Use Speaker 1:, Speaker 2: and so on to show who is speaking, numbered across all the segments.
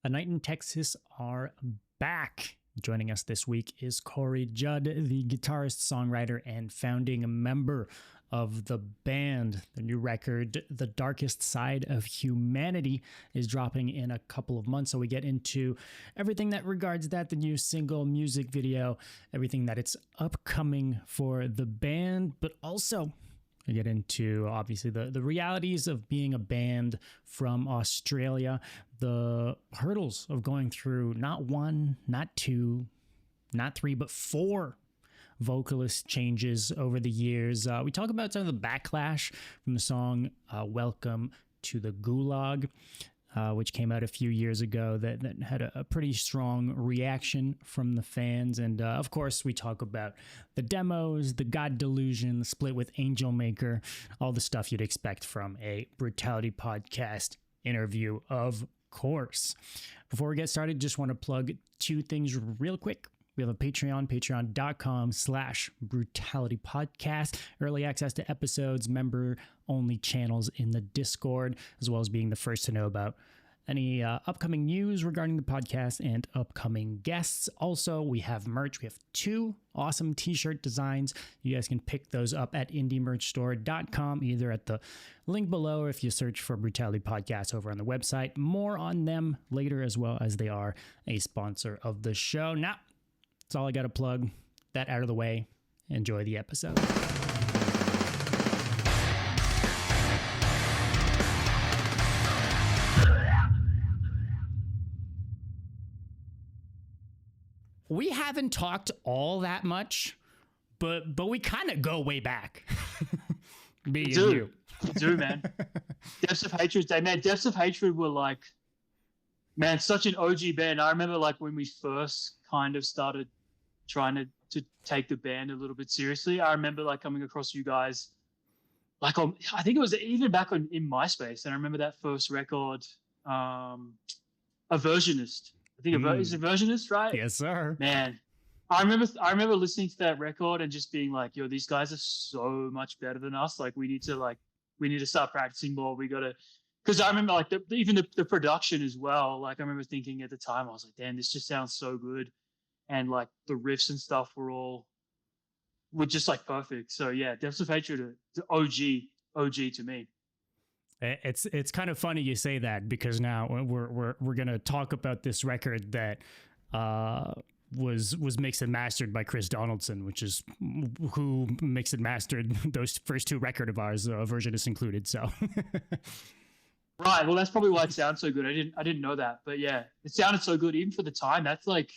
Speaker 1: A Night in Texas are back. Joining us this week is Cory Judd, the guitarist, songwriter, and founding member of the band. The new record, The Darkest Side of Humanity, is dropping in a couple of months. So we get into everything that regards that, the new single, music video, everything that it's upcoming for the band, but also we get into, obviously, the realities of being a band from Australia, the hurdles of going through not one, not two, not three, but four vocalist changes over the years. We talk about some of the backlash from the song Welcome to the Gulag, which came out a few years ago that had a pretty strong reaction from the fans. And of course, we talk about the demos, the God Delusion, the split with Angelmaker, all the stuff you'd expect from a Brutality podcast interview, of course. Before we get started, just want to plug two things real quick. We have a Patreon, patreon.com/Brutality Podcast, early access to episodes, member-only channels in the Discord, as well as being the first to know about any upcoming news regarding the podcast and upcoming guests. Also, we have merch. We have two awesome t-shirt designs. You guys can pick those up at indiemerchstore.com, either at the link below or if you search for Brutality Podcast over on the website. More on them later, as well as they are a sponsor of the show. Now, that's all I got to plug. That out of the way. Enjoy the episode. We haven't talked all that much, but we kind of go way back. Me and you.
Speaker 2: We do, man. Depths of Hatred Day. Man, Depths of Hatred were like, man, such an OG band. I remember like when we first kind of started trying to take the band a little bit seriously. I remember like coming across you guys like on, I think it was even back in MySpace. And I remember that first record, A Versionist. I think is a Versionist, right?
Speaker 1: Yes, sir.
Speaker 2: Man, I remember listening to that record and just being like, yo, these guys are so much better than us. Like we need to start practicing more. We got to, because I remember like even the production as well. Like I remember thinking at the time, I was like, damn, this just sounds so good. And like the riffs and stuff were just like perfect. So yeah, Depths of Hatred, OG to me.
Speaker 1: It's kind of funny you say that, because now we're gonna talk about this record that was mixed and mastered by Chris Donaldson, which is who mixed and mastered those first two record of ours, Versionist included. So.
Speaker 2: Right. Well, that's probably why it sounds so good. I didn't know that, but yeah, it sounded so good even for the time. That's like,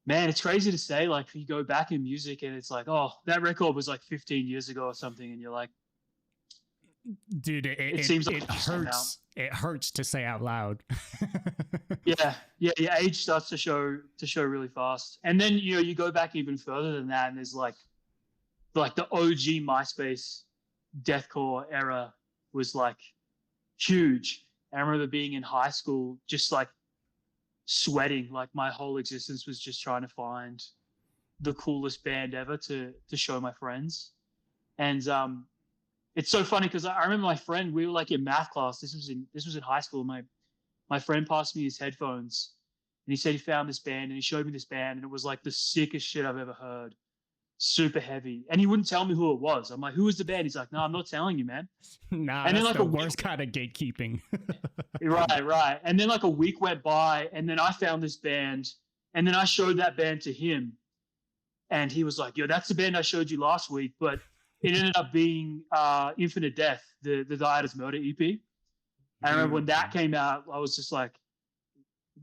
Speaker 2: man, it's crazy to say. Like you go back in music and it's like, oh, that record was like 15 years ago or something, and you're like,
Speaker 1: dude, it seems like it hurts. It hurts to say out loud.
Speaker 2: Yeah. Age starts to show really fast, and then you go back even further than that, and there's like the OG MySpace deathcore era was like huge. I remember being in high school, just like sweating, like my whole existence was just trying to find the coolest band ever to show my friends. And it's so funny because I remember my friend, we were like in math class. This was in high school. My friend passed me his headphones and he said he found this band and he showed me this band, and it was like the sickest shit I've ever heard. Super heavy. And he wouldn't tell me who it was. I'm like, who is the band? He's like, no, I'm not telling you, man.
Speaker 1: Nah,
Speaker 2: and
Speaker 1: that's
Speaker 2: then like
Speaker 1: the worst kind of gatekeeping.
Speaker 2: Right. And then like a week went by, and then I found this band, and then I showed that band to him, and he was like, yo, that's the band I showed you last week, but it ended up being Infinite Death, the Diet as Murder EP. I remember when that came out, I was just like,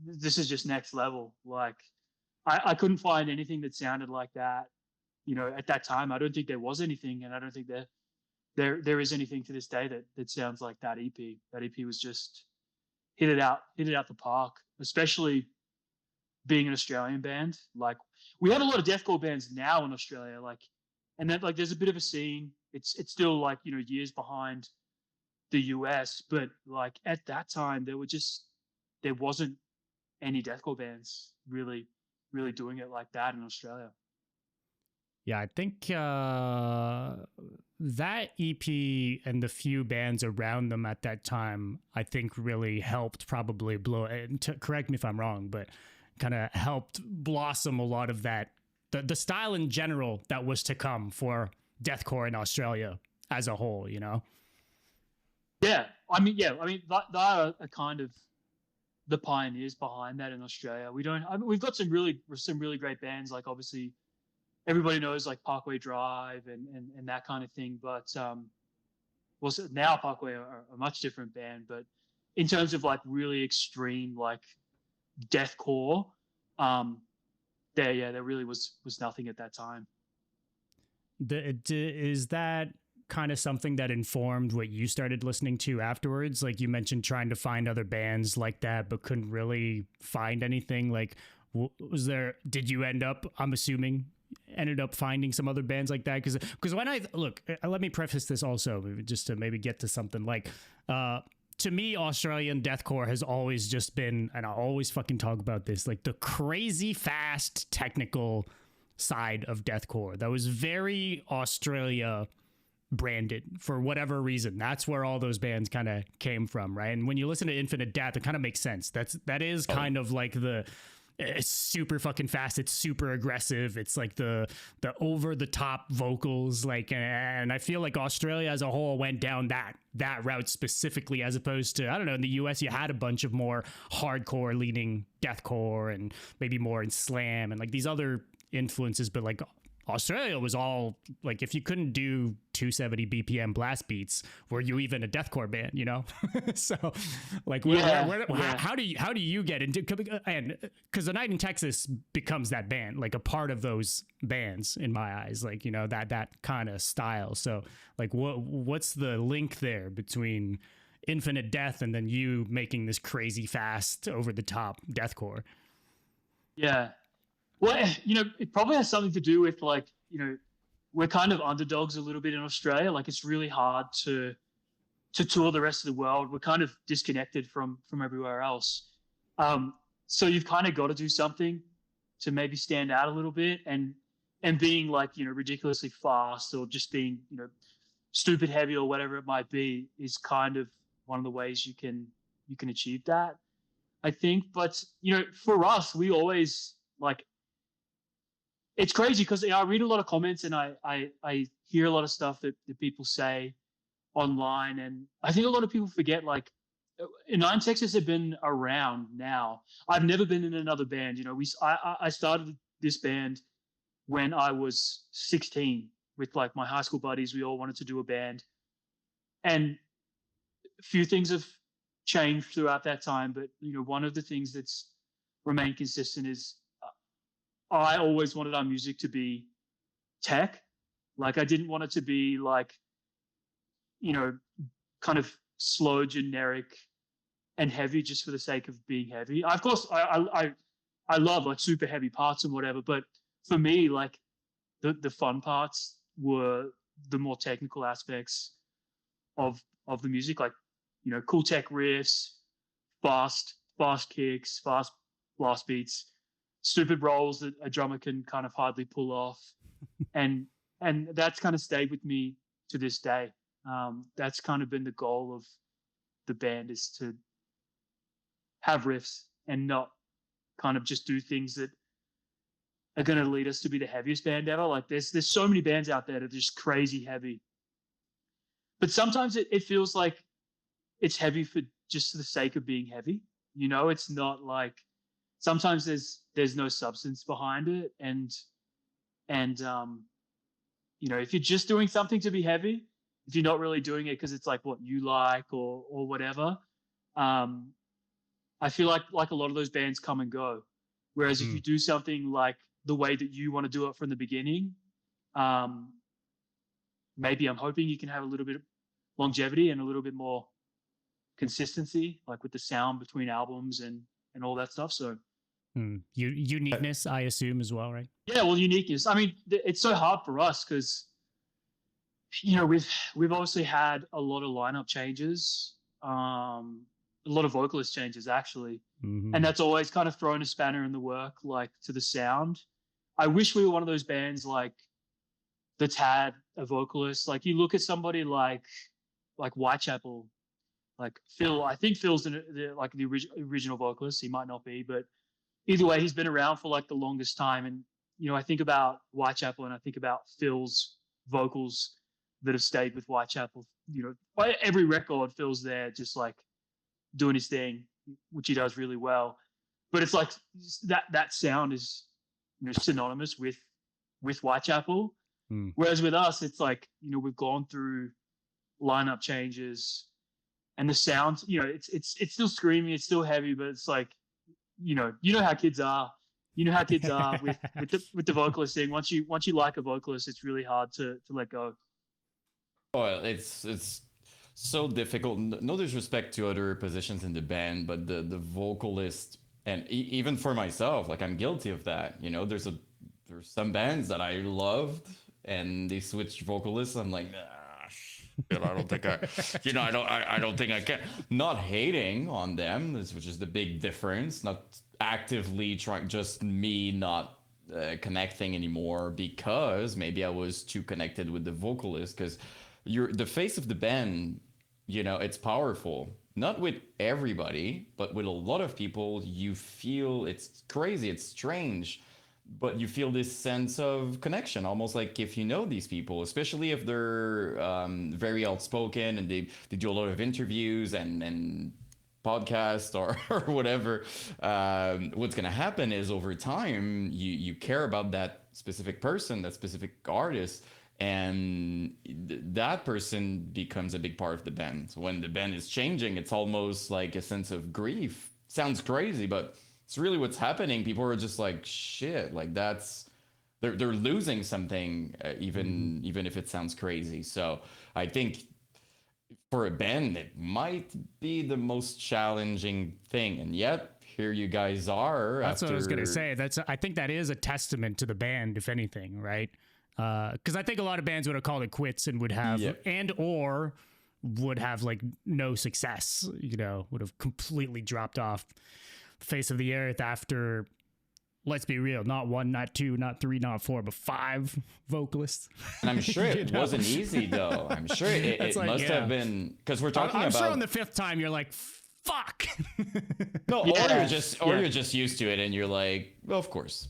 Speaker 2: this is just next level. Like I couldn't find anything that sounded like that, at that time. I don't think there was anything, and I don't think there is anything to this day that sounds like that EP. That EP was just hit it out the park, especially being an Australian band. Like we have a lot of deathcore bands now in Australia, like, and then like there's a bit of a scene. It's still like, years behind the US, but like at that time there wasn't any deathcore bands really doing it like that in Australia.
Speaker 1: Yeah, I think that EP and the few bands around them at that time, I think really helped probably blow, and correct me if I'm wrong, but kind of helped blossom a lot of that, the style in general that was to come for deathcore in Australia as a whole, you know?
Speaker 2: Yeah. I mean, they are a kind of the pioneers behind that in Australia. We've got some really great bands, like obviously everybody knows like Parkway Drive and that kind of thing. But well, so now Parkway are a much different band. But in terms of like really extreme like deathcore, there really was nothing at that time.
Speaker 1: Is that kind of something that informed what you started listening to afterwards? Like you mentioned trying to find other bands like that, but couldn't really find anything. Like, did you end up, I'm assuming, ended up finding some other bands like that? Because when I look, let me preface this also, just to maybe get to something like, to me, Australian deathcore has always just been, and I always fucking talk about this, like the crazy fast technical side of deathcore that was very Australia branded for whatever reason. That's where all those bands kind of came from, right? And when you listen to Infinite Death, it kind of makes sense. That is kind of like it's super fucking fast. It's super aggressive. It's like the over the top vocals, like, and I feel like Australia as a whole went down that route specifically, as opposed to, I don't know, in the US you had a bunch of more hardcore leaning deathcore and maybe more in slam and like these other influences, but like Australia was all like, if you couldn't do 270 BPM blast beats, were you even a deathcore band, you know? So like, how do you get into, and because The Night in Texas becomes that band, like a part of those bands in my eyes, like, you know, that kind of style. So like, what's the link there between Infinite Death and then you making this crazy fast over the top deathcore?
Speaker 2: Yeah. Well, you know, it probably has something to do with like, you know, we're kind of underdogs a little bit in Australia. Like it's really hard to tour the rest of the world. We're kind of disconnected from everywhere else. So you've kind of got to do something to maybe stand out a little bit, and being like, you know, ridiculously fast or just being, you know, stupid heavy or whatever it might be is kind of one of the ways you can achieve that, I think. But, you know, for us, we always like, it's crazy because I read a lot of comments and I hear a lot of stuff that people say online. And I think a lot of people forget, like, Nine Texas have been around now. I've never been in another band. You know, I started this band when I was 16 with like my high school buddies. We all wanted to do a band. And a few things have changed throughout that time. But, you know, one of the things that's remained consistent is I always wanted our music to be tech. Like I didn't want it to be like, you know, kind of slow, generic and heavy just for the sake of being heavy. Of course, I love like super heavy parts and whatever, but for me, like the fun parts were the more technical aspects of the music, like, you know, cool tech riffs, fast kicks, fast blast beats, stupid rolls that a drummer can kind of hardly pull off. And that's kind of stayed with me to this day. That's kind of been the goal of the band, is to have riffs and not kind of just do things that are going to lead us to be the heaviest band ever. Like there's so many bands out there that are just crazy heavy, but sometimes it feels like it's heavy for just the sake of being heavy. You know, it's not like, sometimes there's no substance behind it. And you know, if you're just doing something to be heavy, if you're not really doing it because it's like what you like or whatever, I feel like a lot of those bands come and go. Whereas if you do something like the way that you want to do it from the beginning, maybe I'm hoping you can have a little bit of longevity and a little bit more consistency, like with the sound between albums and all that stuff. So
Speaker 1: uniqueness, I assume, as well, right?
Speaker 2: Yeah, well, uniqueness. I mean, it's so hard for us because, you know, we've obviously had a lot of lineup changes, a lot of vocalist changes actually, and that's always kind of thrown a spanner in the work, like to the sound. I wish we were one of those bands like that's had a vocalist. Like you look at somebody like Whitechapel, like Phil. I think Phil's the original vocalist. He might not be, but either way, he's been around for like the longest time. And I think about Whitechapel and I think about Phil's vocals that have stayed with Whitechapel. By every record, Phil's there, just like doing his thing, which he does really well. But it's like that sound is synonymous with Whitechapel. Whereas with us, it's like we've gone through lineup changes, and the sound, it's still screaming, it's still heavy, but it's like how kids are. You know how kids are with the vocalist thing. Once you like a vocalist, it's really hard to let go.
Speaker 3: Oh, it's so difficult. No disrespect to other positions in the band, but the vocalist, and even for myself, like I'm guilty of that. There's some bands that I loved, and they switched vocalists. I'm like, I don't think I don't think I can. Not hating on them, which is the big difference. Not actively trying, just me not connecting anymore because maybe I was too connected with the vocalist. Because you're the face of the band, it's powerful. Not with everybody, but with a lot of people, you feel it's crazy, it's strange, but you feel this sense of connection, almost like if these people, especially if they're very outspoken and they do a lot of interviews and podcasts or whatever. What's going to happen is over time, you care about that specific person, that specific artist, and that person becomes a big part of the band. So when the band is changing, it's almost like a sense of grief. Sounds crazy, but it's really what's happening. People are just like, shit, like they're losing something, even if it sounds crazy. So I think for a band, it might be the most challenging thing. And yet here you guys are.
Speaker 1: That's what I was going to say. I think that is a testament to the band, if anything, right? Because I think a lot of bands would have called it quits and would have, or would have like no success, would have completely dropped off the face of the earth after, let's be real, not 1, not 2, not 3, not 4, but 5 vocalists.
Speaker 3: And I'm sure it wasn't easy though. I'm sure it must have been, because we're talking about.
Speaker 1: I'm sure on the 5th time you're like, fuck.
Speaker 3: No, you're just used to it and you're like, well, of course.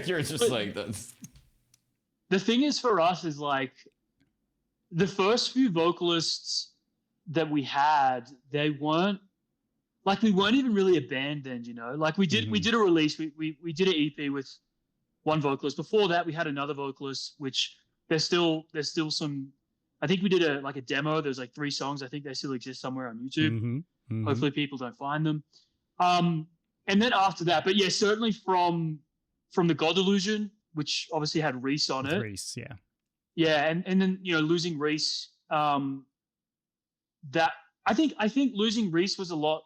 Speaker 3: you're just like this.
Speaker 2: The thing is for us is like the first few vocalists that we had, we weren't even really a band then, like we did a release, we did an EP with one vocalist. Before that we had another vocalist, which there's still some, I think we did a demo. There's like 3 songs. I think they still exist somewhere on YouTube. Hopefully people don't find them. And then after that, but yeah, certainly from the God Delusion, which obviously had Reese on it.
Speaker 1: Reese, yeah.
Speaker 2: Yeah, and then losing Reese, that I think losing Reese was a lot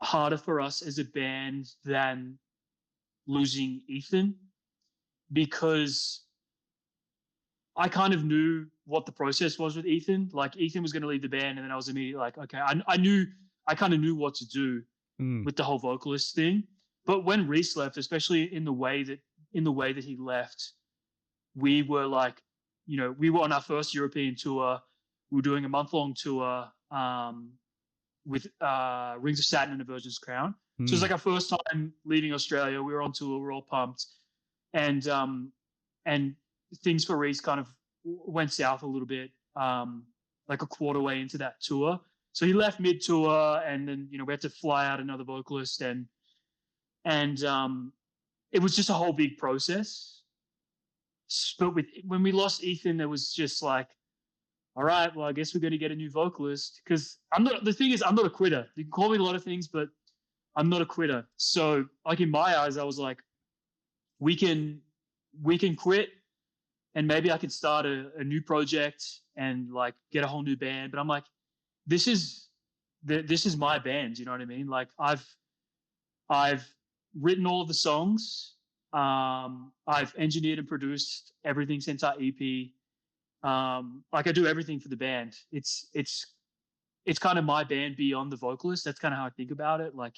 Speaker 2: harder for us as a band than losing Ethan, because I kind of knew what the process was with Ethan. Like Ethan was going to leave the band, and then I was immediately like, okay, I kind of knew what to do with the whole vocalist thing. But when Reese left, especially in the way that he left, we were like, we were on our first European tour. We were doing a month-long tour with Rings of Saturn and A Virgin's Crown. So it was like our first time leaving Australia. We were on tour. We were all pumped. And things for Reese kind of went south a little bit, like a quarter way into that tour. So he left mid-tour, and then, we had to fly out another vocalist, and it was just a whole big process. But when we lost Ethan, it was just like, all right, well, I guess we're going to get a new vocalist, because the thing is, I'm not a quitter. You can call me a lot of things, but I'm not a quitter. So like in my eyes, I was like, we can quit, and maybe I could start a new project and like get a whole new band. But I'm like, this is my band. You know what I mean? Like I've written all of the songs. I've engineered and produced everything since our EP. Like I do everything for the band. It's kind of my band beyond the vocalist. That's kind of how I think about it, like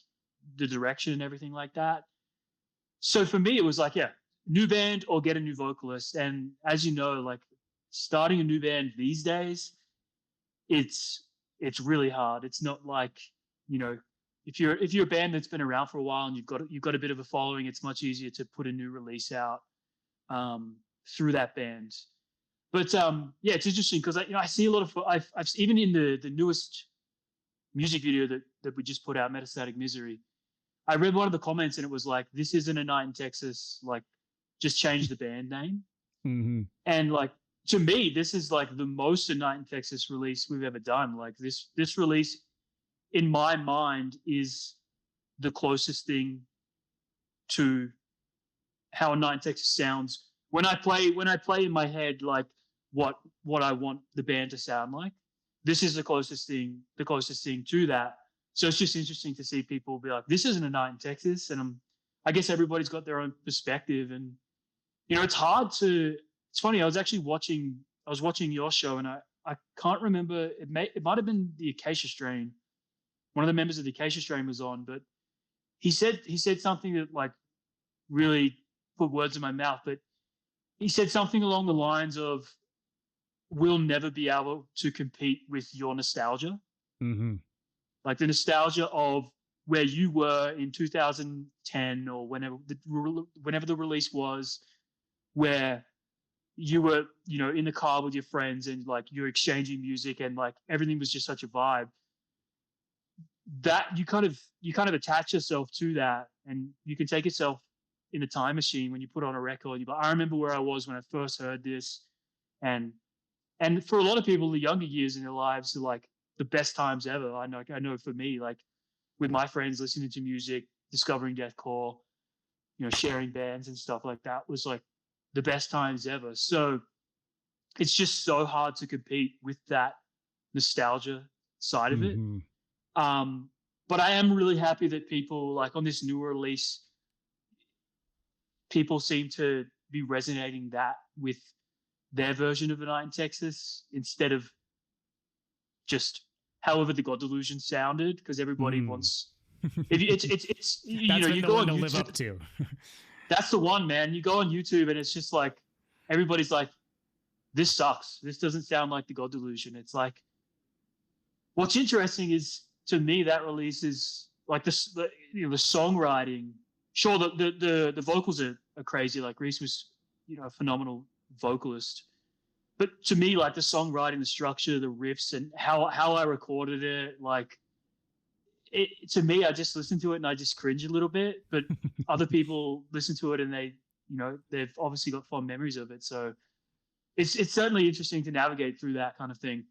Speaker 2: the direction and everything like that. So for me, it was like, yeah, new band or get a new vocalist. And as you know, like starting a new band these days, it's really hard. It's not like, you know, if you're a band that's been around for a while and you've got a bit of a following, it's much easier to put a new release out through that band. But yeah, it's interesting because I see a lot of I've even in the newest music video that we just put out, Metastatic Misery, I read one of the comments and it was like, "This isn't a night in Texas. Like, just change the band name."
Speaker 1: Mm-hmm.
Speaker 2: And like, to me, this is like the most A Night in Texas release we've ever done. Like this release, in my mind, is the closest thing to how A Night in Texas sounds when I play in my head like what I want the band to sound like. This is the closest thing to that. So it's just interesting to see people be like, "This isn't A Night in Texas," and I guess everybody's got their own perspective, and you know, it's hard to. It's funny. I was watching your show, and I can't remember. It might have been the Acacia Strain. One of the members of the Acacia Strain was on, but he said something that like really put words in my mouth. But he said something along the lines of, "We'll never be able to compete with your nostalgia."
Speaker 1: Mm-hmm.
Speaker 2: Like the nostalgia of where you were in 2010 or whenever the release was, where you were, you know, in the car with your friends and like you're exchanging music and like everything was just such a vibe. That you kind of attach yourself to that, and you can take yourself in a time machine when you put on a record. You're like, "I remember where I was when I first heard this," and for a lot of people, the younger years in their lives are like the best times ever. I know for me, like with my friends listening to music, discovering deathcore, you know, sharing bands and stuff like that was like the best times ever. So it's just so hard to compete with that nostalgia side of it. But I am really happy that people like on this newer release, people seem to be resonating that with their version of A Night in Texas instead of just however the God Delusion sounded, because everybody wants. It's you know, you go on YouTube,
Speaker 1: live up to.
Speaker 2: That's the one, man. You go on YouTube and it's just like everybody's like, "This sucks. This doesn't sound like the God Delusion." It's like, what's interesting is to me that release is like the songwriting. Sure, the vocals are crazy. Like Reese was, you know, a phenomenal vocalist. But to me, like the songwriting, the structure, the riffs, and how I recorded it, like to me, I just listen to it and I just cringe a little bit. But other people listen to it and they, you know, they've obviously got fond memories of it. So it's certainly interesting to navigate through that kind of thing.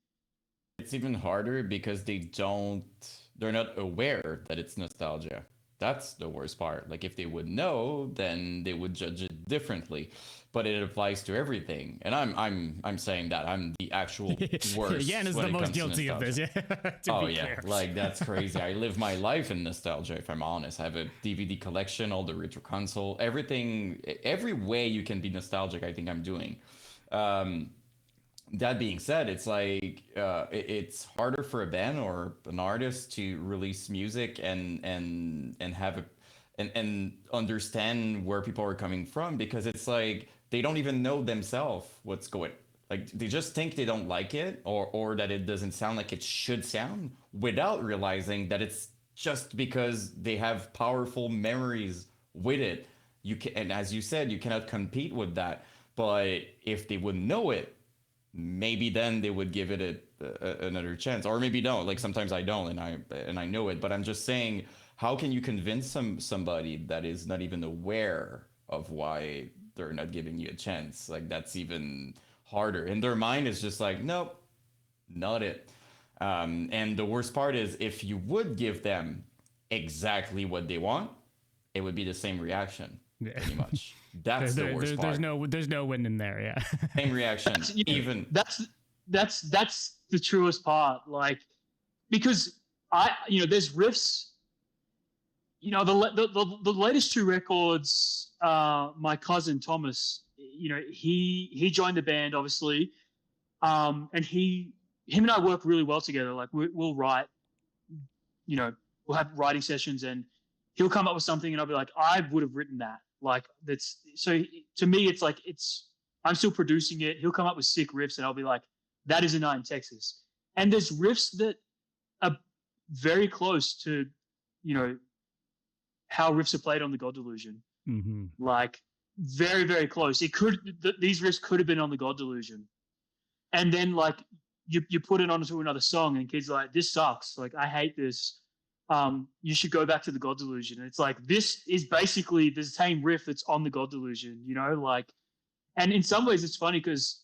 Speaker 3: It's even harder because they're not aware that it's nostalgia. That's the worst part. Like if they would know, then they would judge it differently. But it applies to everything. And I'm saying that I'm the actual worst.
Speaker 1: Yan is the most guilty of this. Yeah.
Speaker 3: Oh yeah, clear. Like that's crazy. I live my life in nostalgia. If I'm honest, I have a DVD collection, all the retro console, everything, every way you can be nostalgic. I think I'm doing. That being said, it's like it's harder for a band or an artist to release music and have and understand where people are coming from, because it's like they don't even know themselves what's going. Like they just think they don't like it or that it doesn't sound like it should sound, without realizing that it's just because they have powerful memories with it. You can, and as you said, you cannot compete with that. But if they would know it, maybe then they would give it another chance, or maybe don't. Like sometimes I don't, and I know it. But I'm just saying, how can you convince somebody that is not even aware of why they're not giving you a chance? Like that's even harder. In their mind, it's just like, nope, not it. And the worst part is, if you would give them exactly what they want, it would be the same reaction, pretty much. That's the worst part.
Speaker 1: There's no win in there. Yeah.
Speaker 3: Same reaction. Even
Speaker 2: that's the truest part. Like, because there's riffs. You know, the latest two records. My cousin Thomas, he joined the band obviously, and him and I work really well together. Like we'll write. We'll have writing sessions, and he'll come up with something and I'll be like, I would have written that. Like that's so to me, it's like I'm still producing it. He'll come up with sick riffs and I'll be like, that is a night in Texas. And there's riffs that are very close to, how riffs are played on the God Delusion.
Speaker 1: Mm-hmm.
Speaker 2: Like very, very close. These riffs could have been on the God Delusion. And then like you put it onto another song and kids are like, this sucks. Like, I hate this. You should go back to the God Delusion. And it's like, this is basically the same riff that's on the God Delusion, like, and in some ways it's funny because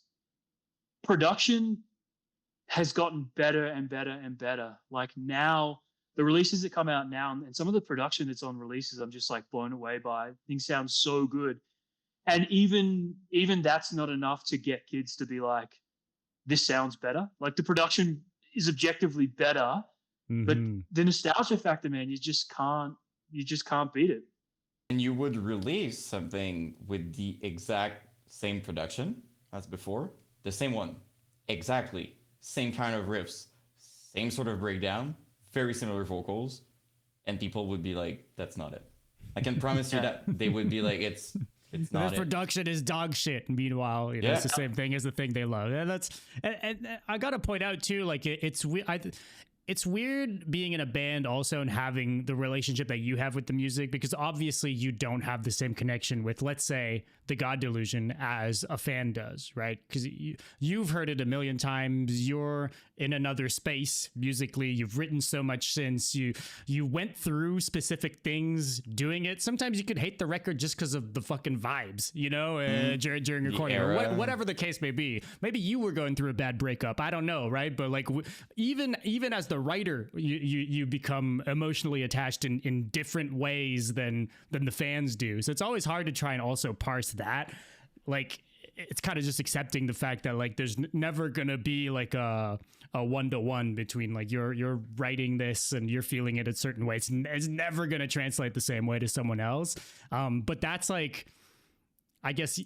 Speaker 2: production has gotten better and better and better. Like now the releases that come out now and some of the production that's on releases, I'm just like blown away by. Things sound so good. And even that's not enough to get kids to be like, this sounds better. Like the production is objectively better, but the nostalgia factor, man, you just can't beat it.
Speaker 3: And you would release something with the exact same production as before, the same one, exactly, same kind of riffs, same sort of breakdown, very similar vocals, and people would be like, that's not it. I can promise you that they would be like, it's not
Speaker 1: the
Speaker 3: it.
Speaker 1: Production is dog shit. Meanwhile, it's the same thing as the thing they love. And I got to point out too, like it's weird being in a band also and having the relationship that you have with the music, because obviously you don't have the same connection with, let's say, the God Delusion as a fan does, right? Because you've heard it a million times. You're in another space musically. You've written so much since you went through specific things doing it. Sometimes you could hate the record just because of the fucking vibes, during recording or whatever the case may be. Maybe you were going through a bad breakup. I don't know, right? But like even as the writer, you become emotionally attached in different ways than the fans do. So it's always hard to try and also parse that. Like it's kind of just accepting the fact that like there's never gonna be like a one-to-one between like you're writing this and you're feeling it a certain way. It's never gonna translate the same way to someone else. But that's like, I guess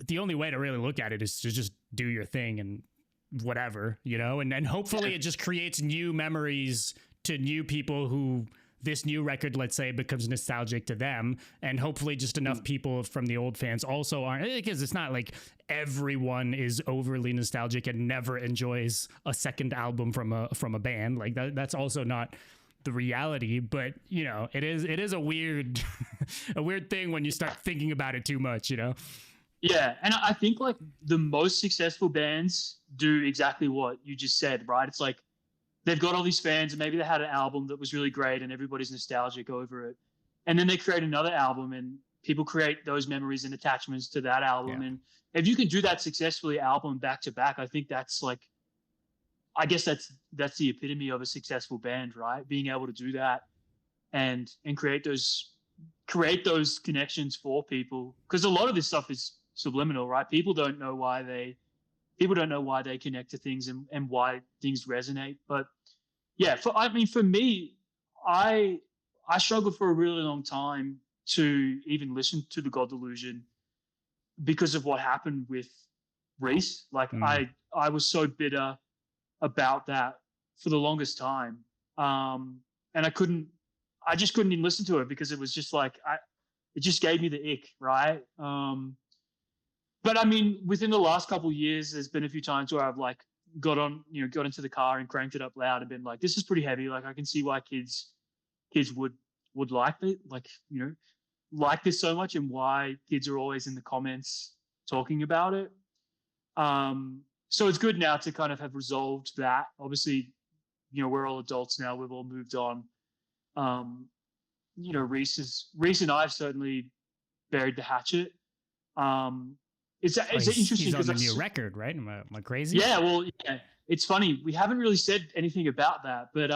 Speaker 1: the only way to really look at it is to just do your thing and whatever, and then hopefully it just creates new memories to new people who this new record, let's say, becomes nostalgic to them, and hopefully just enough people from the old fans also aren't, because it's not like everyone is overly nostalgic and never enjoys a second album from a band. Like that's also not the reality, but it is a weird a weird thing when you start thinking about it too much.
Speaker 2: Yeah, and I think like the most successful bands do exactly what you just said, right? It's like they've got all these fans and maybe they had an album that was really great and everybody's nostalgic over it. And then they create another album and people create those memories and attachments to that album. Yeah. And if you can do that successfully, album back to back, I think that's like, I guess that's the epitome of a successful band, right? Being able to do that and create those connections for people. Because a lot of this stuff is subliminal, right? People don't know why they connect to things and why things resonate. But yeah, for me, I struggled for a really long time to even listen to the God Delusion because of what happened with Reese. Like I was so bitter about that for the longest time. And I just couldn't even listen to it because it was just like, it just gave me the ick. Right. But I mean, within the last couple of years, there's been a few times where I've like got into the car and cranked it up loud and been like, this is pretty heavy. Like I can see why kids would like it, like, like this so much and why kids are always in the comments talking about it. So it's good now to kind of have resolved that. Obviously, we're all adults now. We've all moved on. Reese and I have certainly buried the hatchet. It's interesting.
Speaker 1: He's on the new record, right? Am I crazy?
Speaker 2: Yeah, well, yeah. It's funny. We haven't really said anything about that, but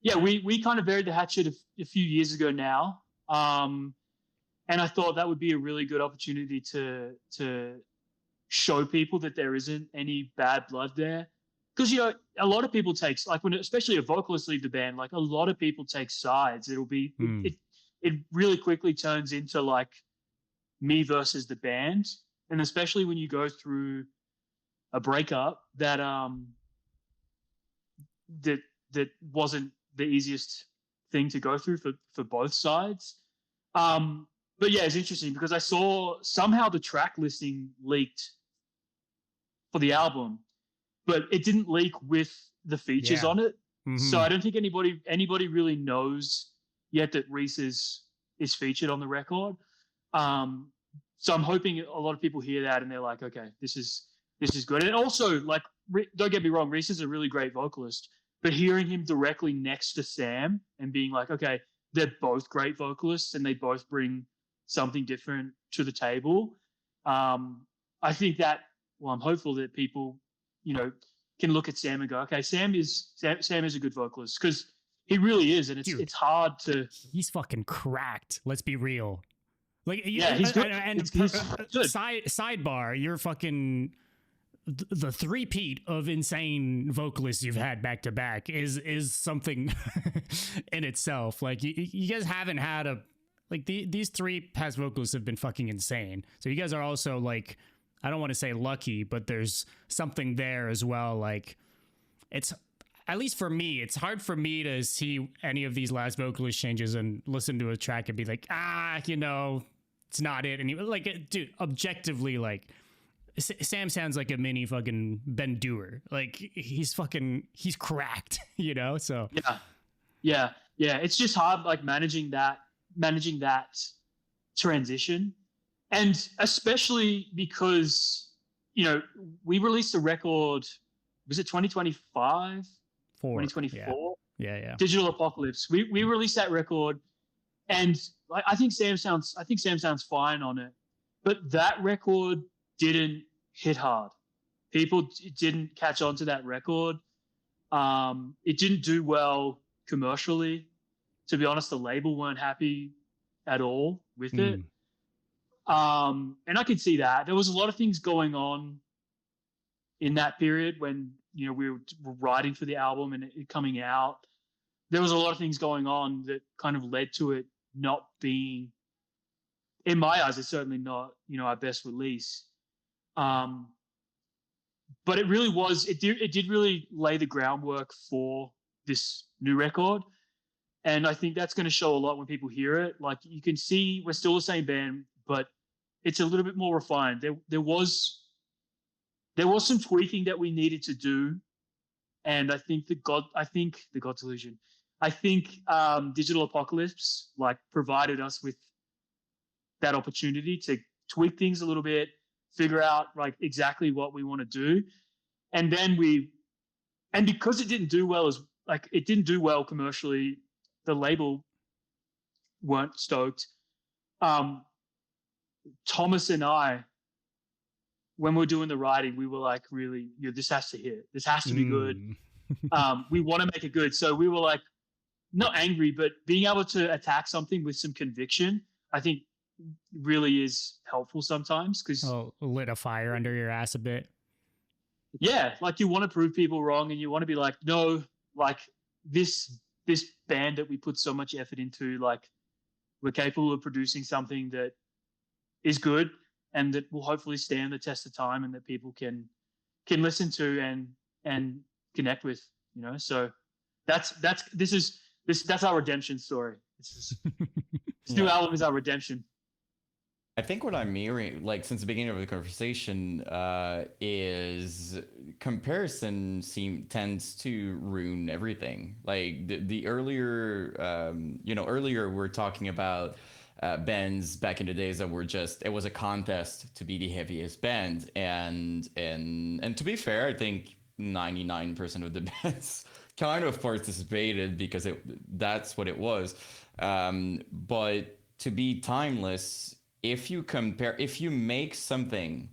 Speaker 2: yeah, we kind of buried the hatchet a few years ago now, and I thought that would be a really good opportunity to show people that there isn't any bad blood there, because a lot of people take, like, when especially a vocalist leave the band, like a lot of people take sides. It'll be it really quickly turns into like me versus the band. And especially when you go through a breakup that wasn't the easiest thing to go through for both sides. But yeah, it's interesting because I saw somehow the track listing leaked for the album, but it didn't leak with the features on it. Mm-hmm. So I don't think anybody really knows yet that Reese is featured on the record. So I'm hoping a lot of people hear that and they're like, okay, this is good. And also, like, don't get me wrong, Reese is a really great vocalist, but hearing him directly next to Sam and being like, okay, they're both great vocalists and they both bring something different to the table. I think that, well, I'm hopeful that people, can look at Sam and go, okay, Sam is a good vocalist, because he really is, and it's hard to.
Speaker 1: He's fucking cracked. Let's be real. Like,
Speaker 2: yeah, he's good.
Speaker 1: And
Speaker 2: good.
Speaker 1: Sidebar, you're fucking the three-peat of insane vocalists you've had back to back is something in itself. Like, you guys haven't had these three past vocalists have been fucking insane. So you guys are also, like, I don't want to say lucky, but there's something there as well. Like, it's, at least for me, it's hard for me to see any of these last vocalist changes and listen to a track and be like, it's not it. And like, dude, objectively, like, Sam sounds like a mini fucking Ben Dewar. Like, he's cracked, so.
Speaker 2: Yeah. It's just hard, like, managing that transition. And especially because, we released a record, was it 2025? 2024?
Speaker 1: Yeah.
Speaker 2: Digital Apocalypse. We released that record, and I think Sam sounds fine on it. But that record didn't hit hard. People didn't catch on to that record. It didn't do well commercially. To be honest, the label weren't happy at all with it. And I could see that. There was a lot of things going on in that period when, we were writing for the album and it coming out. There was a lot of things going on that kind of led to it not being, in my eyes, it's certainly not, our best release. But it really was, it did really lay the groundwork for this new record. And I think that's going to show a lot when people hear it. Like, you can see we're still the same band, but it's a little bit more refined. There was some tweaking that we needed to do, and I think the God Delusion. I think Digital Apocalypse, like, provided us with that opportunity to tweak things a little bit, figure out, like, exactly what we want to do, and then because it didn't do well commercially, the label weren't stoked. Thomas and I, when we were doing the writing, we were like, really, this has to hit. This has to be good. We want to make it good. So we were like, not angry, but being able to attack something with some conviction, I think really is helpful sometimes. Because
Speaker 1: lit a fire under your ass a bit.
Speaker 2: Yeah, like, you want to prove people wrong, and you want to be like, no, like, this band that we put so much effort into, like, we're capable of producing something that is good and that will hopefully stand the test of time and that people can listen to and connect with, So that's our redemption story. This new album is our redemption.
Speaker 3: I think what I'm hearing, like, since the beginning of the conversation, is comparison tends to ruin everything. Like, the earlier, earlier we're talking about bands back in the days that were it was a contest to be the heaviest band, and to be fair, I think 99% of the bands kind of participated because that's what it was. But to be timeless, if you make something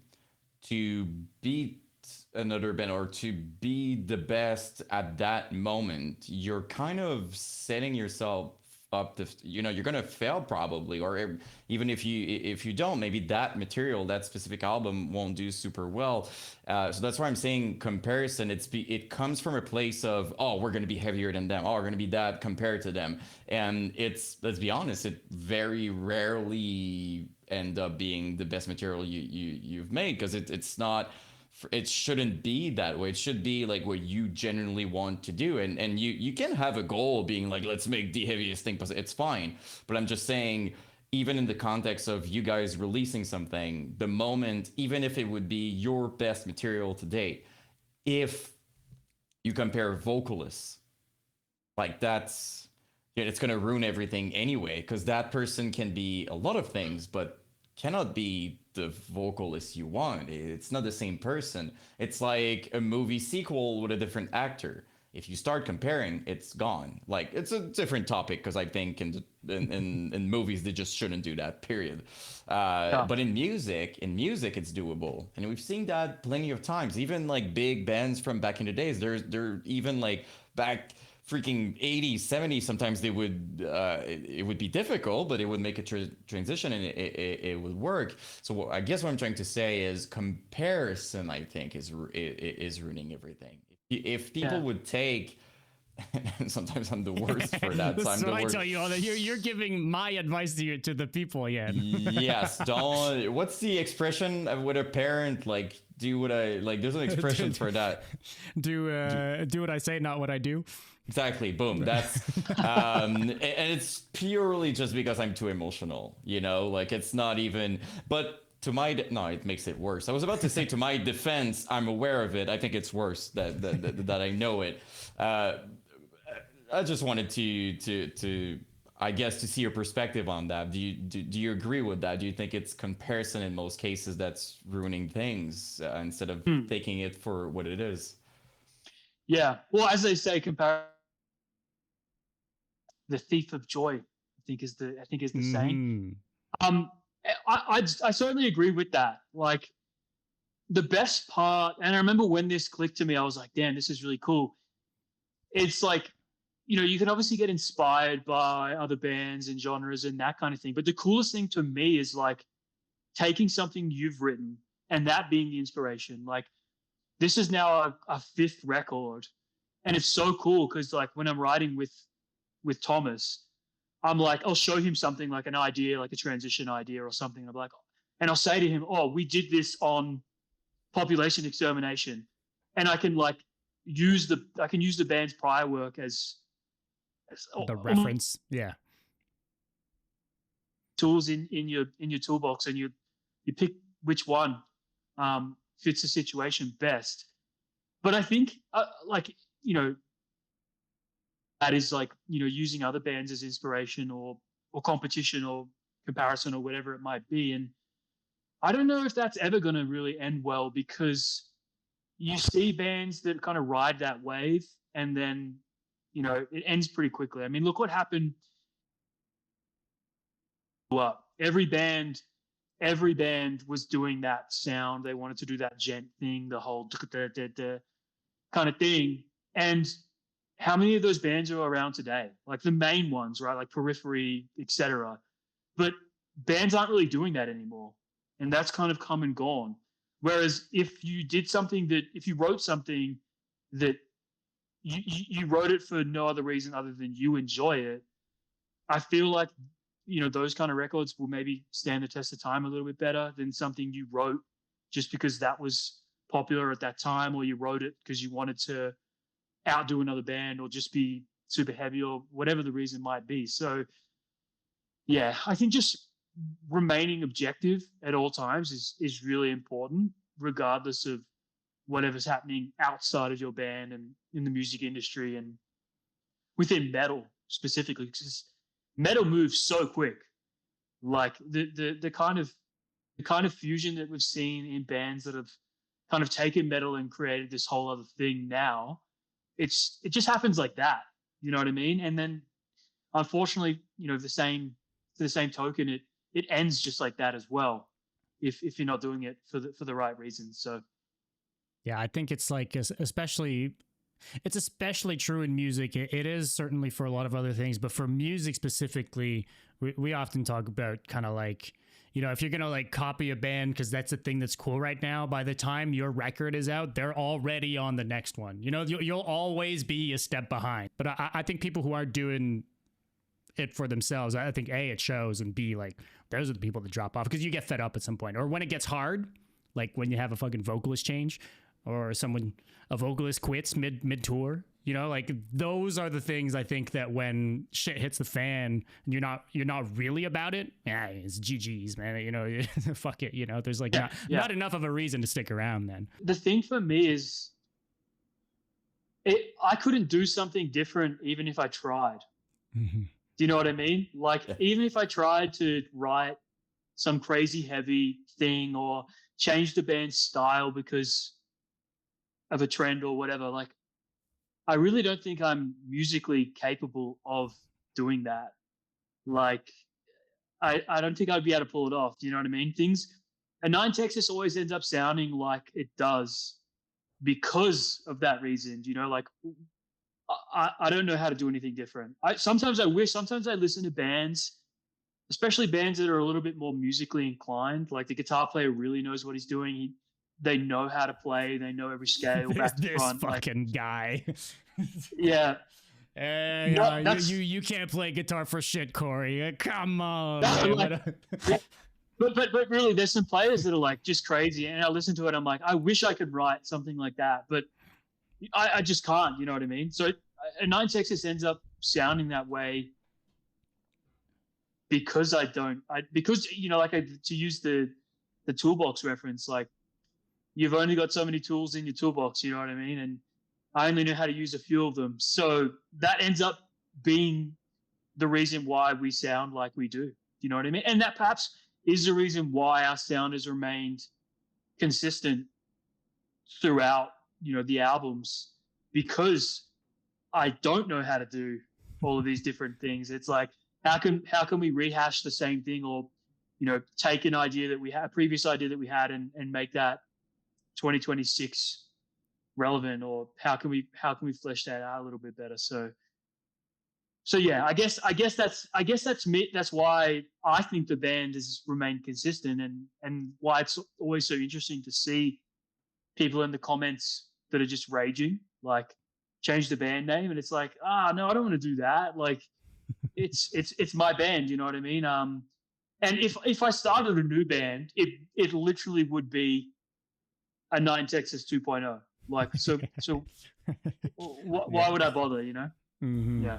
Speaker 3: to beat another band or to be the best at that moment, you're kind of setting yourself up to, you're going to fail probably, or even if you don't, maybe that material, that specific album won't do super well. So that's why I'm saying comparison, it comes from a place of, oh, we're going to be heavier than them, oh, we're going to be that compared to them, and let's be honest, it very rarely end up being the best material you've made, because it's not it shouldn't be that way. It should be like what you genuinely want to do. And you can have a goal being like, let's make the heaviest thing possible. It's fine. But I'm just saying, even in the context of you guys releasing something, the moment, even if it would be your best material to date, if you compare vocalists, like that's, yeah, it's going to ruin everything anyway, because that person can be a lot of things, but cannot be the vocalist you want. It's not the same person. It's like a movie sequel with a different actor. If you start comparing, it's gone. Like, it's a different topic, because I think in movies they just shouldn't do that, period. But in music it's doable, and we've seen that plenty of times. Even like big bands from back in the days, they're even like back freaking 80s, 70s, sometimes they would it would be difficult, but it would make a transition, and it would work. So I guess what I'm trying to say is comparison, I think, is ruining everything. If people would take, and sometimes I'm the worst for that.
Speaker 1: This
Speaker 3: so I'm
Speaker 1: is
Speaker 3: the
Speaker 1: what I
Speaker 3: worst.
Speaker 1: tell you all that you're giving my advice to the people again.
Speaker 3: Yes, don't. What's the expression with a parent? Like, do what I like. There's an expression for that.
Speaker 1: Do what I say, not what I do.
Speaker 3: Exactly. Boom. That's and it's purely just because I'm too emotional. You know, like it's not even. But to my no, it makes it worse. I was about to say, to my defense, I'm aware of it. I think it's worse that I know it. I just wanted to I guess to see your perspective on that. Do you agree with that? Do you think it's comparison in most cases that's ruining things instead of taking it for what it is?
Speaker 2: Yeah. Well, as they say, the thief of joy, I think is the saying. I certainly agree with that. Like, the best part, and I remember when this clicked to me, I was like, damn, this is really cool. It's like, you know, you can obviously get inspired by other bands and genres and that kind of thing. But the coolest thing to me is like taking something you've written and that being the inspiration. Like, this is now a fifth record. And it's so cool because like when I'm writing with Thomas, I'm like, I'll show him something like an idea, like a transition idea or something. I'm like, and I'll say to him, oh, we did this on population extermination. And I can like use the band's prior work as
Speaker 1: the reference. Yeah.
Speaker 2: Tools in your toolbox, and you pick which one fits the situation best. But I think like, you know, that is like, you know, using other bands as inspiration or competition or comparison or whatever it might be. And I don't know if that's ever going to really end well, because you see bands that kind of ride that wave and then, you know, it ends pretty quickly. I mean, look what happened. Well, every band was doing that sound. They wanted to do that gent thing, the whole kind of thing. And how many of those bands are around today? Like the main ones, right? Like Periphery, etc. But bands aren't really doing that anymore. And that's kind of come and gone. Whereas if you wrote something that you wrote it for no other reason other than you enjoy it, I feel like, you know, those kind of records will maybe stand the test of time a little bit better than something you wrote just because that was popular at that time, or you wrote it because you wanted to outdo another band or just be super heavy or whatever the reason might be. So yeah, I think just remaining objective at all times is really important, regardless of whatever's happening outside of your band and in the music industry and within metal specifically, because metal moves so quick. Like the kind of fusion that we've seen in bands that have kind of taken metal and created this whole other thing now, it just happens like that. You know what I mean? And then unfortunately, you know, the same token, it ends just like that as well, if you're not doing it for the right reasons. So
Speaker 1: yeah, I think it's like especially true in music. It is certainly for a lot of other things, but for music specifically, we often talk about kind of like, you know, if you're going to like copy a band because that's the thing that's cool right now, by the time your record is out, they're already on the next one. You know, you'll always be a step behind. But I think people who are doing it for themselves, I think A, it shows, and B, like those are the people that drop off because you get fed up at some point. Or when it gets hard, like when you have a fucking vocalist change or a vocalist quits mid tour. You know, like those are the things I think that when shit hits the fan and you're not really about it, it's GG's, man. You know, fuck it. You know, there's like not enough of a reason to stick around then.
Speaker 2: The thing for me is I couldn't do something different even if I tried.
Speaker 1: Mm-hmm.
Speaker 2: Do you know what I mean? Like even if I tried to write some crazy heavy thing or change the band's style because of a trend or whatever, like I really don't think I'm musically capable of doing that. Like, I don't think I'd be able to pull it off. Do you know what I mean? And Nine Texas always ends up sounding like it does because of that reason. You know, like I don't know how to do anything different. Sometimes I listen to bands, especially bands that are a little bit more musically inclined. Like the guitar player really knows what he's doing. They know how to play. They know every scale back to front.
Speaker 1: This fucking guy.
Speaker 2: Yeah.
Speaker 1: Hey, you can't play guitar for shit, Cory. Come on.
Speaker 2: But really, there's some players that are like just crazy, and I listen to it. I'm like, I wish I could write something like that, but I just can't. You know what I mean? So Nine Texas ends up sounding that way because to use the toolbox reference, like you've only got so many tools in your toolbox. You know what I mean? And I only know how to use a few of them. So that ends up being the reason why we sound like we do. You know what I mean? And that perhaps is the reason why our sound has remained consistent throughout, the albums, because I don't know how to do all of these different things. It's like, how can we rehash the same thing or, take an idea that we had, a previous idea that we had and make that 2026 relevant, or how can we flesh that out a little bit better? So yeah, I guess that's me. That's why I think the band has remained consistent, and why it's always so interesting to see people in the comments that are just raging, like change the band name, and it's like, no, I don't want to do that. Like it's my band, you know what I mean? And if I started a new band, it literally would be a Nine Texas 2.0. Like, so why would I bother,
Speaker 1: Mm-hmm.
Speaker 2: Yeah.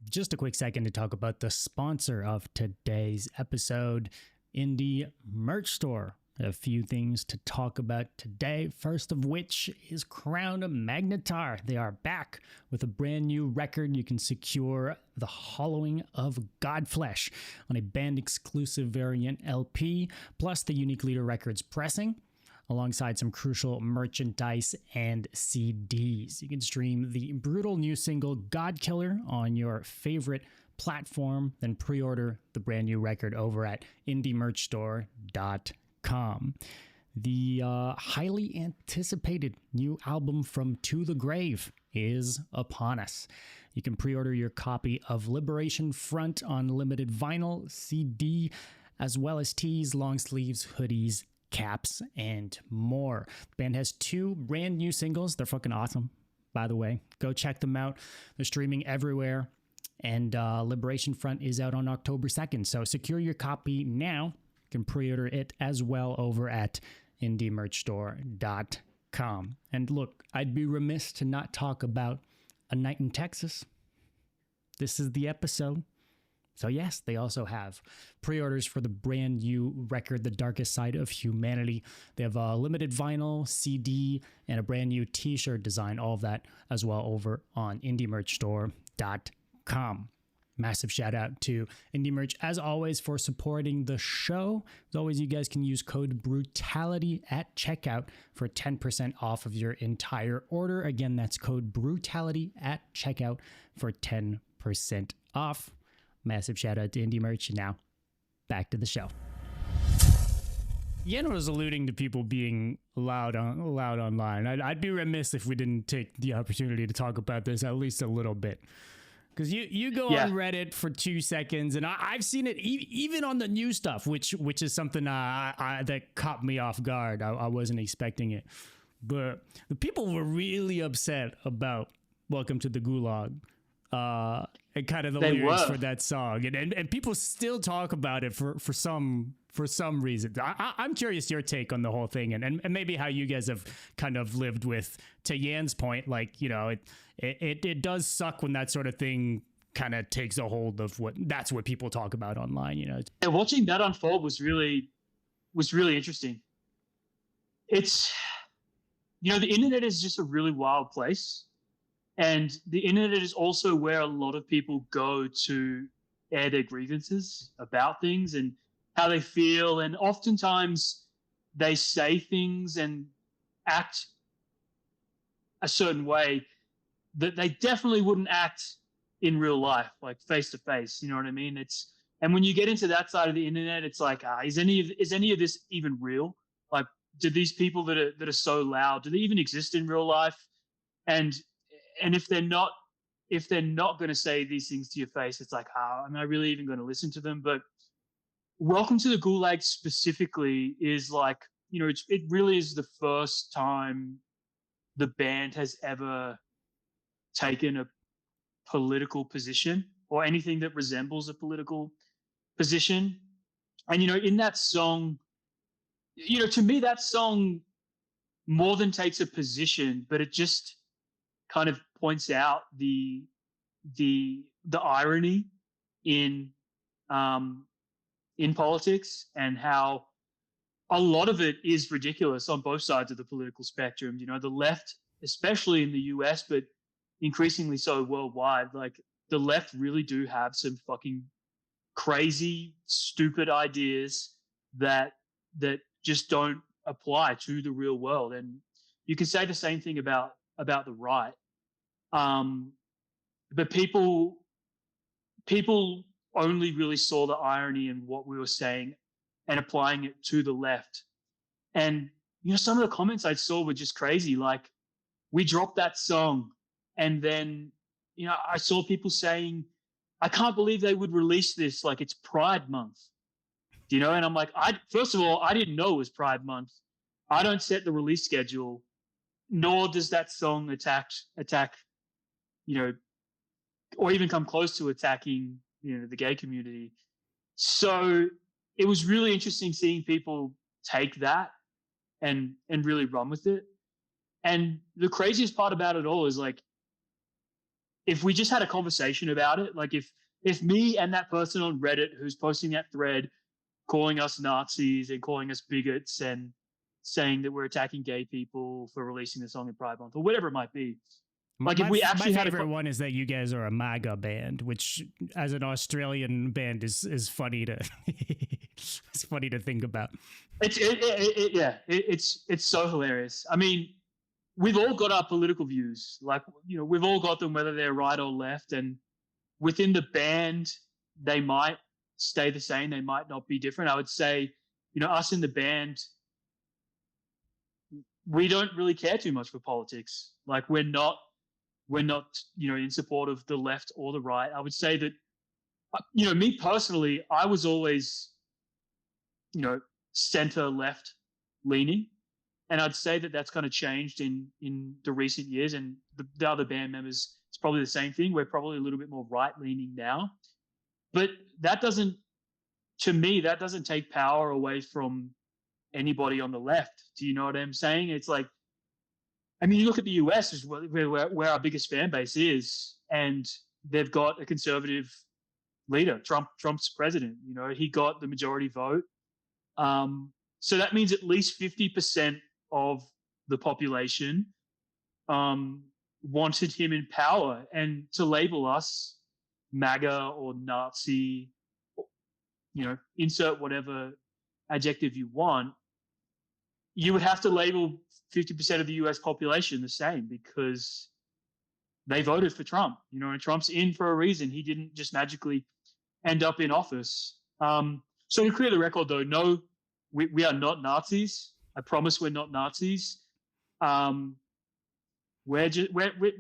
Speaker 1: Just a quick second to talk about the sponsor of today's episode, Indie Merch Store. A few things to talk about today, first of which is Crown Magnetar. They are back with a brand new record. You can secure The Hollowing of Godflesh on a band-exclusive variant LP, plus the Unique Leader Records pressing, alongside some crucial merchandise and CDs. You can stream the brutal new single God Killer on your favorite platform, then pre-order the brand new record over at indiemerchstore.com. The highly anticipated new album from To The Grave is upon us. You can pre-order your copy of Liberation Front on limited vinyl, CD, as well as tees, long sleeves, hoodies, caps, and more. The band has 2 brand new singles. They're fucking awesome, by the way. Go check them out. They're streaming everywhere. And Liberation Front is out on October 2nd. So secure your copy now. You can pre-order it as well over at indiemerchstore.com. And look, I'd be remiss to not talk about A Night in Texas. This is the episode. So yes, they also have pre-orders for the brand new record, The Darkest Side of Humanity. They have a limited vinyl, CD, and a brand new t-shirt design, all of that as well over on indiemerchstore.com. Massive shout out to Indie Merch, as always, for supporting the show. As always, you guys can use code BRUTALITY at checkout for 10% off of your entire order. Again, that's code BRUTALITY at checkout for 10% off. Massive shout out to Indie Merch. Now, back to the show. Yen was alluding to people being loud online. I'd be remiss if we didn't take the opportunity to talk about this at least a little bit. Because you go on Reddit for 2 seconds, and I've seen it even on the new stuff, which is something that caught me off guard. I wasn't expecting it. But the people were really upset about Welcome to the Gulag. and kind of the
Speaker 2: They
Speaker 1: lyrics
Speaker 2: were.
Speaker 1: for that song, and people still talk about it for some reason. I'm curious your take on the whole thing, and maybe how you guys have kind of lived with, to Yan's point, like, you know, it does suck when that sort of thing kind of takes a hold of that's what people talk about online, you know.
Speaker 2: Yeah, watching that unfold was really interesting. It's, you know, the internet is just a really wild place. And the internet is also where a lot of people go to air their grievances about things and how they feel. And oftentimes they say things and act a certain way that they definitely wouldn't act in real life, like face to face. You know what I mean? And when you get into that side of the internet, it's like, is any of this even real? Like, do these people that are so loud, do they even exist in real life? And if they're not going to say these things to your face, it's like, am I really even going to listen to them? But Welcome to the Gulag specifically is like, you know, it really is the first time the band has ever taken a political position or anything that resembles a political position. And, you know, in that song, you know, to me, that song more than takes a position, but it just kind of points out the irony in politics and how a lot of it is ridiculous on both sides of the political spectrum. You know, the left, especially in the US, but increasingly so worldwide, like the left really do have some fucking crazy, stupid ideas that just don't apply to the real world. And you can say the same thing about the right. But people only really saw the irony in what we were saying and applying it to the left. And, you know, some of the comments I saw were just crazy. Like, we dropped that song, and then, you know, I saw people saying, I can't believe they would release this. Like, it's Pride Month, you know? And I'm like, first of all, I didn't know it was Pride Month. I don't set the release schedule, nor does that song attack, you know, or even come close to attacking, you know, the gay community. So it was really interesting seeing people take that and really run with it. And the craziest part about it all is, like, if we just had a conversation about it, like if me and that person on Reddit who's posting that thread calling us Nazis and calling us bigots and saying that we're attacking gay people for releasing the song in Pride Month or whatever it might be. Like, if we actually
Speaker 1: my favorite one is that you guys are a MAGA band, which as an Australian band is funny to it's funny to think about.
Speaker 2: It's so hilarious. I mean, we've all got our political views. Like, you know, we've all got them, whether they're right or left. And within the band, they might stay the same. They might not be different. I would say, you know, us in the band, we don't really care too much for politics. Like, we're not, you know, in support of the left or the right. I would say that, you know, me personally, I was always, you know, center left leaning. And I'd say that that's kind of changed in the recent years. And the other band members, it's probably the same thing. We're probably a little bit more right leaning now. But that doesn't take power away from anybody on the left. Do you know what I'm saying? It's like, I mean, you look at the US, where our biggest fan base is, and they've got a conservative leader. Trump's president. You know, he got the majority vote. So that means at least 50% of the population wanted him in power. And to label us MAGA or Nazi, you know, insert whatever adjective you want, you would have to label 50% of the US population the same, because they voted for Trump, you know, and Trump's in for a reason. He didn't just magically end up in office. So to clear the record, though, no, we are not Nazis. I promise we're not Nazis. We're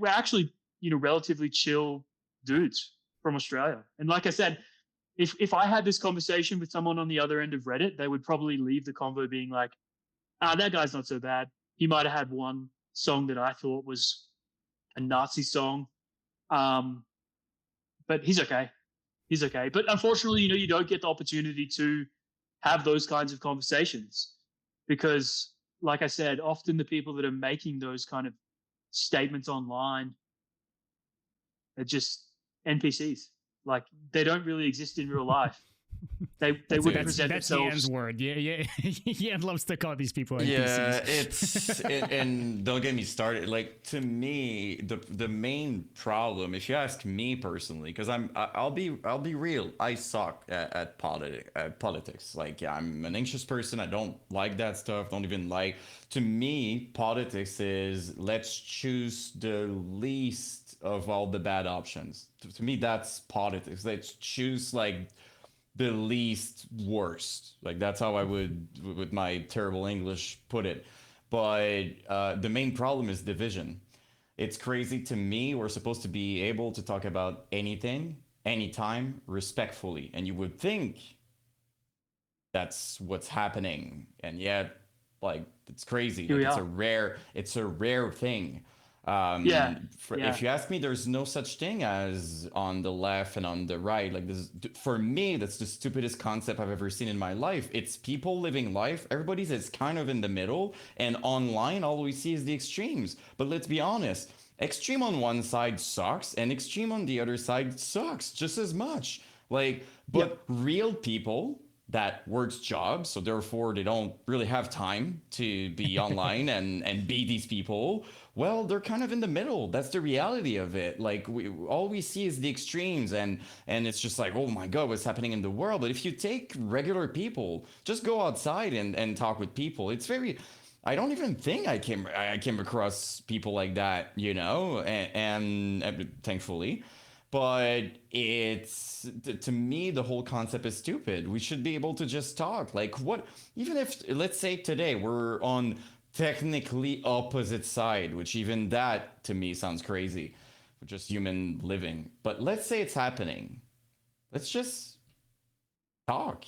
Speaker 2: actually, you know, relatively chill dudes from Australia. And like I said, if I had this conversation with someone on the other end of Reddit, they would probably leave the convo being like, that guy's not so bad. He might have had one song that I thought was a Nazi song. but he's okay. He's okay. But unfortunately, you don't get the opportunity to have those kinds of conversations because, like I said, often the people that are making those kind of statements online are just NPCs. Like they don't really exist in real life. They wouldn't present
Speaker 1: that's
Speaker 2: themselves.
Speaker 1: Yan's word. Yeah. Yan loves to call these people NPCs.
Speaker 3: Yeah, and don't get me started. Like to me, the main problem, if you ask me personally, because I'll be real, I suck at politics. Like yeah, I'm an anxious person. I don't like that stuff. Don't even like. To me, politics is let's choose the least of all the bad options. To me, that's politics. Let's choose like the least worst. Like that's how I would, with my terrible English, put it. But the main problem is division. It's crazy to me. We're supposed to be able to talk about anything, anytime, respectfully, and you would think that's what's happening, and yet, like, it's crazy. Like, it's a rare thing. If you ask me, there's no such thing as on the left and on the right. Like this, for me, that's the stupidest concept I've ever seen in my life. It's people living life. Everybody's is kind of in the middle, and online, all we see is the extremes. But let's be honest, extreme on one side sucks, and extreme on the other side sucks just as much. Like, but real people that works jobs, so therefore they don't really have time to be online and be these people. Well, they're kind of in the middle. That's the reality of it. Like all we see is the extremes, and it's just like, oh my god, what's happening in the world? But if you take regular people, just go outside and talk with people. It's very. I don't even think I came across people like that, and thankfully. But it's, to me, the whole concept is stupid. We should be able to just talk. Like what, even if, let's say today we're on technically opposite side, which even that to me sounds crazy. We're just human living. But let's say it's happening. Let's just talk.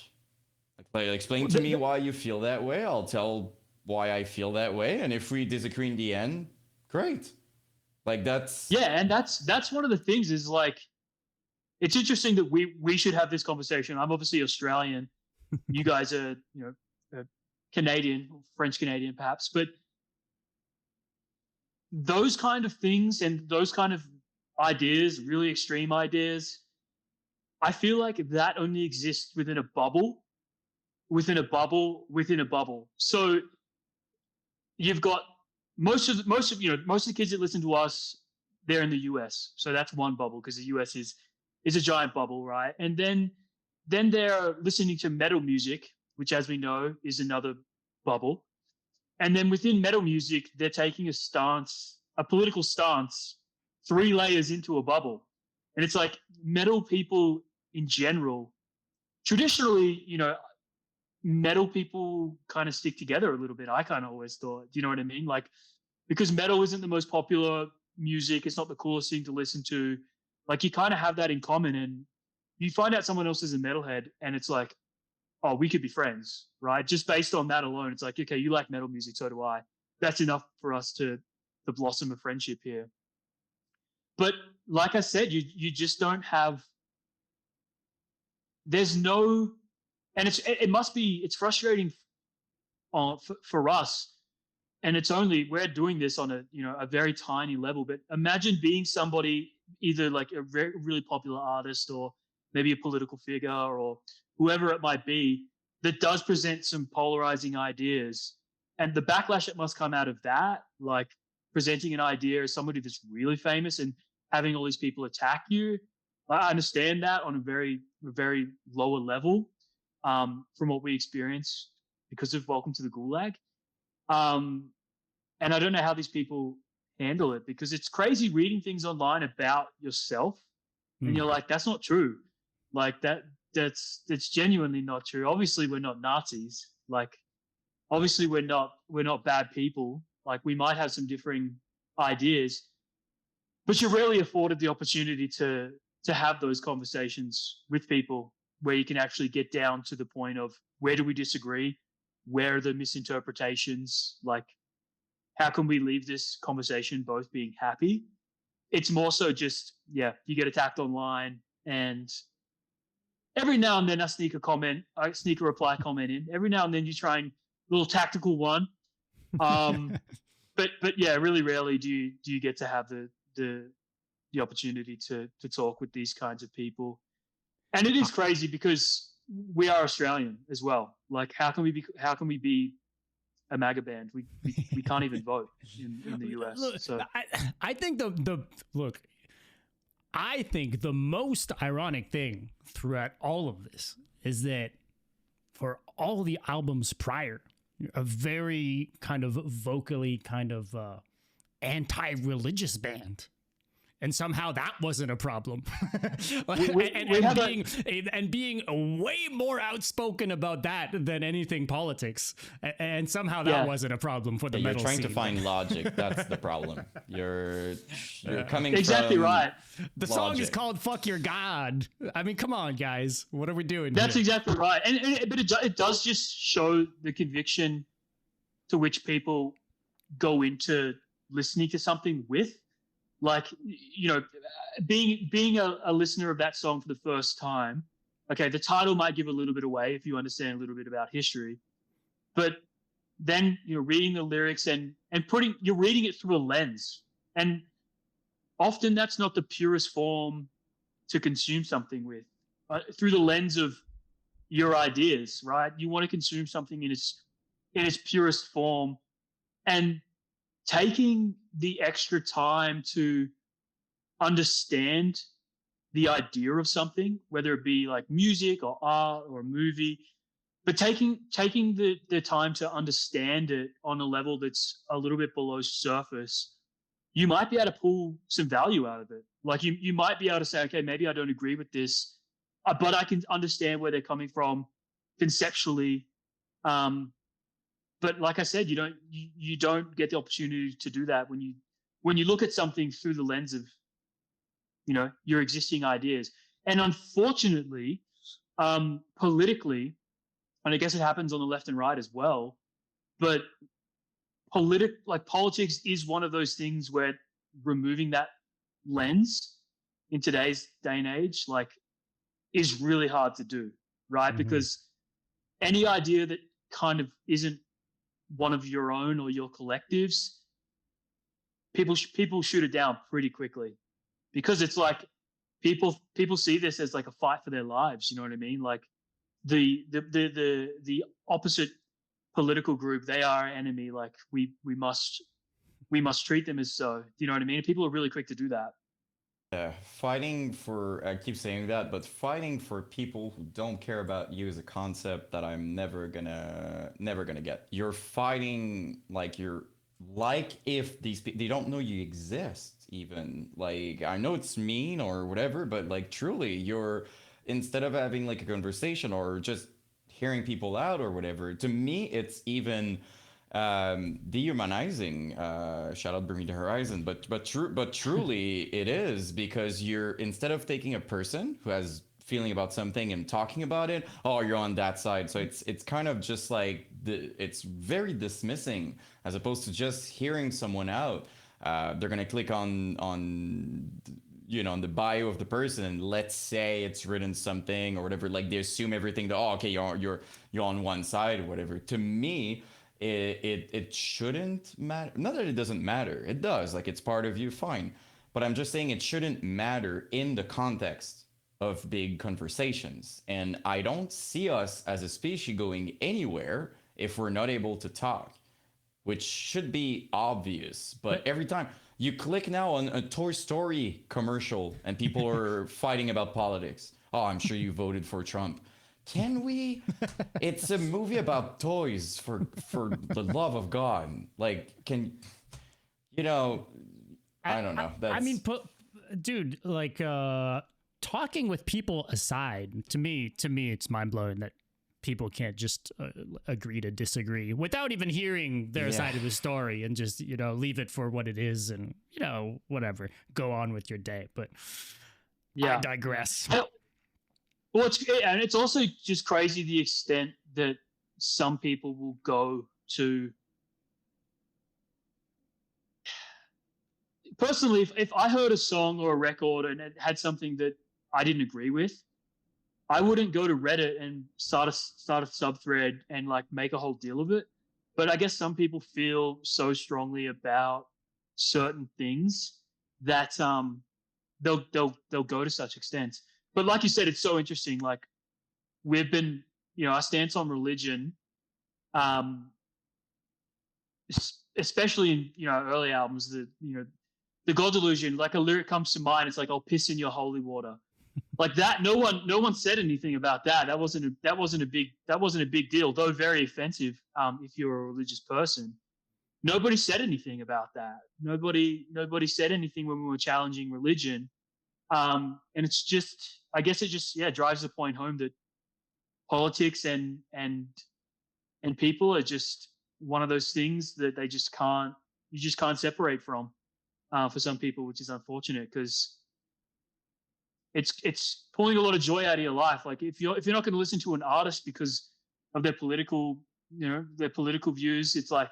Speaker 3: Like explain to me why you feel that way. I'll tell why I feel that way. And if we disagree in the end, great. Like that's
Speaker 2: and that's one of the things is like it's interesting that we should have this conversation. I'm obviously Australian. You guys are Canadian, French Canadian perhaps, but those kind of things and those kind of ideas, really extreme ideas, I feel like that only exists within a bubble. So you've got most of the kids that listen to us, they're in the US. So that's one bubble because the US is a giant bubble, right? And then they're listening to metal music, which as we know is another bubble. And then within metal music, they're taking a political stance, 3 layers into a bubble. And it's like metal people in general, traditionally, metal people kind of stick together a little bit. I kind of always thought, do you know what I mean? Like, because metal isn't the most popular music, it's not the coolest thing to listen to. Like, you kind of have that in common, and you find out someone else is a metalhead, and it's like, oh, we could be friends, right? Just based on that alone, it's like, okay, you like metal music, so do I. That's enough for us to blossom a friendship here. But like I said, you just don't have. There's no. And it's frustrating for us. And we're doing this on a very tiny level, but imagine being somebody, either like a really popular artist or maybe a political figure or whoever it might be, that does present some polarizing ideas. And the backlash that must come out of that, like presenting an idea as somebody that's really famous and having all these people attack you. I understand that on a very, very lower level. From what we experience because of Welcome to the Gulag. And I don't know how these people handle it because it's crazy reading things online about yourself and you're like, that's not true. Like that's genuinely not true. Obviously we're not Nazis. Like obviously we're not bad people. Like we might have some differing ideas, but you're rarely afforded the opportunity to have those conversations with people where you can actually get down to the point of where do we disagree? Where are the misinterpretations? Like, how can we leave this conversation both being happy? it's more so just, you get attacked online, and every now and then I sneak a reply comment in. Every now and then you try and little tactical one. But yeah, really rarely do you get to have the opportunity to talk with these kinds of people. And it is crazy because we are Australian as well. Like, how can we be a MAGA band? We can't even vote in the US.
Speaker 1: Look,
Speaker 2: So
Speaker 1: I think I think the most ironic thing throughout all of this is that for all the albums prior, a very kind of vocally kind of anti-religious band. And somehow that wasn't a problem. and being way more outspoken about that than anything politics. And somehow that wasn't a problem for the metal
Speaker 3: You're trying
Speaker 1: scene.
Speaker 3: to find logic. That's the problem. You're coming
Speaker 2: exactly
Speaker 3: from
Speaker 2: right.
Speaker 1: The song is called "Fuck Your God." I mean, come on, guys. What are we doing
Speaker 2: That's
Speaker 1: here?
Speaker 2: exactly right. But it does just show the conviction to which people go into listening to something with. Like, being a listener of that song for the first time, okay, the title might give a little bit away if you understand a little bit about history, but then reading the lyrics and you're reading it through a lens, and often that's not the purest form to consume something with, through the lens of your ideas, right? You want to consume something in its purest form, and taking the extra time to understand the idea of something, whether it be like music or art or a movie, but taking the time to understand it on a level that's a little bit below surface, you might be able to pull some value out of it. Like you might be able to say, okay, maybe I don't agree with this, but I can understand where they're coming from conceptually. But like I said, you don't get the opportunity to do that when you look at something through the lens of your existing ideas. And unfortunately, politically, and I guess it happens on the left and right as well, but politics is one of those things where removing that lens in today's day and age is really hard to do, right? Mm-hmm. Because any idea that kind of isn't one of your own or your collectives, people shoot it down pretty quickly, because it's like people see this as like a fight for their lives. You know what I mean? Like the opposite political group, they are our enemy. Like we must treat them as so. You know what I mean? People are really quick to do that.
Speaker 3: Yeah, fighting for, I keep saying that, but fighting for people who don't care about you is a concept that I'm never gonna get. You're fighting like if these people, they don't know you exist even. Like, I know it's mean or whatever, but like truly instead of having like a conversation or just hearing people out or whatever, to me, it's even dehumanizing. Shout out Bermuda Horizon, but truly it is, because instead of taking a person who has feeling about something and talking about it, oh, you're on that side. So it's kind of just like it's very dismissing, as opposed to just hearing someone out. They're gonna click on on the bio of the person, and let's say it's written something or whatever, like they assume everything that, oh, okay, you're on one side or whatever. To me, it shouldn't matter. Not that it doesn't matter, it does, like it's part of you, fine, but I'm just saying it shouldn't matter in the context of big conversations. And I don't see us as a species going anywhere if we're not able to talk, which should be obvious. But every time you click now on a Toy Story commercial and people are fighting about politics, oh, I'm sure you voted for Trump. Can we? It's a movie about toys, for the love of God. Like, I don't know.
Speaker 1: I mean, dude, like, talking with people aside, to me, it's mind blowing that people can't just agree to disagree without even hearing their side of the story, and just, leave it for what it is, and, whatever, go on with your day. But I digress.
Speaker 2: Well, it's also just crazy the extent that some people will go to personally, if I heard a song or a record and it had something that I didn't agree with, I wouldn't go to Reddit and start a subthread and like make a whole deal of it. But I guess some people feel so strongly about certain things that they'll go to such extents. But like you said, it's so interesting. Like we've been, our stance on religion, especially in early albums, the God Delusion, like a lyric comes to mind. It's like, "I'll piss in your holy water." Like that, no one said anything about that. That wasn't a big deal, though very offensive. If you're a religious person, nobody said anything about that. Nobody said anything when we were challenging religion. And it's just, I guess it just drives the point home that politics and people are just one of those things that you just can't separate from for some people, which is unfortunate because it's pulling a lot of joy out of your life. Like if you're not going to listen to an artist because of their political views, it's like,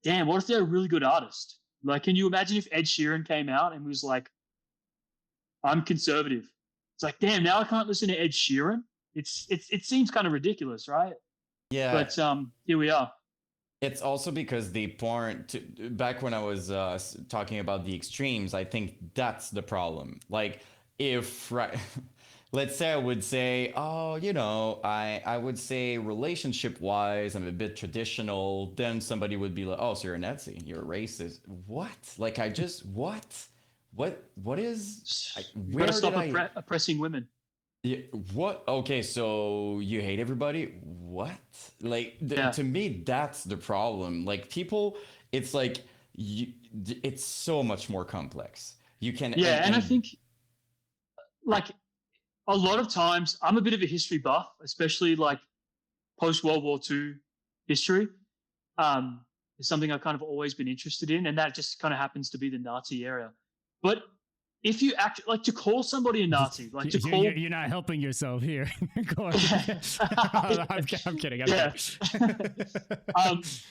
Speaker 2: damn, what if they're a really good artist? Like, can you imagine if Ed Sheeran came out and was like, "I'm conservative"? It's like, damn, now I can't listen to Ed Sheeran. It seems kind of ridiculous, right?
Speaker 3: Yeah.
Speaker 2: But here we are.
Speaker 3: It's also because back when I was talking about the extremes, I think that's the problem. Like if, let's say I would say, oh, I would say relationship wise, I'm a bit traditional. Then somebody would be like, "Oh, so you're a Nazi, you're a racist." What? Like what? What is?
Speaker 2: You gotta stop oppressing women.
Speaker 3: Yeah, what? Okay, so you hate everybody? What? Like to me, that's the problem. Like people, it's like it's so much more complex. You can
Speaker 2: and I think like a lot of times I'm a bit of a history buff, especially like post World War II history. It's something I've kind of always been interested in, and that just kind of happens to be the Nazi era. But if you act like to call somebody a Nazi, like to call,
Speaker 1: you're not helping yourself here. I'm kidding.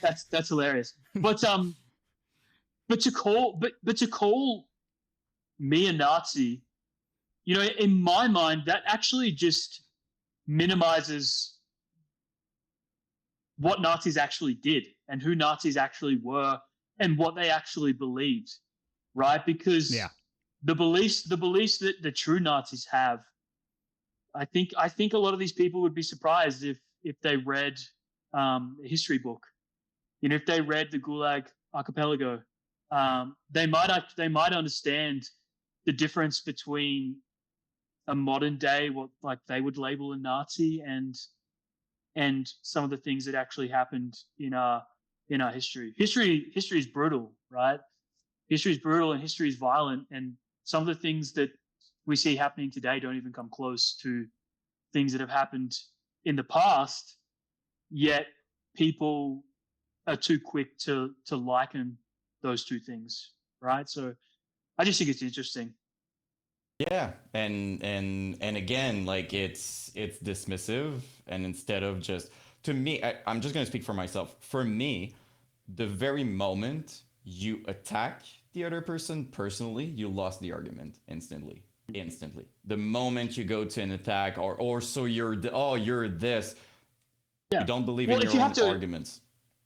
Speaker 2: That's hilarious. But to call me a Nazi, in my mind, that actually just minimizes what Nazis actually did and who Nazis actually were and what they actually believed, right? Because the beliefs that the true Nazis have, I think a lot of these people would be surprised if they read a history book. If they read the Gulag Archipelago, they might understand the difference between a modern day, what like they would label a Nazi, and some of the things that actually happened in our history. History is brutal, right? History is brutal and history is violent, and some of the things that we see happening today don't even come close to things that have happened in the past, yet people are too quick to liken those two things, right? So I just think it's interesting.
Speaker 3: Yeah, and again, like it's dismissive, and instead of just, to me, I'm just going to speak for myself. For me, the very moment you attack the other person personally, you lost the argument instantly. The moment you go to an attack or so you're this, you don't believe in your own arguments.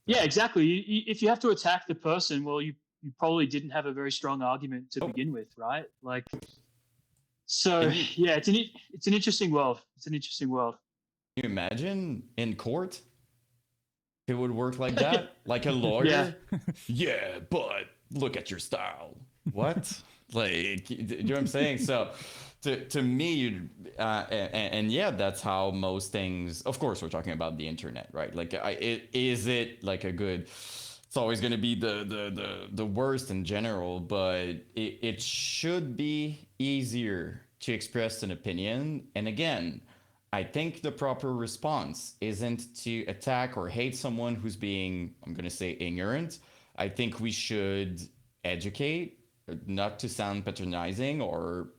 Speaker 2: Yeah, exactly. If you have to attack the person, well, you probably didn't have a very strong argument to begin with, right? Like, so yeah, it's an interesting world. It's an interesting world.
Speaker 3: Can you imagine in court? It would work like that, like a lawyer. Yeah, but look at your style. What? Like, you know what I'm saying? So, to me, and yeah, that's how most things. Of course, we're talking about the internet, right? Like, is it like a good? It's always going to be the worst in general, but it should be easier to express an opinion. And again, I think the proper response isn't to attack or hate someone who's being, I'm going to say, ignorant. I think we should educate, not to sound patronizing or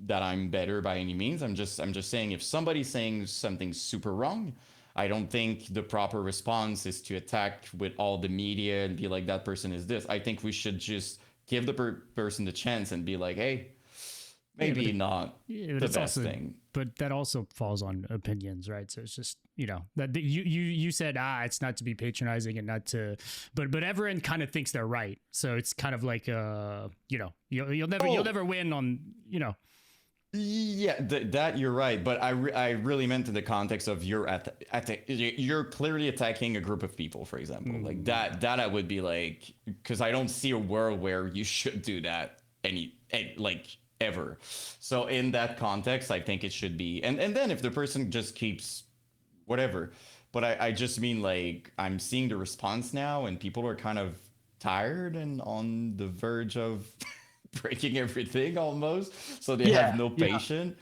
Speaker 3: that I'm better by any means. I'm just saying, if somebody's saying something super wrong, I don't think the proper response is to attack with all the media and be like, that person is this. I think we should just give the person the chance and be like, hey, maybe not the best thing.
Speaker 1: But that also falls on opinions, right? So it's just, that you said, it's not to be patronizing and not to, but everyone kind of thinks they're right. So it's kind of like, you'll never win on,
Speaker 3: Yeah, that you're right, but I really meant in the context of you're clearly attacking a group of people, for example, like that I would be like, because I don't see a world where you should do that ever. So in that context, I think it should be, and then if the person just keeps whatever, but I just mean like I'm seeing the response now, and people are kind of tired and on the verge of breaking everything almost, so they have no patience.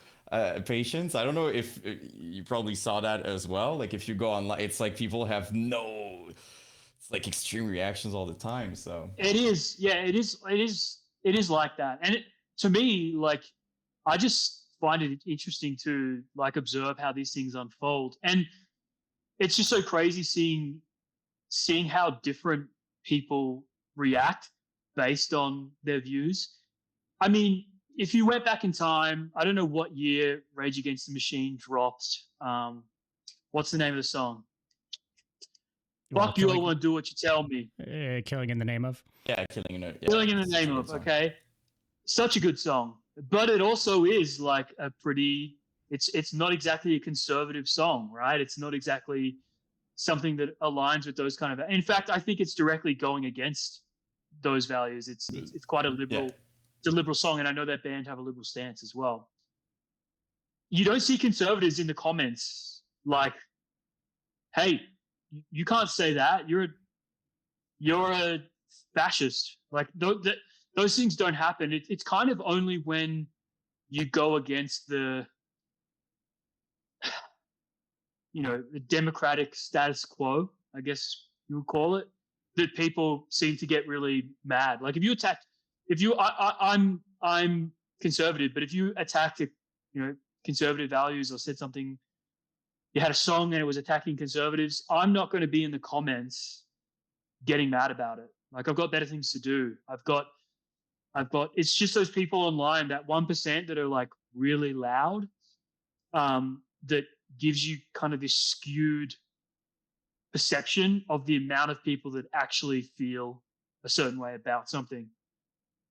Speaker 3: I don't know if you probably saw that as well. Like if you go online, it's like people have it's like extreme reactions all the time. So
Speaker 2: it is like that. And to me, like, I just find it interesting to like observe how these things unfold, and it's just so crazy seeing how different people react based on their views. I mean, if you went back in time, I don't know what year Rage Against the Machine dropped. What's the name of the song? Fuck you, I want to do what you tell me.
Speaker 1: Killing in the Name of.
Speaker 3: Yeah, Killing
Speaker 2: in the Name of. Okay, such a good song, but it also is like a pretty. It's not exactly a conservative song, right? It's not exactly something that aligns with those kind of. In fact, I think it's directly going against those values. It's quite a liberal. It's a liberal song, and I know that band have a liberal stance as well. You don't see conservatives in the comments like, "Hey, you can't say that. You're a fascist." Like those things don't happen. It's kind of only when you go against the democratic status quo, I guess you would call it, that people seem to get really mad. Like I'm conservative, but if you attacked conservative values or said something, you had a song and it was attacking conservatives, I'm not going to be in the comments getting mad about it. Like, I've got better things to do. I've got, it's just those people online, that 1% that are like really loud, that gives you kind of this skewed perception of the amount of people that actually feel a certain way about something.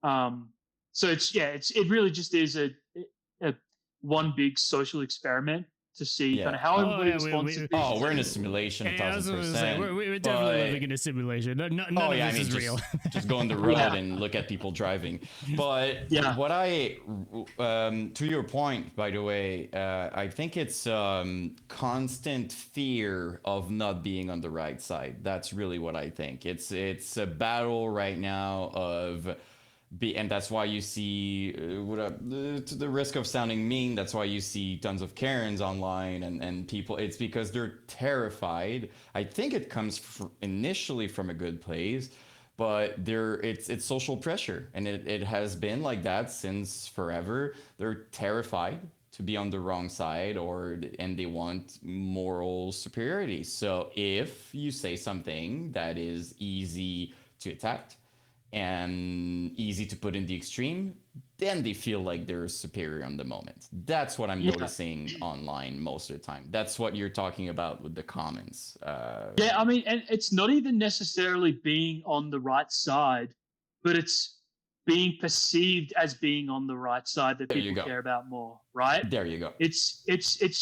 Speaker 2: So it really just is a one big social experiment to see kind of how everybody responds.
Speaker 3: We're in a simulation, 1,000%.
Speaker 1: We're definitely living in a simulation. None of this is real.
Speaker 3: Just go on the road and look at people driving. But what to your point, by the way, I think it's constant fear of not being on the right side. That's really what I think. It's a battle right now of. And that's why you see, to the risk of sounding mean, that's why you see tons of Karens online and people. It's because they're terrified. I think it comes initially from a good place, but it's social pressure, and it has been like that since forever. They're terrified to be on the wrong side, and they want moral superiority. So if you say something that is easy to attack and easy to put in the extreme, then they feel like they're superior on the moment. That's what I'm noticing online most of the time. That's what you're talking about with the comments.
Speaker 2: I mean, and it's not even necessarily being on the right side, but it's being perceived as being on the right side that people care about more, right?
Speaker 3: There you go.
Speaker 2: It's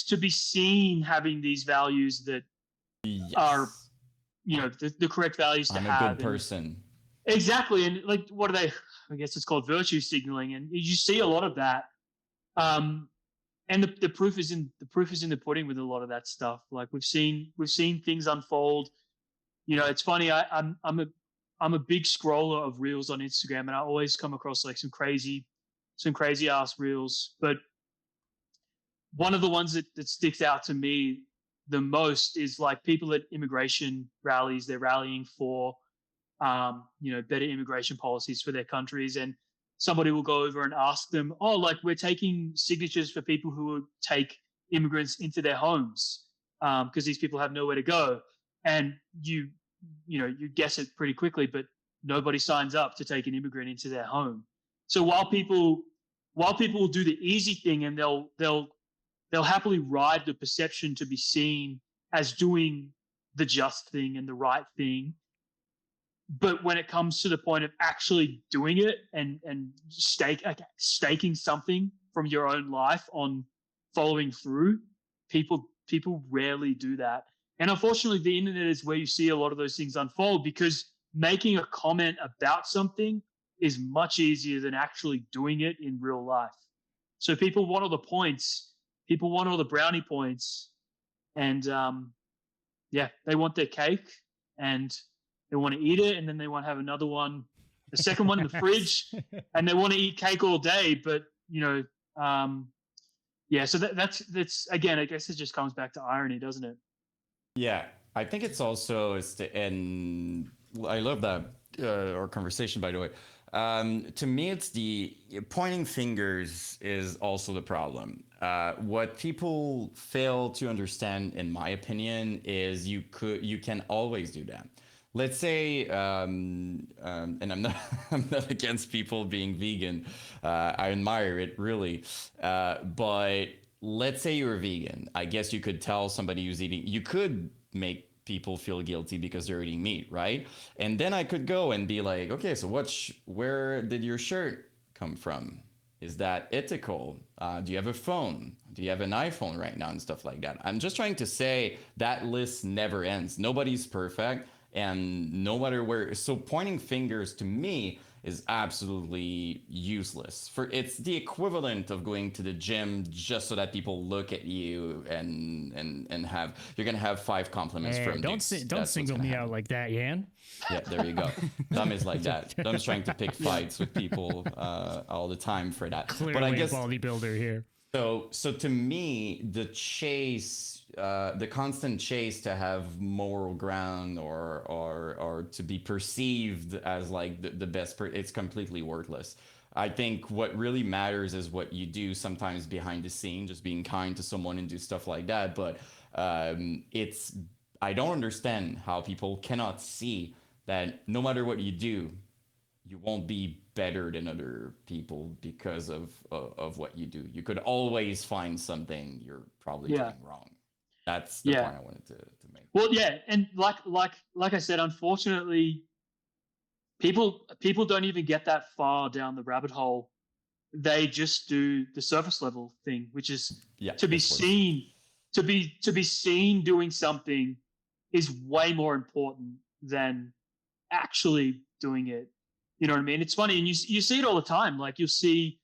Speaker 2: to be seen having these values that are, the correct values to have.
Speaker 3: I'm a good person.
Speaker 2: Exactly. And like, what are they? I guess it's called virtue signaling. And you see a lot of that. And the proof is in the pudding with a lot of that stuff. Like we've seen things unfold. It's funny. I'm a big scroller of reels on Instagram, and I always come across like some crazy ass reels. But one of the ones that sticks out to me the most is like people at immigration rallies. They're rallying for better immigration policies for their countries, and somebody will go over and ask them, we're taking signatures for people who will take immigrants into their homes because these people have nowhere to go. And you guess it pretty quickly, but nobody signs up to take an immigrant into their home. So while people will do the easy thing and they'll happily ride the perception to be seen as doing the just thing and the right thing, but when it comes to the point of actually doing it and staking something from your own life on following through, people rarely do that. And unfortunately, the internet is where you see a lot of those things unfold, because making a comment about something is much easier than actually doing it in real life. So people want all the points, people want all the brownie points, and they want their cake and they want to eat it, and then they want to have another one, the second one in the fridge, and they want to eat cake all day. But so that's again, I guess it just comes back to irony, doesn't it?
Speaker 3: Yeah, I think it's also and I love that our conversation, by the way. To me, it's the pointing fingers is also the problem. What people fail to understand, in my opinion, is you can always do that. Let's say, and I'm not against people being vegan. I admire it, really. But let's say you're a vegan. I guess you could tell somebody who's eating, you could make people feel guilty because they're eating meat, right? And then I could go and be like, okay, so where did your shirt come from? Is that ethical? Do you have a phone? Do you have an iPhone right now and stuff like that? I'm just trying to say that list never ends. Nobody's perfect. And no matter where, so pointing fingers to me is absolutely useless. It's the equivalent of going to the gym just so that people look at you and you're gonna have 5 compliments from
Speaker 1: don't single me out like that, Yan.
Speaker 3: Yeah, there you go. Dom is like that. Dom's trying to pick fights with people all the time for that.
Speaker 1: Clearly
Speaker 3: but I guess
Speaker 1: a bodybuilder here.
Speaker 3: So to me, the chase, the constant chase to have moral ground or to be perceived as like the best, it's completely worthless. I think what really matters is what you do sometimes behind the scene, just being kind to someone and do stuff like that. But I don't understand how people cannot see that no matter what you do, you won't be better than other people because of what you do. You could always find something you're probably doing wrong. That's the point I wanted to make.
Speaker 2: Well, yeah, and like I said, unfortunately, people don't even get that far down the rabbit hole. They just do the surface level thing, which is to be seen. To be seen doing something is way more important than actually doing it. You know what I mean? It's funny, and you see it all the time. Like you'll see,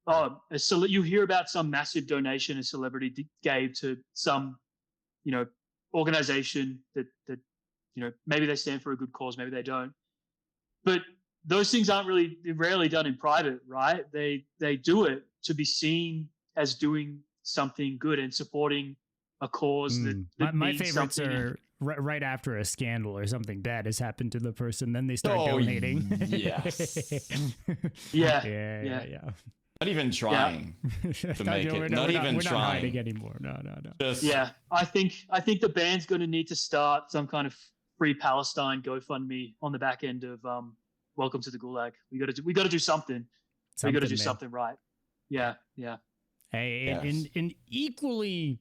Speaker 2: you hear about some massive donation a celebrity gave to some, organization that maybe they stand for a good cause, maybe they don't. But those things they're rarely done in private, right? They do it to be seen as doing something good and supporting a cause that
Speaker 1: my favorites are right after a scandal or something bad has happened to the person, then they start donating.
Speaker 3: Yes.
Speaker 2: Yeah.
Speaker 3: Not even trying to make it. We're not
Speaker 1: hiding anymore. No.
Speaker 2: I think the band's going to need to start some kind of Free Palestine GoFundMe on the back end of Welcome to the Gulag. We got to do something. We got to do something right. Yeah.
Speaker 1: Hey, an equally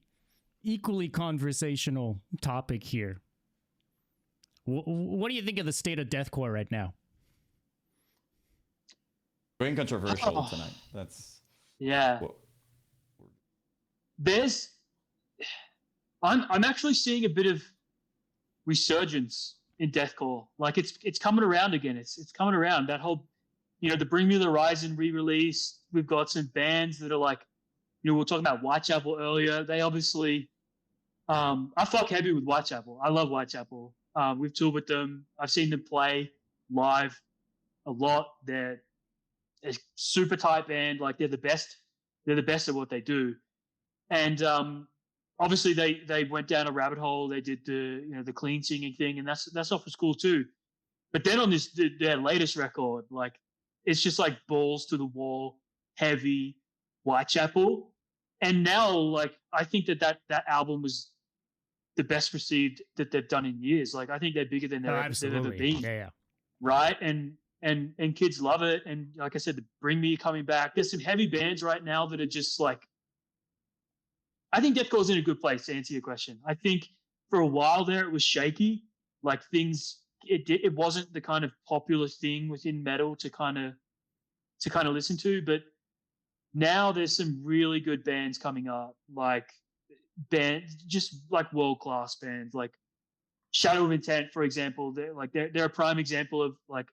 Speaker 1: conversational topic here. What do you think of the state of deathcore right now?
Speaker 3: Very controversial tonight. That's
Speaker 2: I'm actually seeing a bit of resurgence in deathcore. Like it's coming around again. It's coming around. That whole, the Bring Me the Horizon re-release. We've got some bands that are like, we were talking about Whitechapel earlier. They obviously, I fuck heavy with Whitechapel. I love Whitechapel. We've toured with them. I've seen them play live a lot. They're a super tight band. Like they're the best. They're the best at what they do. And obviously they went down a rabbit hole. They did the clean singing thing, and that's off of school too. But then on their latest record, like it's just like balls to the wall, heavy Whitechapel. And now, like I think that album was the best received that they've done in years. Like I think they're bigger than they've ever been.
Speaker 1: Yeah.
Speaker 2: right? And kids love it. And like I said, the Bring Me coming back. There's some heavy bands right now that are just like, I think deathcore's in a good place to answer your question. I think for a while there it was shaky, like things. It wasn't the kind of popular thing within metal to kind of listen to, but now there's some really good bands coming up, like bands just like world class bands, like Shadow of Intent, for example. They're a prime example of like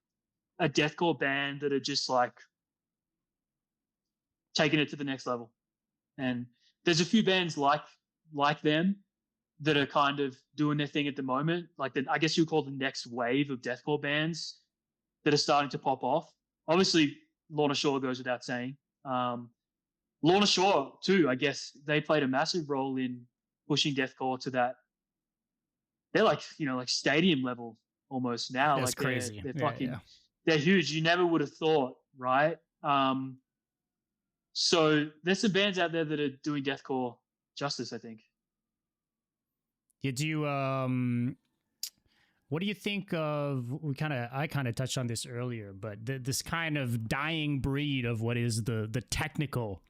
Speaker 2: a deathcore band that are just like taking it to the next level. And there's a few bands like them that are kind of doing their thing at the moment. Like I guess you call the next wave of deathcore bands that are starting to pop off. Obviously, Lorna Shore goes without saying. Lorna Shore too, I guess they played a massive role in pushing deathcore to that. They're like, like stadium level almost now.
Speaker 1: That's
Speaker 2: like
Speaker 1: crazy.
Speaker 2: They're fucking, they're huge. You never would have thought, right? So there's some bands out there that are doing deathcore justice, I think.
Speaker 1: Did you what do you think of? I kind of touched on this earlier, but this kind of dying breed of what is the technical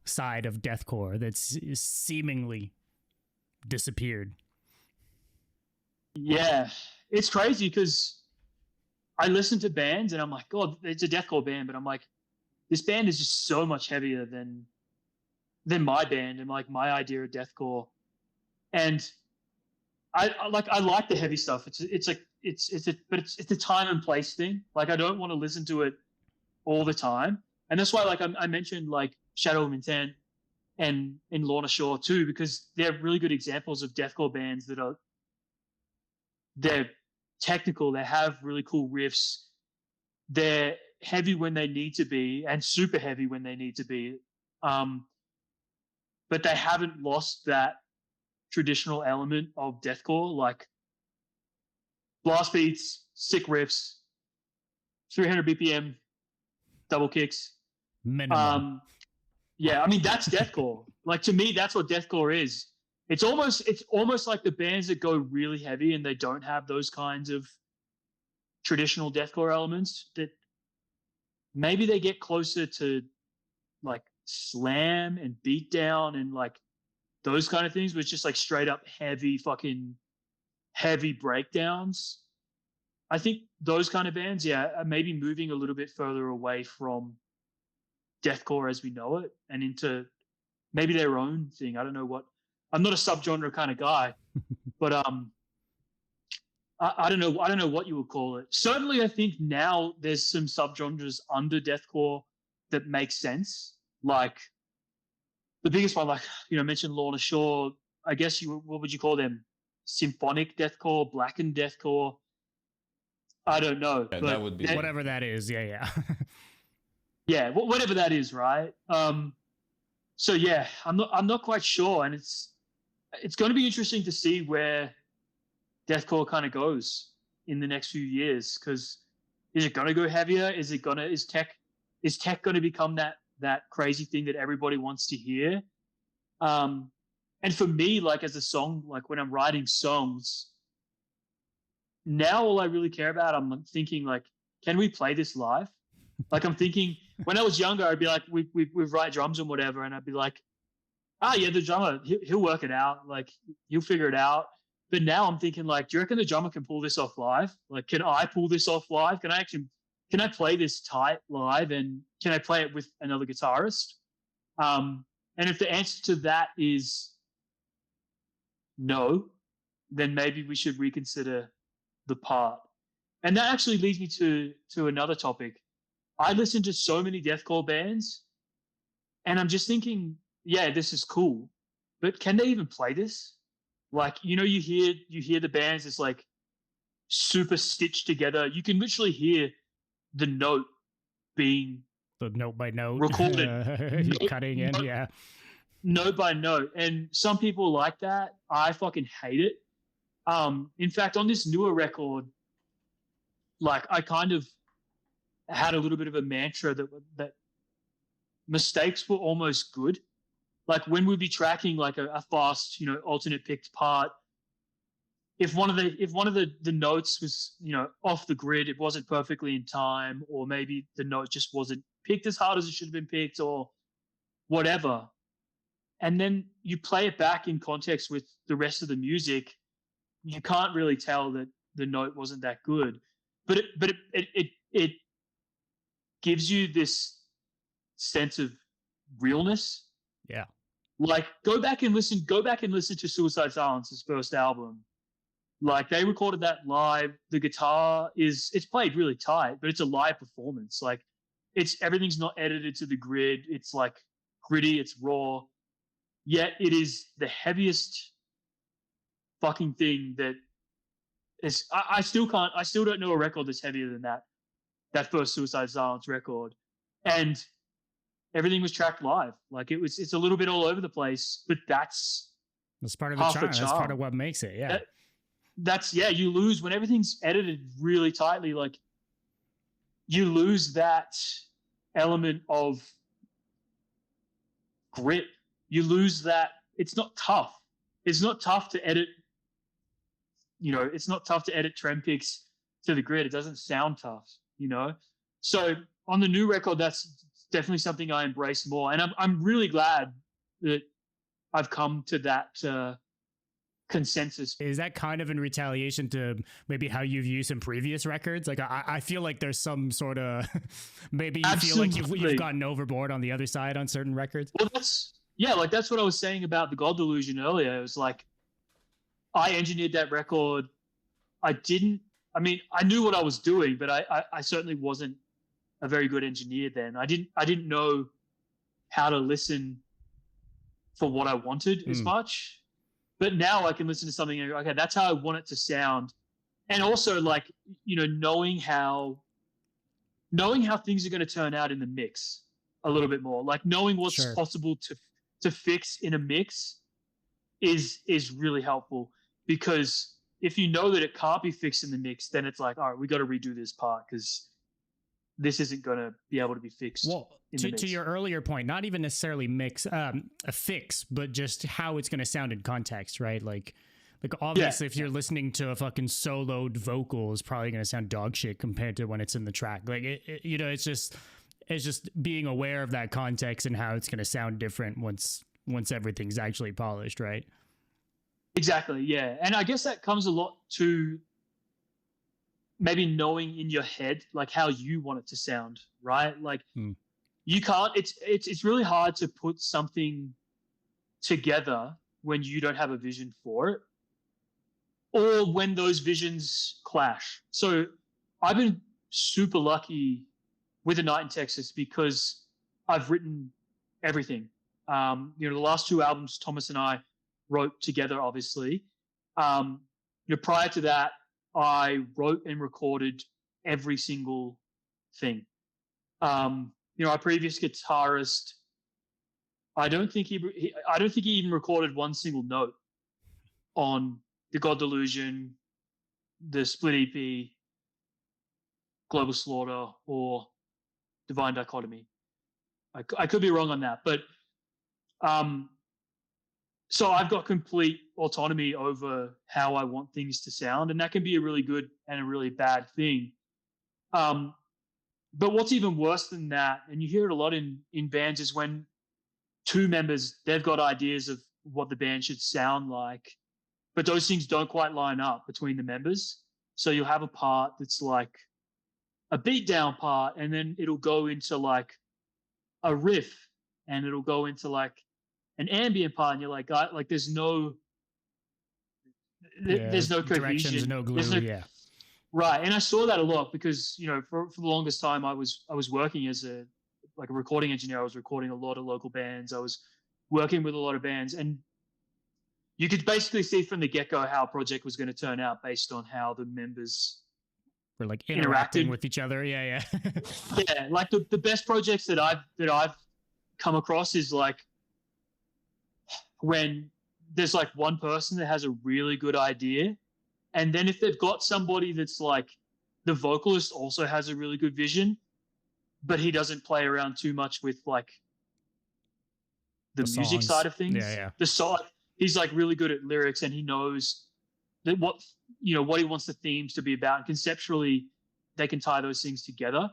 Speaker 1: side of deathcore that's seemingly disappeared.
Speaker 2: Yeah, it's crazy because I listen to bands and I'm like, God, it's a deathcore band, but I'm like, this band is just so much heavier than my band and like my idea of deathcore. And I like the heavy stuff. It's a time and place thing. Like I don't want to listen to it all the time, and that's why like I mentioned like Shadow of Intent and Lorna Shore too, because they're really good examples of deathcore bands they're technical. They have really cool riffs. They're heavy when they need to be and super heavy when they need to be, but they haven't lost that traditional element of deathcore, like blast beats, sick riffs, 300 BPM, double kicks.
Speaker 1: Minimum.
Speaker 2: Yeah, I mean that's deathcore. Like to me, that's what deathcore is. It's almost like the bands that go really heavy and they don't have those kinds of traditional deathcore elements, that maybe they get closer to like slam and beatdown and like those kind of things, which just like straight up heavy breakdowns. I think those kind of bands, are maybe moving a little bit further away from deathcore as we know it and into maybe their own thing. I don't know what. I'm not a subgenre kind of guy, but I don't know. I don't know what you would call it. Certainly, I think now there's some subgenres under deathcore that make sense. Like the biggest one, like I mentioned Lorna Shore. I guess what would you call them? Symphonic deathcore, blackened deathcore. I don't know.
Speaker 3: Yeah,
Speaker 2: but
Speaker 3: that would be
Speaker 1: whatever that is. Yeah.
Speaker 2: Yeah, whatever that is, right? So yeah, I'm not quite sure, and it's going to be interesting to see where deathcore kind of goes in the next few years. Because is it going to go heavier? Is tech going to become that crazy thing that everybody wants to hear? And for me, like as a song, like when I'm writing songs, now all I really care about, I'm thinking like, can we play this live? Like I'm thinking when I was younger, I'd be like, we write drums and whatever, and I'd be like, yeah, the drummer, he'll work it out, like he'll figure it out. But now I'm thinking like, do you reckon the drummer can pull this off live? Like, can I pull this off live? Can I play this tight live, and can I play it with another guitarist? And if the answer to that is no, then maybe we should reconsider the part. And that actually leads me to another topic. I listen to so many deathcore bands, and I'm just thinking, yeah, this is cool, but can they even play this? Like, you hear the bands, it's like super stitched together. You can literally hear the note being
Speaker 1: the note by note
Speaker 2: recorded,
Speaker 1: cutting in, yeah,
Speaker 2: note by note. And some people like that. I fucking hate it. In fact, on this newer record, like I kind of had a little bit of a mantra that mistakes were almost good. Like when we'd be tracking like a fast, alternate picked part, if one of the notes was, you know, off the grid, it wasn't perfectly in time, or maybe the note just wasn't picked as hard as it should have been picked, or whatever. And then you play it back in context with the rest of the music, you can't really tell that the note wasn't that good. But it gives you this sense of realness.
Speaker 1: Yeah.
Speaker 2: Like go back and listen to Suicide Silence's first album. Like they recorded that live. The guitar it's played really tight, but it's a live performance. Like everything's not edited to the grid. It's like gritty, it's raw. Yet it is the heaviest fucking thing that is. I still don't know a record that's heavier than that first Suicide Silence record. And everything was tracked live. Like it's a little bit all over the place, but that's
Speaker 1: part of the charm. That's part of what makes it. Yeah.
Speaker 2: You lose when everything's edited really tightly. Like you lose that element of grit. You lose that. It's not tough. It's not tough to edit. You know, it's not tough to edit trem picks to the grid. It doesn't sound tough, you know? So on the new record, that's definitely something I embrace more. And I'm really glad that I've come to that consensus.
Speaker 1: Is that kind of in retaliation to maybe how you've used some previous records? Like I feel like there's some sort of, maybe you
Speaker 2: Absolutely.
Speaker 1: feel like you've gotten overboard on the other side on certain records?
Speaker 2: Well, that's what I was saying about the God Delusion earlier. It was like, I engineered that record. I knew what I was doing, but I certainly wasn't a very good engineer then. I didn't know how to listen for what I wanted as much. But now I can listen to something and go, okay, that's how I want it to sound. And also like, you know, knowing how things are going to turn out in the mix a little bit more, like knowing what's possible to fix in a mix is really helpful, because if you know that it can't be fixed in the mix, then it's like, all right, we got to redo this part because this isn't going to be able to be fixed.
Speaker 1: Well, to your earlier point, not even necessarily a fix, but just how it's going to sound in context, right? Like obviously if you're listening to a fucking soloed vocal, it's probably going to sound dog shit compared to when it's in the track. Like you know, it's just being aware of that context and how it's going to sound different once everything's actually polished, right?
Speaker 2: Exactly. Yeah. And I guess that comes a lot to maybe knowing in your head, like how you want it to sound, right? Like you can't, it's really hard to put something together when you don't have a vision for it, or when those visions clash. So I've been super lucky with A Night in Texas because I've written everything. You know, the last two albums Thomas and I wrote together, obviously. You know, prior to that, I wrote and recorded every single thing. You know, our previous guitarist, I don't think he even recorded one single note on the God Delusion, the Split EP, Global Slaughter, or Divine Dichotomy. I could be wrong on that, but so I've got complete autonomy over how I want things to sound, and that can be a really good and a really bad thing. But what's even worse than that, and you hear it a lot in bands, is when two members, they've got ideas of what the band should sound like, but those things don't quite line up between the members. So you'll have a part that's like a beat down part, and then it'll go into like a riff, and it'll go into like an ambient part, and you're like, there's no cohesion,
Speaker 1: no glue,
Speaker 2: right. And I saw that a lot because, you know, for the longest time I was working as a recording engineer. I was recording a lot of local bands. I was working with a lot of bands, and you could basically see from the get-go how a project was going to turn out based on how the members
Speaker 1: were like interacting with each other. Yeah.
Speaker 2: Yeah, like the best projects that I've come across is like when there's like one person that has a really good idea, and then if they've got somebody that's like the vocalist also has a really good vision, but he doesn't play around too much with like the music side of things.
Speaker 1: Yeah.
Speaker 2: The song, he's like really good at lyrics, and he knows what he wants the themes to be about, and conceptually they can tie those things together.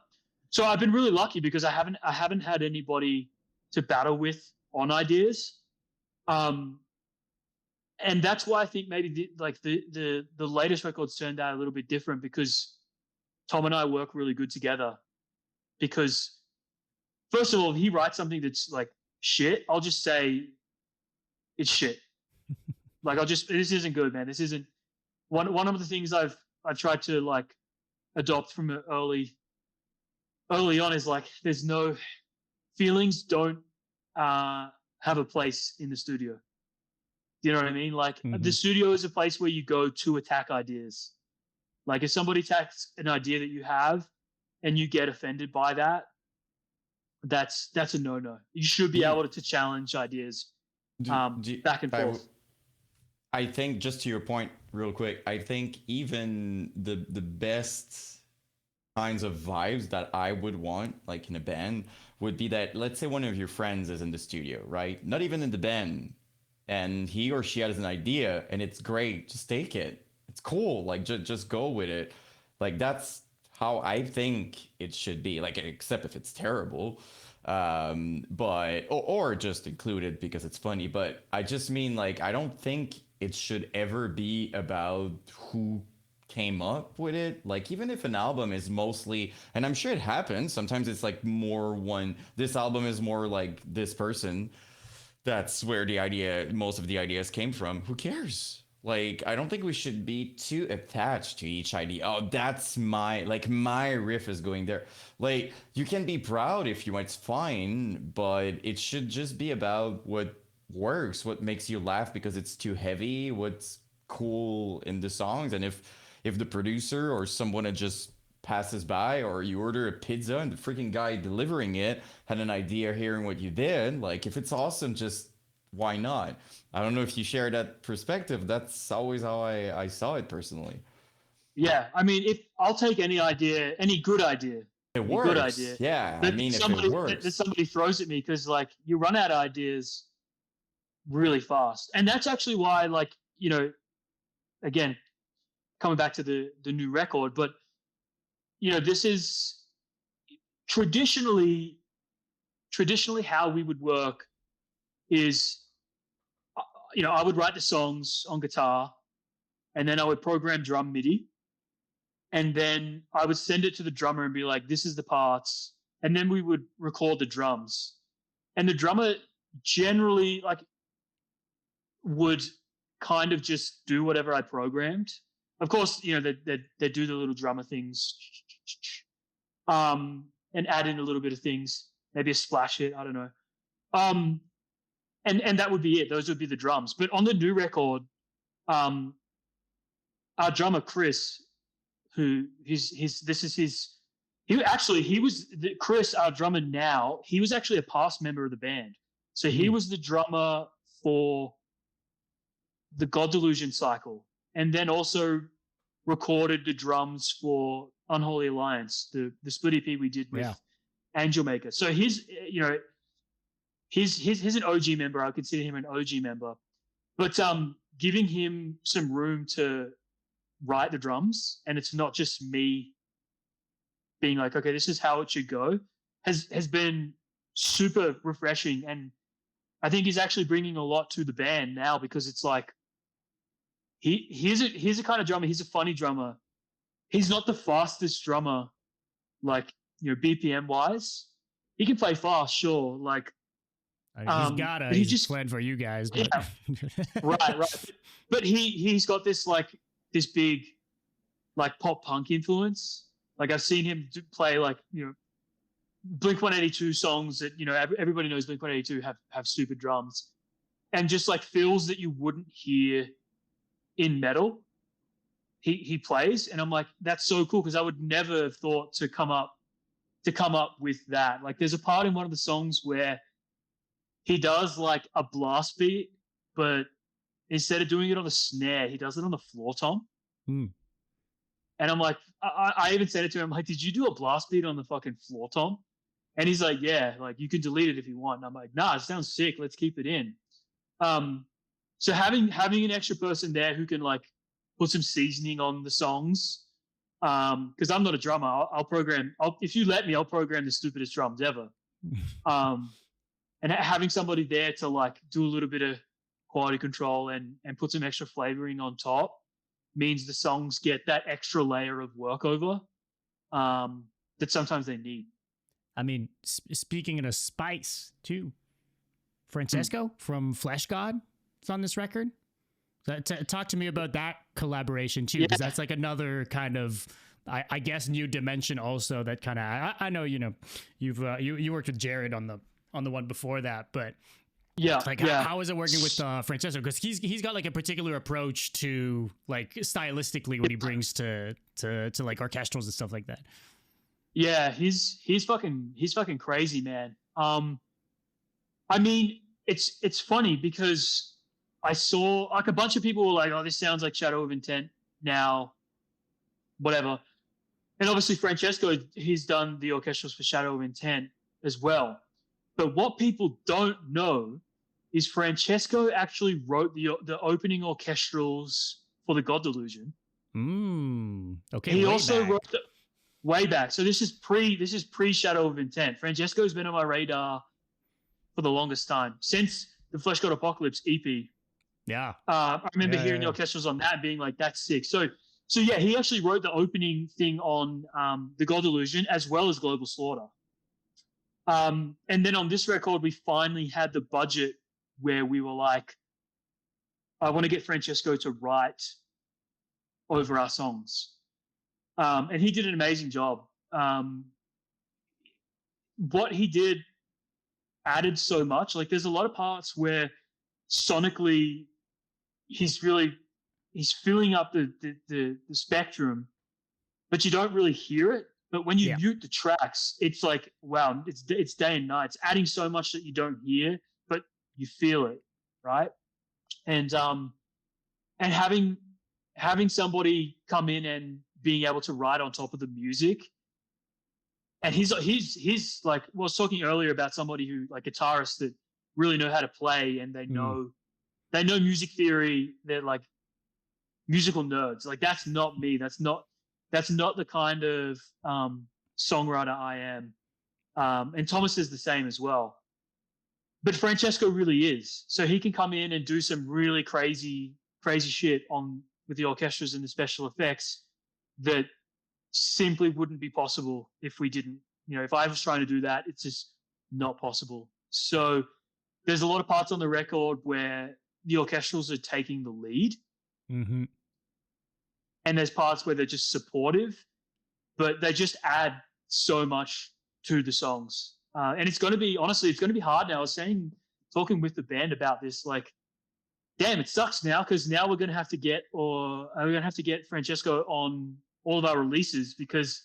Speaker 2: So I've been really lucky because I haven't had anybody to battle with on ideas. And that's why I think maybe the latest records turned out a little bit different, because Tom and I work really good together. Because first of all, if he writes something that's like shit, I'll just say it's shit. Like this isn't good, man. This isn't one of the things I've tried to like adopt from early on is like, there's no feelings don't have a place in the studio. Do you know what I mean? Like the studio is a place where you go to attack ideas. Like if somebody attacks an idea that you have and you get offended by that, that's a no-no. You should be able to challenge ideas back and forth.
Speaker 3: I think, just to your point real quick, I think even the best kinds of vibes that I would want, like in a band, would be that, let's say one of your friends is in the studio, right? Not even in the band, and he or she has an idea and it's great, just take it. It's cool. Like just go with it. Like that's how I think it should be. Like, except if it's terrible, but or just include it because it's funny. But I just mean, like, I don't think it should ever be about who came up with it. Like, even if an album is mostly, and I'm sure it happens sometimes, it's like this album is more like this person, that's where most of the ideas came from. Who cares? Like, I don't think we should be too attached to each idea. Oh, that's my riff is going there. Like, you can be proud if you want, it's fine, but it should just be about what works, what makes you laugh because it's too heavy, what's cool in the songs. And if the producer or someone that just passes by, or you order a pizza and the freaking guy delivering it had an idea hearing what you did, like, if it's awesome, just why not? I don't know if you share that perspective. That's always how I saw it personally.
Speaker 2: Yeah, I mean, if I'll take any idea, any good idea,
Speaker 3: it works. Good idea. Yeah, I mean, if it works,
Speaker 2: that somebody throws at me, because like you run out of ideas really fast, and that's actually why, like, you know, again, coming back to the new record, but you know, this is traditionally how we would work is, you know, I would write the songs on guitar, and then I would program drum MIDI, and then I would send it to the drummer and be like, this is the parts, and then we would record the drums. And the drummer generally like would kind of just do whatever I programmed. Of course, you know, they do the little drummer things, and add in a little bit of things, maybe a splash hit, I don't know. And that would be it. Those would be the drums. But on the new record, our drummer Chris, Chris, our drummer now, he was actually a past member of the band. So he was the drummer for the God Delusion cycle, and then also recorded the drums for Unholy Alliance, the split EP we did with Angelmaker. So he's an OG member. I consider him an OG member. But giving him some room to write the drums, and it's not just me being like, okay, this is how it should go, has been super refreshing. And I think he's actually bringing a lot to the band now, because it's like, he's a kind of drummer. He's a funny drummer. He's not the fastest drummer, like, you know, BPM wise. He can play fast, sure. Like,
Speaker 1: he's just played for you guys. But...
Speaker 2: Yeah, right. But he's got this big, like, pop punk influence. Like, I've seen him play, like, you know, Blink-182 songs that, you know, everybody knows Blink-182 have super drums, and just like fills that you wouldn't hear in metal. He plays, and I'm like, that's so cool, because I would never have thought to come up with that. Like, there's a part in one of the songs where he does like a blast beat, but instead of doing it on the snare, he does it on the floor tom. And I'm like, I even said it to him, I'm like, did you do a blast beat on the fucking floor tom? And he's like, yeah, like, you can delete it if you want. And I'm like, nah, it sounds sick. Let's keep it in. So having an extra person there who put some seasoning on the songs. Because I'm not a drummer. I'll program. If you let me, I'll program the stupidest drums ever. And having somebody there to like do a little bit of quality control and put some extra flavoring on top means the songs get that extra layer of work over that sometimes they need.
Speaker 1: I mean, speaking of spice too, Francesco from Fleshgod is on this record. Talk to me about that collaboration too, because that's like another kind of, I guess, new dimension also. That kind of, I know, you know, you worked with Jared on the one before that, but how is it working with Francesco? Because he's got like a particular approach to like stylistically what he brings to like orchestrals and stuff like that.
Speaker 2: Yeah, he's fucking crazy, man. I mean, it's funny because I saw like a bunch of people were like, "Oh, this sounds like Shadow of Intent now," whatever. And obviously, Francesco, he's done the orchestrals for Shadow of Intent as well. But what people don't know is Francesco actually wrote the opening orchestrals for the God Delusion.
Speaker 1: Okay.
Speaker 2: He also wrote way back. So this is pre Shadow of Intent. Francesco's been on my radar for the longest time since the Fleshgod Apocalypse EP.
Speaker 1: Yeah.
Speaker 2: I remember hearing the orchestrals on that and being like, that's sick. So yeah, he actually wrote the opening thing on the God Delusion as well as Global Slaughter. And then on this record, we finally had the budget where we were like, I want to get Francesco to write over our songs. And he did an amazing job. What he did added so much. Like there's a lot of parts where sonically he's filling up the spectrum, but you don't really hear it. But when you mute the tracks, it's like, wow, it's day and night. It's adding so much that you don't hear, but you feel it, right? And having somebody come in and being able to write on top of the music. And he's like, well, I was talking earlier about somebody who like guitarists that really know how to play and they know music theory. They're like musical nerds. Like that's not me. That's not the kind of songwriter I am. And Thomas is the same as well. But Francesco really is. So he can come in and do some really crazy shit with the orchestras and the special effects that simply wouldn't be possible if we didn't, if I was trying to do that, it's just not possible. So there's a lot of parts on the record where the orchestrals are taking the lead. Mm-hmm. And there's parts where they're just supportive, but they just add so much to the songs. And it's going to be hard now. I was talking with the band about this, like, damn, it sucks now because now we're going to have to get Francesco on all of our releases because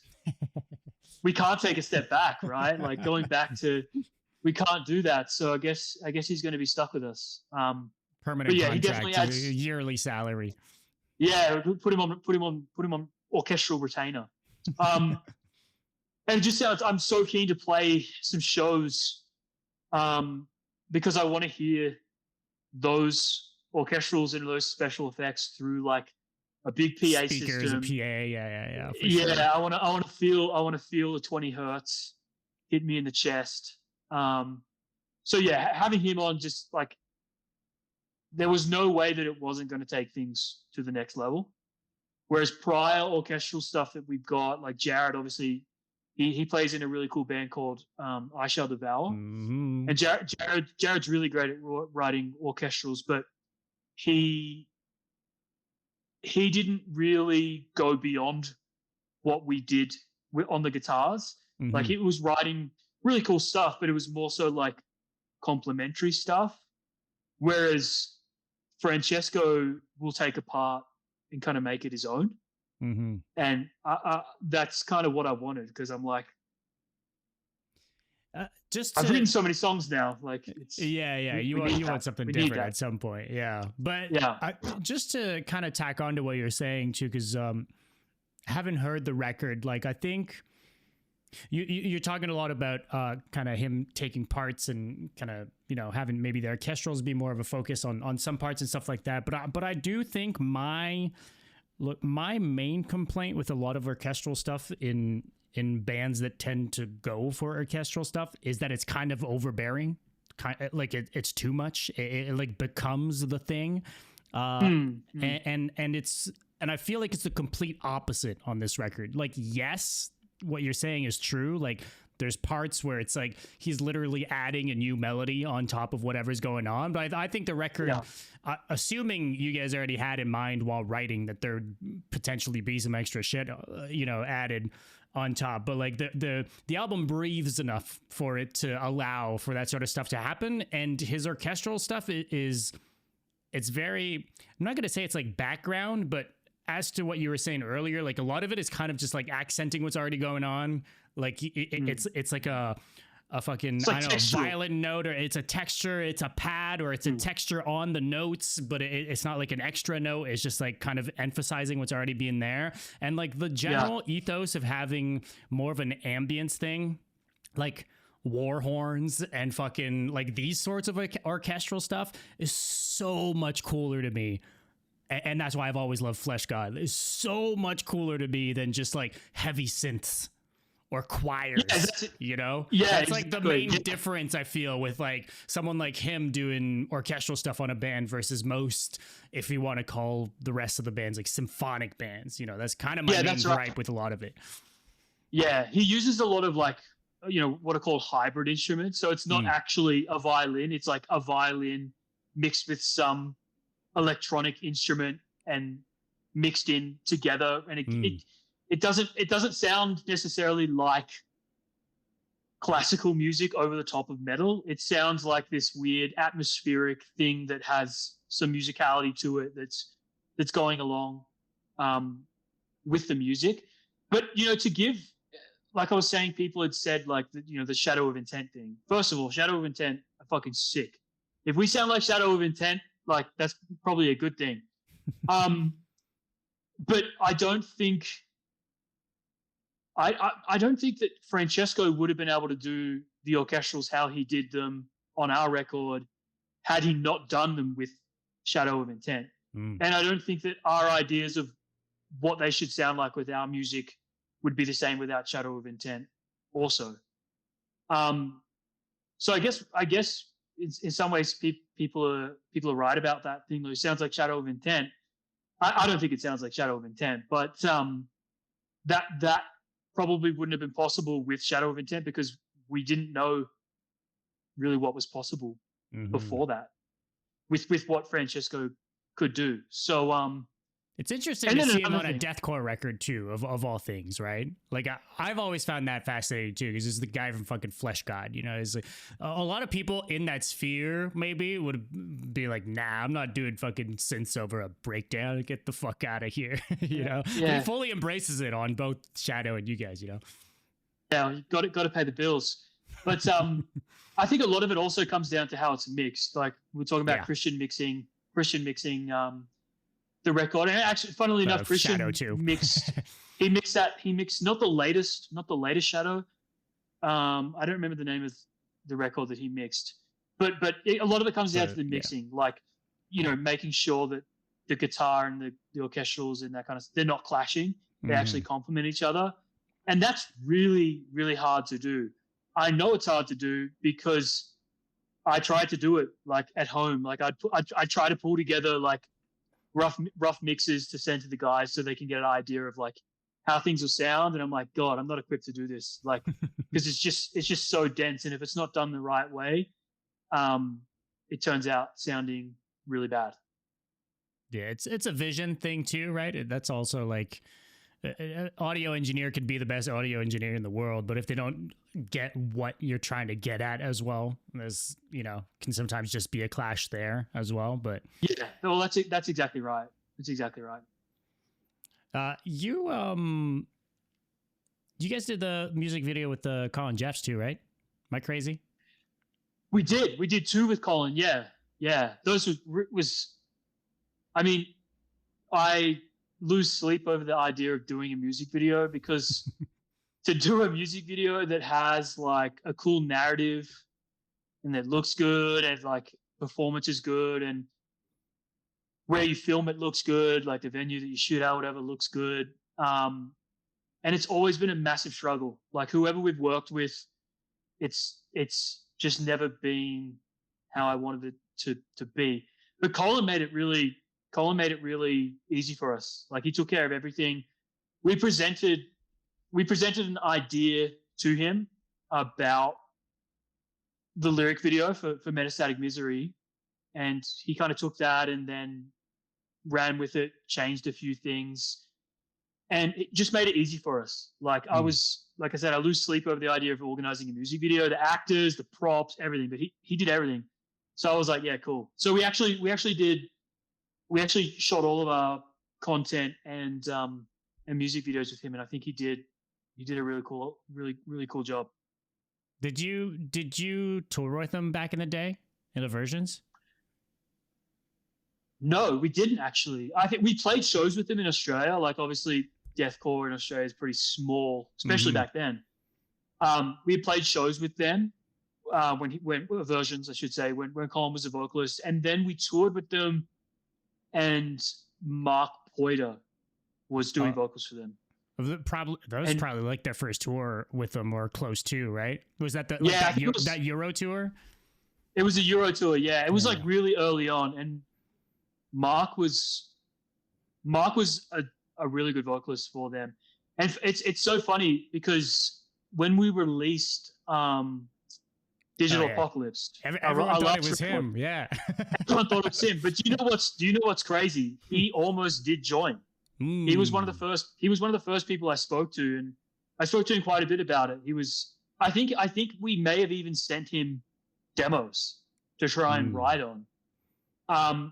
Speaker 2: we can't take a step back, right? Like going back to, we can't do that. So I guess he's going to be stuck with us.
Speaker 1: Permanent contract, he definitely adds yearly salary.
Speaker 2: Yeah, put him on orchestral retainer. And it just sounds, I'm so keen to play some shows because I want to hear those orchestrals and those special effects through like a big PA
Speaker 1: Speakers,
Speaker 2: system.
Speaker 1: A PA, yeah.
Speaker 2: Yeah, sure. I want to feel the 20 hertz hit me in the chest. So yeah, having him on just like, there was no way that it wasn't going to take things to the next level. Whereas prior orchestral stuff that we've got, like Jared, obviously, he plays in a really cool band called I Shall Devour. Mm-hmm. And Jared's really great at writing orchestrals, but he didn't really go beyond what we did on the guitars. Mm-hmm. Like he was writing really cool stuff, but it was more so like complementary stuff. Whereas Francesco will take a part and kind of make it his own. Mm-hmm. And that's kind of what I wanted because I'm like, I've written so many songs now. Like, it's,
Speaker 1: you want something different at some point, But just to kind of tack on to what you're saying too, because haven't heard the record. Like, I think you're talking a lot about kind of him taking parts and kind of having maybe the orchestrals be more of a focus on some parts and stuff like that. But I do think my Look, my main complaint with a lot of orchestral stuff in bands that tend to go for orchestral stuff is that it's kind of overbearing. Like it's too much. It like becomes the thing. And I feel like it's the complete opposite on this record. Like, yes, what you're saying is true. Like, there's parts where it's like he's literally adding a new melody on top of whatever's going on. But I think the record, assuming you guys already had in mind while writing that there'd potentially be some extra shit, added on top. But like the album breathes enough for it to allow for that sort of stuff to happen. And his orchestral stuff it's very, I'm not going to say it's like background, but as to what you were saying earlier, like a lot of it is kind of just like accenting what's already going on. Like it's like a fucking, like, I don't know, violent note, or it's a texture, it's a pad, or it's a texture on the notes, but it's not like an extra note. It's just like kind of emphasizing what's already being there. And like the general ethos of having more of an ambience thing, like war horns and fucking like these sorts of like orchestral stuff is so much cooler to me. And that's why I've always loved Fleshgod. It's so much cooler to me than just like heavy synths or choirs,
Speaker 2: Yeah,
Speaker 1: that's like the main difference I feel with like someone like him doing orchestral stuff on a band versus most, if you want to call the rest of the bands like symphonic bands, that's kind of my main gripe with a lot of it.
Speaker 2: Yeah, he uses a lot of like, what are called hybrid instruments. So it's not actually a violin. It's like a violin mixed with some electronic instrument and mixed in together. And it doesn't sound necessarily like classical music over the top of metal. It sounds like this weird atmospheric thing that has some musicality to it that's going along with the music. But to give, like I was saying, people had said like the Shadow of Intent thing. First of all, Shadow of Intent are fucking sick. If we sound like Shadow of Intent, like that's probably a good thing. But I don't think that Francesco would have been able to do the orchestrals how he did them on our record had he not done them with Shadow of Intent. And I don't think that our ideas of what they should sound like with our music would be the same without Shadow of Intent also. So I guess in some ways people are right about that thing. It sounds like Shadow of Intent. I don't think it sounds like Shadow of Intent, but that probably wouldn't have been possible with Shadow of Intent because we didn't know really what was possible before that with what Francesco could do. So
Speaker 1: it's interesting to see him on a deathcore record too, of all things, right? Like I've always found that fascinating too, because this is the guy from fucking Fleshgod. Is like a lot of people in that sphere maybe would be like, nah, I'm not doing fucking synths over a breakdown. Get the fuck out of here, Yeah. He fully embraces it on both Shadow and you guys,
Speaker 2: Yeah, you got to pay the bills. But I think a lot of it also comes down to how it's mixed. Like we're talking about Christian mixing. The record, and actually, funnily enough, Christian mixed. He mixed not the latest Shadow. I don't remember the name of the record that he mixed, but a lot of it comes down to the mixing, like making sure that the guitar and the orchestrals and that kind of they're not clashing. They actually complement each other, and that's really, really hard to do. I know it's hard to do because I tried to do it like at home. Like I try to pull together like rough mixes to send to the guys so they can get an idea of like how things will sound. And I'm like, God, I'm not equipped to do this. Like, because it's just so dense. And if it's not done the right way, it turns out sounding really bad.
Speaker 1: Yeah. It's a vision thing too, right? That's also like an audio engineer could be the best audio engineer in the world, but if they don't get what you're trying to get at as well, as can sometimes just be a clash there as well. But
Speaker 2: yeah, well, that's exactly right. That's exactly right.
Speaker 1: You guys did the music video with the Colin Jeffs too, right? Am I crazy?
Speaker 2: We did two with Colin. Yeah. Those was. I mean, I lose sleep over the idea of doing a music video because to do a music video that has like a cool narrative and that looks good and like performance is good and where you film it looks good, like the venue that you shoot at, whatever looks good. And it's always been a massive struggle. Like whoever we've worked with, it's just never been how I wanted it to be. But Colin made it really easy for us. Like he took care of everything. We presented an idea to him about the lyric video for Metastatic Misery, and he kind of took that and then ran with it, changed a few things, and it just made it easy for us. Like I said, I lose sleep over the idea of organizing a music video, the actors, the props, everything, but he did everything. So I was like, yeah, cool. So we actually shot all of our content and music videos with him, and I think he did a really cool job.
Speaker 1: Did you tour with him back in the day in the versions?
Speaker 2: No, we didn't actually. I think we played shows with him in Australia. Like obviously Deathcore in Australia is pretty small, especially back then. We played shows with them when versions, I should say, when Colin was a vocalist, and then we toured with them, and Mark Poiter was doing vocals for them.
Speaker 1: Probably like their first tour with them, or close to, right? Was that that Euro tour?
Speaker 2: It was a Euro tour, yeah. It was like really early on, and Mark was a really good vocalist for them. And it's so funny because when we released Digital Apocalypse,
Speaker 1: everyone thought it was him. Yeah,
Speaker 2: everyone thought it was him. But do you know what's crazy? He almost did join. He was one of the first. He was one of the first people I spoke to, and I spoke to him quite a bit about it. He was. I think we may have even sent him demos to try and write on.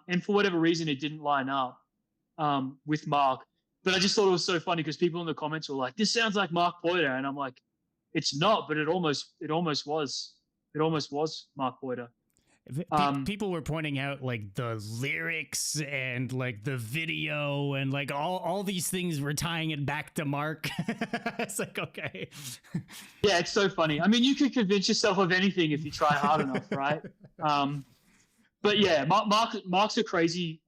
Speaker 2: And for whatever reason, it didn't line up with Mark. But I just thought it was so funny because people in the comments were like, "This sounds like Mark Poiter," and I'm like, "It's not," but it almost was. It almost was Mark Poiter.
Speaker 1: People were pointing out like the lyrics and like the video and like all these things were tying it back to Mark. It's like, okay.
Speaker 2: Yeah, it's so funny. I mean, you can convince yourself of anything if you try hard enough, right? But yeah, Mark's a crazy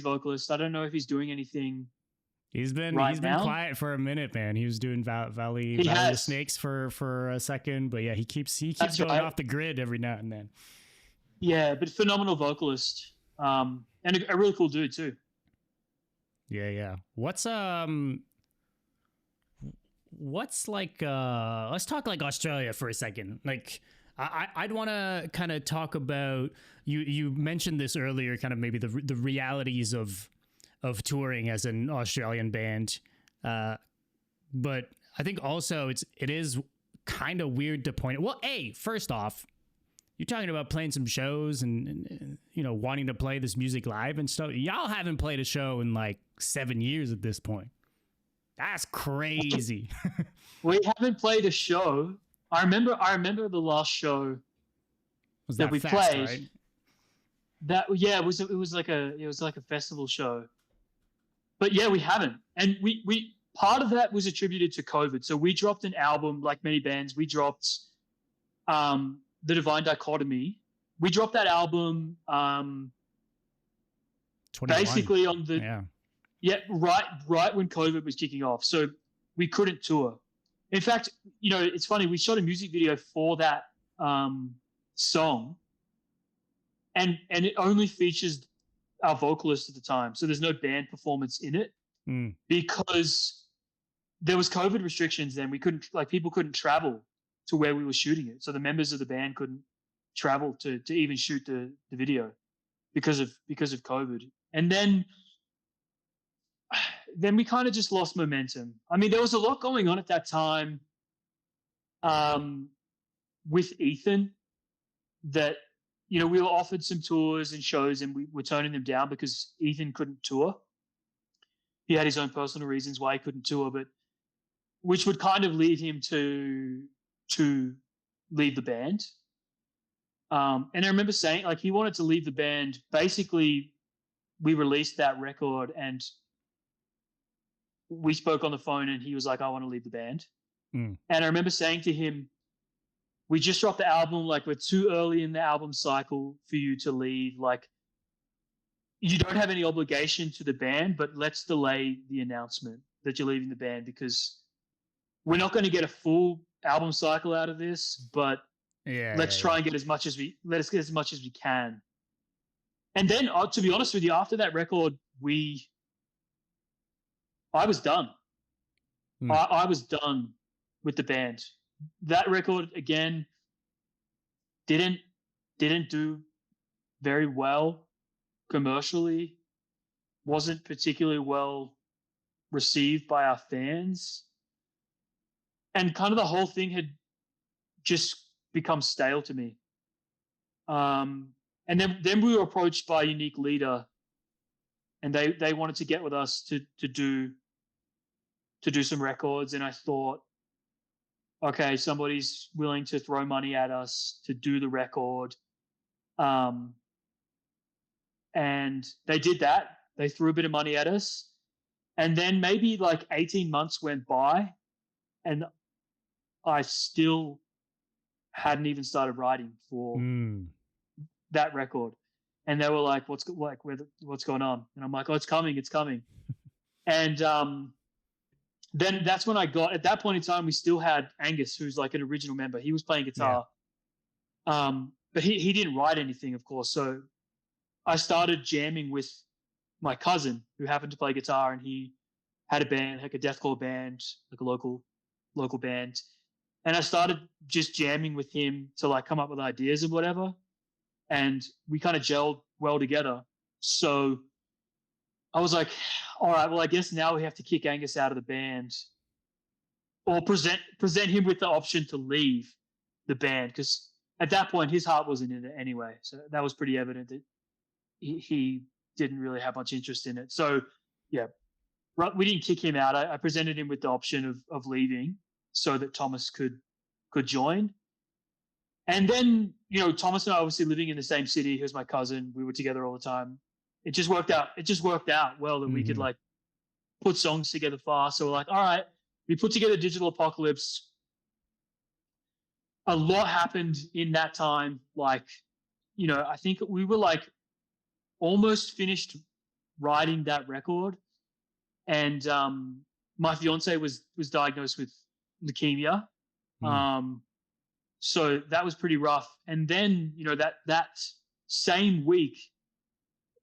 Speaker 2: vocalist. I don't know if he's doing anything.
Speaker 1: He's been quiet for a minute, man. He was doing Valley of the Snakes for a second, but yeah, he keeps going off the grid every now and then.
Speaker 2: Yeah, but phenomenal vocalist, and a really cool dude too.
Speaker 1: Yeah. What's like? Let's talk like Australia for a second. Like, I'd want to kind of talk about you mentioned this earlier, kind of maybe the realities of touring as an Australian band, but I think also it is kind of weird to point. Well, first off, you're talking about playing some shows and wanting to play this music live and stuff. Y'all haven't played a show in like 7 years at this point. That's crazy.
Speaker 2: We haven't played a show. I remember the last show that we played. Right? It was like a festival show. But yeah, we haven't. And we part of that was attributed to COVID. So we dropped an album, like many bands. We dropped The Divine Dichotomy. We dropped that album basically on the right when COVID was kicking off. So we couldn't tour. In fact, it's funny. We shot a music video for that song, and it only features our vocalist at the time. So there's no band performance in it because there was COVID restrictions. Then people couldn't travel to where we were shooting it. So the members of the band couldn't travel to even shoot the video because of COVID. And then we kind of just lost momentum. I mean, there was a lot going on at that time with Ethan that, we were offered some tours and shows and we were turning them down because Ethan couldn't tour. He had his own personal reasons why he couldn't tour, but which would kind of lead him to leave the band. And I remember saying, like, he wanted to leave the band. Basically, we released that record and we spoke on the phone and he was like, I want to leave the band. And I remember saying to him, we just dropped the album, like, we're too early in the album cycle for you to leave. Like, you don't have any obligation to the band, but let's delay the announcement that you're leaving the band because we're not going to get a full album cycle out of this, but let's try and get as much as we can. And then, to be honest with you, after that record, I was done. I was done with the band. That record again didn't do very well commercially. Wasn't particularly well received by our fans, and kind of the whole thing had just become stale to me. And then we were approached by Unique Leader, and they wanted to get with us to do some records. And I thought, okay, somebody's willing to throw money at us to do the record. And they did that. They threw a bit of money at us. And then maybe like 18 months went by, and I still hadn't even started writing for that record. And they were like, what's going on? And I'm like, oh, it's coming. And then that's when at that point in time, we still had Angus, who's like an original member. He was playing guitar. Yeah. But he didn't write anything, of course. So I started jamming with my cousin, who happened to play guitar, and he had a band, like a deathcore band, like a local band. And I started just jamming with him to like come up with ideas and whatever. And we kind of gelled well together. So I was like, all right, well, I guess now we have to kick Angus out of the band, or present him with the option to leave the band, because at that point his heart wasn't in it anyway. So that was pretty evident that he didn't really have much interest in it. So yeah, we didn't kick him out. I presented him with the option of leaving so that Thomas could join. And then, Thomas and I obviously living in the same city. He was my cousin. We were together all the time. It just worked out. It just worked out well that we could like put songs together fast. So we're like, all right, we put together Digital Apocalypse. A lot happened in that time. Like, I think we were like almost finished writing that record. And my fiance was diagnosed with leukemia. So that was pretty rough. And then, that same week,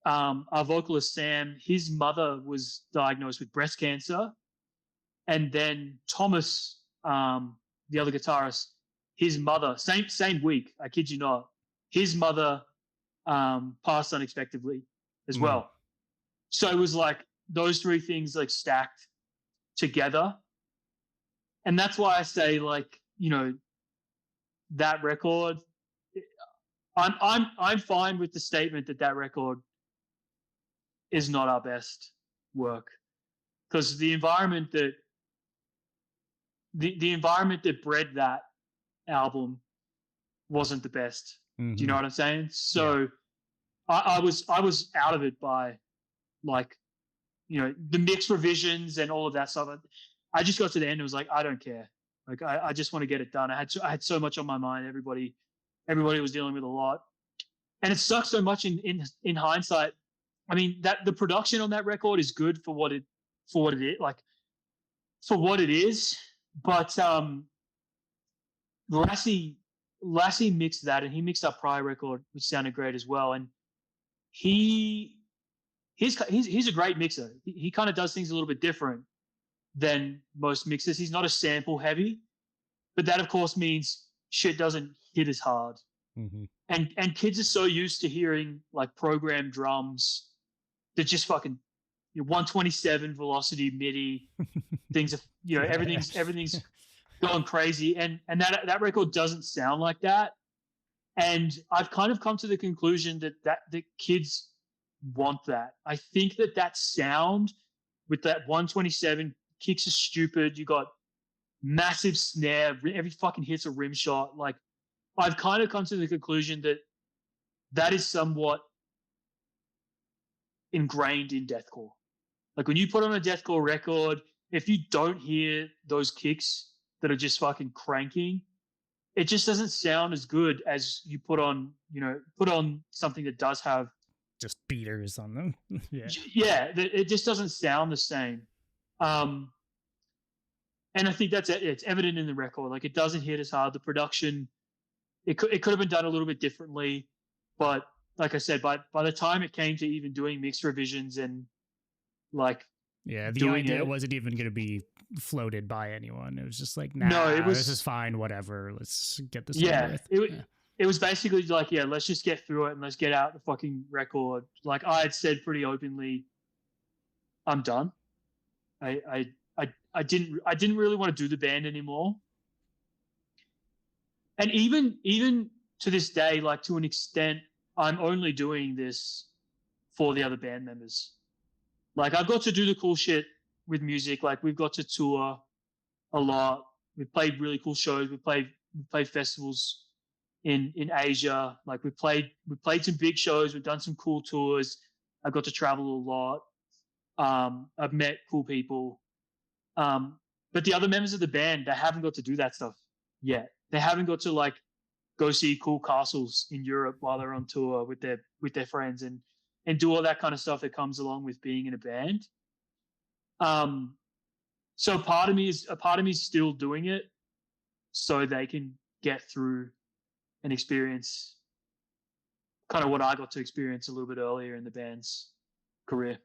Speaker 2: our vocalist, Sam, his mother was diagnosed with breast cancer. And then Thomas, the other guitarist, his mother, same week, I kid you not, his mother passed unexpectedly as well. So it was like those three things like stacked together. And that's why I say, like, that record, I'm fine with the statement that record is not our best work, because the environment that bred that album wasn't the best. Do you know what I'm saying? So I was out of it by like, the mix revisions and all of that stuff. I just got to the end and was like, I don't care. Like, I just want to get it done. I had so much on my mind. Everybody was dealing with a lot, and it sucks so much in hindsight. I mean, that the production on that record is good for what it is, but Lassie mixed that, and he mixed our prior record, which sounded great as well. And he's a great mixer. He kind of does things a little bit different than most mixers. He's not as sample heavy, but that of course means shit doesn't hit as hard. And kids are so used to hearing like programmed drums that just fucking 127 velocity MIDI things are, everything's going crazy, and that record doesn't sound like that. And I've kind of come to the conclusion that the kids want that. I think that sound with that 127 kicks are stupid. You got massive snare. Every fucking hit's a rim shot. Like, I've kind of come to the conclusion that is somewhat ingrained in deathcore. Like, when you put on a deathcore record, if you don't hear those kicks that are just fucking cranking, it just doesn't sound as good as you put on something that does have
Speaker 1: just beaters on them. Yeah.
Speaker 2: Yeah, it just doesn't sound the same. And I think it's evident in the record. Like, it doesn't hit as hard. The production, it could have been done a little bit differently, but like I said, by the time it came to even doing mixed revisions and like,
Speaker 1: yeah, the idea wasn't even going to be floated by anyone. It was just like, nah, no, this is fine, whatever. Let's get this over with.
Speaker 2: It was basically like, yeah, let's just get through it and let's get out the fucking record. Like, I had said pretty openly, I'm done. I didn't really want to do the band anymore. And even to this day, like, to an extent, I'm only doing this for the other band members. Like, I've got to do the cool shit with music. Like, we've got to tour a lot. We've played really cool shows. We played festivals in Asia. Like, we played some big shows. We've done some cool tours. I've got to travel a lot. I've met cool people. But the other members of the band, they haven't got to do that stuff yet. They haven't got to, like, go see cool castles in Europe while they're on tour with their friends and do all that kind of stuff that comes along with being in a band. So a part of me is still doing it so they can get through and experience kind of what I got to experience a little bit earlier in the band's career.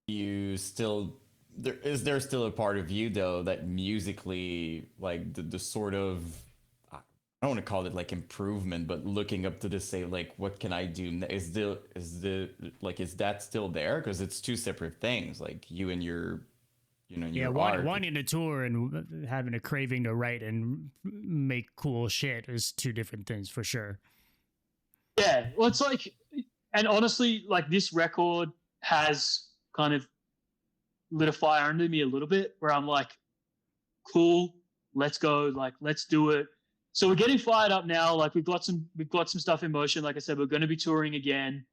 Speaker 3: Is there still a part of you though that musically, like the sort of, I don't want to call it like improvement, but looking up to this, say, like, what can I do? Is that still there? Because it's two separate things, like you and your, your art.
Speaker 1: Wanting to tour and having a craving to write and make cool shit is two different things for sure.
Speaker 2: Yeah, well, it's like, and honestly, like, this record has kind of lit a fire under me a little bit, where I'm like, cool, let's go, like, let's do it. So we're getting fired up now. Like, we've got some stuff in motion. Like I said, we're going to be touring again.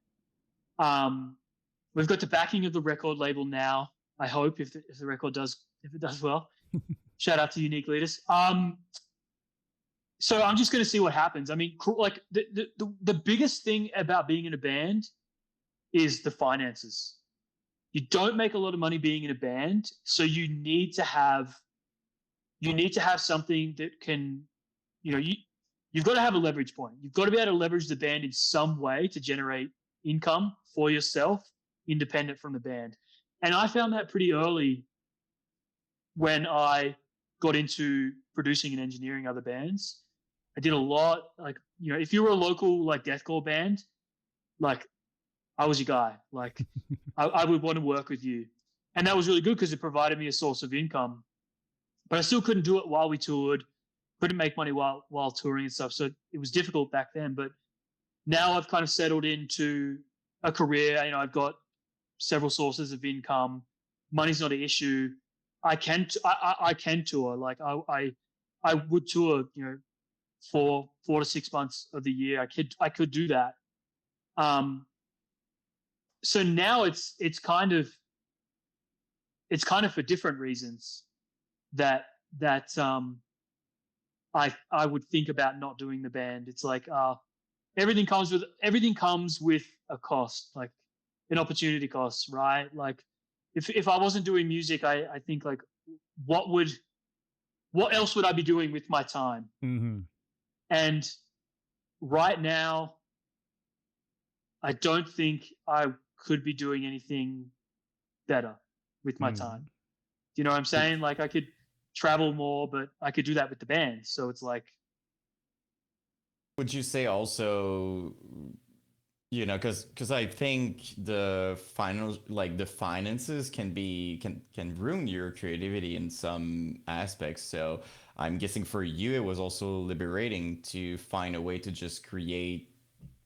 Speaker 2: We've got the backing of the record label now. I hope if the record does well. Shout out to Unique Leaders. So I'm just going to see what happens. I mean, like, the biggest thing about being in a band is the finances. You don't make a lot of money being in a band, so you need to have something that can, you've got to have a leverage point. You've got to be able to leverage the band in some way to generate income for yourself, independent from the band. And I found that pretty early when I got into producing and engineering other bands. I did a lot, like, if you were a local, like, deathcore band, like, I was your guy. Like, I would want to work with you. And that was really good because it provided me a source of income. But I still couldn't do it while we toured. Couldn't make money while touring and stuff. So it was difficult back then. But now I've kind of settled into a career. I've got several sources of income. Money's not an issue. I can tour. Like, I would tour, for 4 to 6 months of the year. I could do that. So now it's kind of for different reasons that I would think about not doing the band. It's like, everything comes with a cost, like an opportunity cost, right? Like, if I wasn't doing music, I think, like, what else would I be doing with my time?
Speaker 1: Mm-hmm.
Speaker 2: And right now, I don't think I could be doing anything better with my time. Do you know what I'm saying? Like, I could travel more, but I could do that with the band. So it's like,
Speaker 3: would you say also, because I think the finances can ruin your creativity in some aspects. So I'm guessing for you, it was also liberating to find a way to just create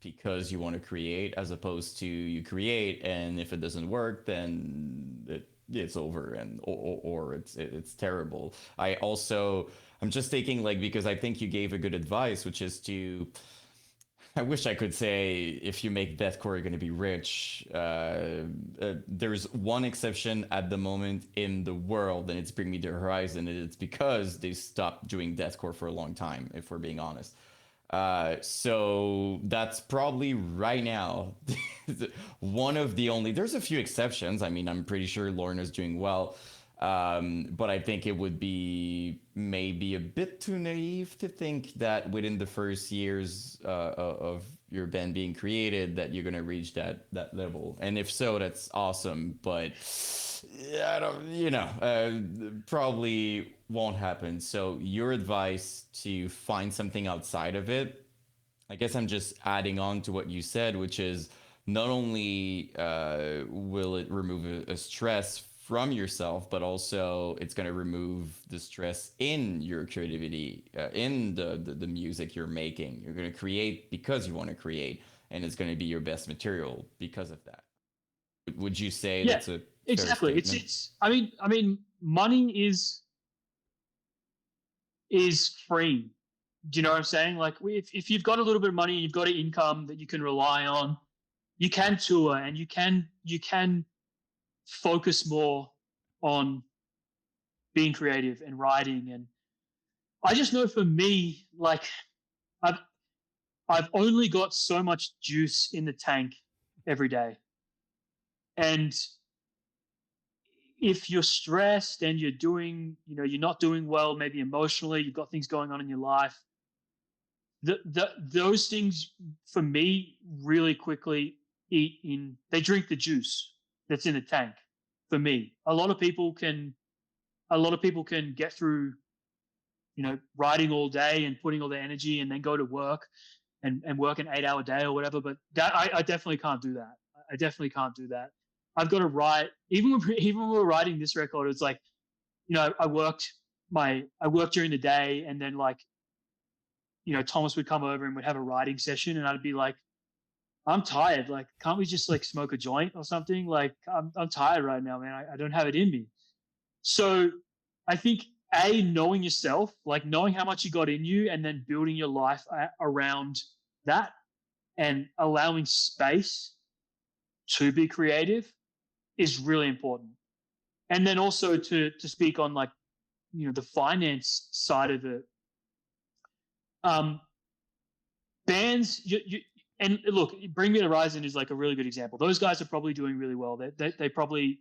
Speaker 3: because you want to create, as opposed to you create, and if it doesn't work, then it's over, and or it's terrible. I'm just taking, like, because I think you gave a good advice, which is I wish I could say, if you make deathcore, you're going to be rich. There's one exception at the moment in the world, and it's Bring Me the Horizon, and it's because they stopped doing deathcore for a long time, if we're being honest. So that's probably right now one of the only. There's a few exceptions. I mean, I'm pretty sure Lorna's doing well, but I think it would be maybe a bit too naive to think that within the first years of your band being created that you're gonna reach that level. And if so, that's awesome. But I don't, probably won't happen. So your advice to find something outside of it, I guess I'm just adding on to what you said, which is not only will it remove a stress from yourself, but also it's going to remove the stress in your creativity, in the music you're making. You're going to create because you want to create, and it's going to be your best material because of that. Would you say that's a
Speaker 2: exactly? It's. I mean, money is free. Do you know what I'm saying? Like, if you've got a little bit of money and you've got an income that you can rely on, you can tour and you can focus more on being creative and writing. And I just know for me, like, I've only got so much juice in the tank every day. And if you're stressed and you're doing, you're not doing well, maybe emotionally, you've got things going on in your life, those things for me really quickly they drink the juice that's in the tank. For me, a lot of people can get through, writing all day and putting all their energy and then go to work and work an 8-hour day or whatever. But that I definitely can't do that. I definitely can't do that. I've got to write. Even when we're writing this record, it's like, I worked during the day, and then, like, Thomas would come over and we'd have a writing session, and I'd be like, I'm tired. Like, can't we just, like, smoke a joint or something? Like, I'm tired right now, man. I don't have it in me. So I think knowing yourself, like knowing how much you got in you, and then building your life around that and allowing space to be creative is really important. And then also to speak on, like, the finance side of it. Bands, and look, Bring Me the Horizon is like a really good example. Those guys are probably doing really well. They probably,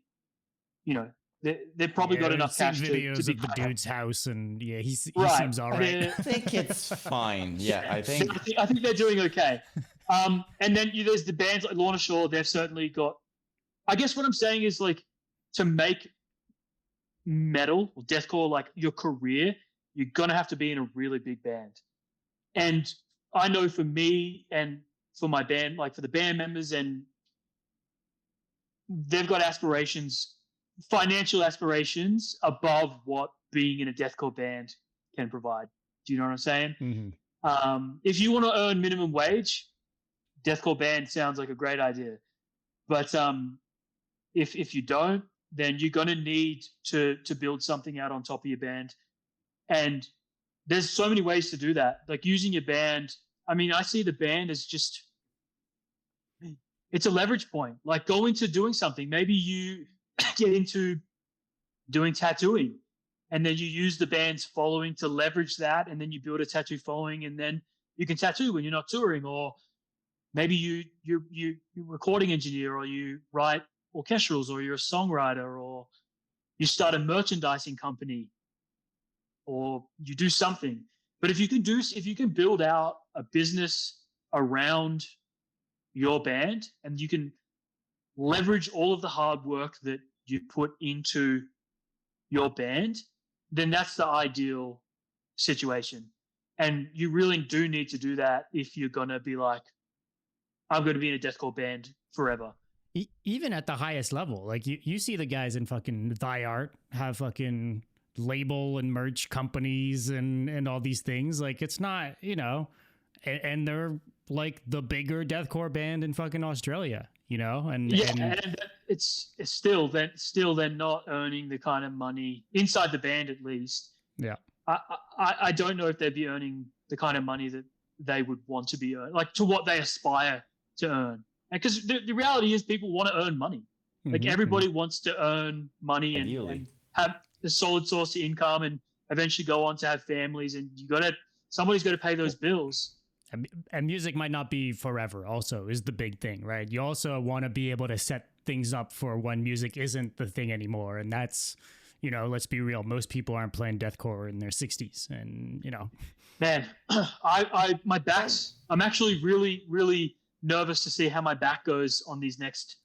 Speaker 2: they've probably got enough cash to be
Speaker 1: of the dude's house, and he
Speaker 2: right.
Speaker 1: seems all right.
Speaker 3: I think it's fine. Yeah, I think
Speaker 2: they're doing okay. And then there's the bands like Lorna Shore. They've certainly got. I guess what I'm saying is, like, to make metal or deathcore like your career, you're gonna have to be in a really big band. And I know for me and for my band, like for the band members, and they've got aspirations, financial aspirations above what being in a deathcore band can provide. Do you know what I'm saying?
Speaker 1: Mm-hmm.
Speaker 2: If you want to earn minimum wage, deathcore band sounds like a great idea. But if you don't, then you're going to need to build something out on top of your band. And there's so many ways to do that. Like using your band. I mean, I see the band as just, it's a leverage point. Like go into doing something. Maybe you get into doing tattooing, and then you use the band's following to leverage that, and then you build a tattoo following, and then you can tattoo when you're not touring. Or maybe you're recording engineer, or you write orchestrals, or you're a songwriter, or you start a merchandising company, or you do something. But if you can build out a business around your band, and you can leverage all of the hard work that you put into your band, then that's the ideal situation. And you really do need to do that if you're going to be like, I'm going to be in a deathcore band forever.
Speaker 1: Even at the highest level, like you see the guys in fucking Thy Art have fucking label and merch companies and all these things. Like it's not, and they're like the bigger deathcore band in fucking Australia, and
Speaker 2: it's still they're not earning the kind of money inside the band, at least.
Speaker 1: Yeah.
Speaker 2: I don't know if they'd be earning the kind of money that they would want to be earning, like to what they aspire to earn. Because the reality is people want to earn money. Like everybody wants to earn money and have a solid source of income and eventually go on to have families, and somebody's got to pay those bills.
Speaker 1: And music might not be forever also is the big thing, right? You also want to be able to set things up for when music isn't the thing anymore. And that's, you know, let's be real. Most people aren't playing deathcore in their 60s. And, you know.
Speaker 2: Man, my back's, I'm actually really, really nervous to see how my back goes on these next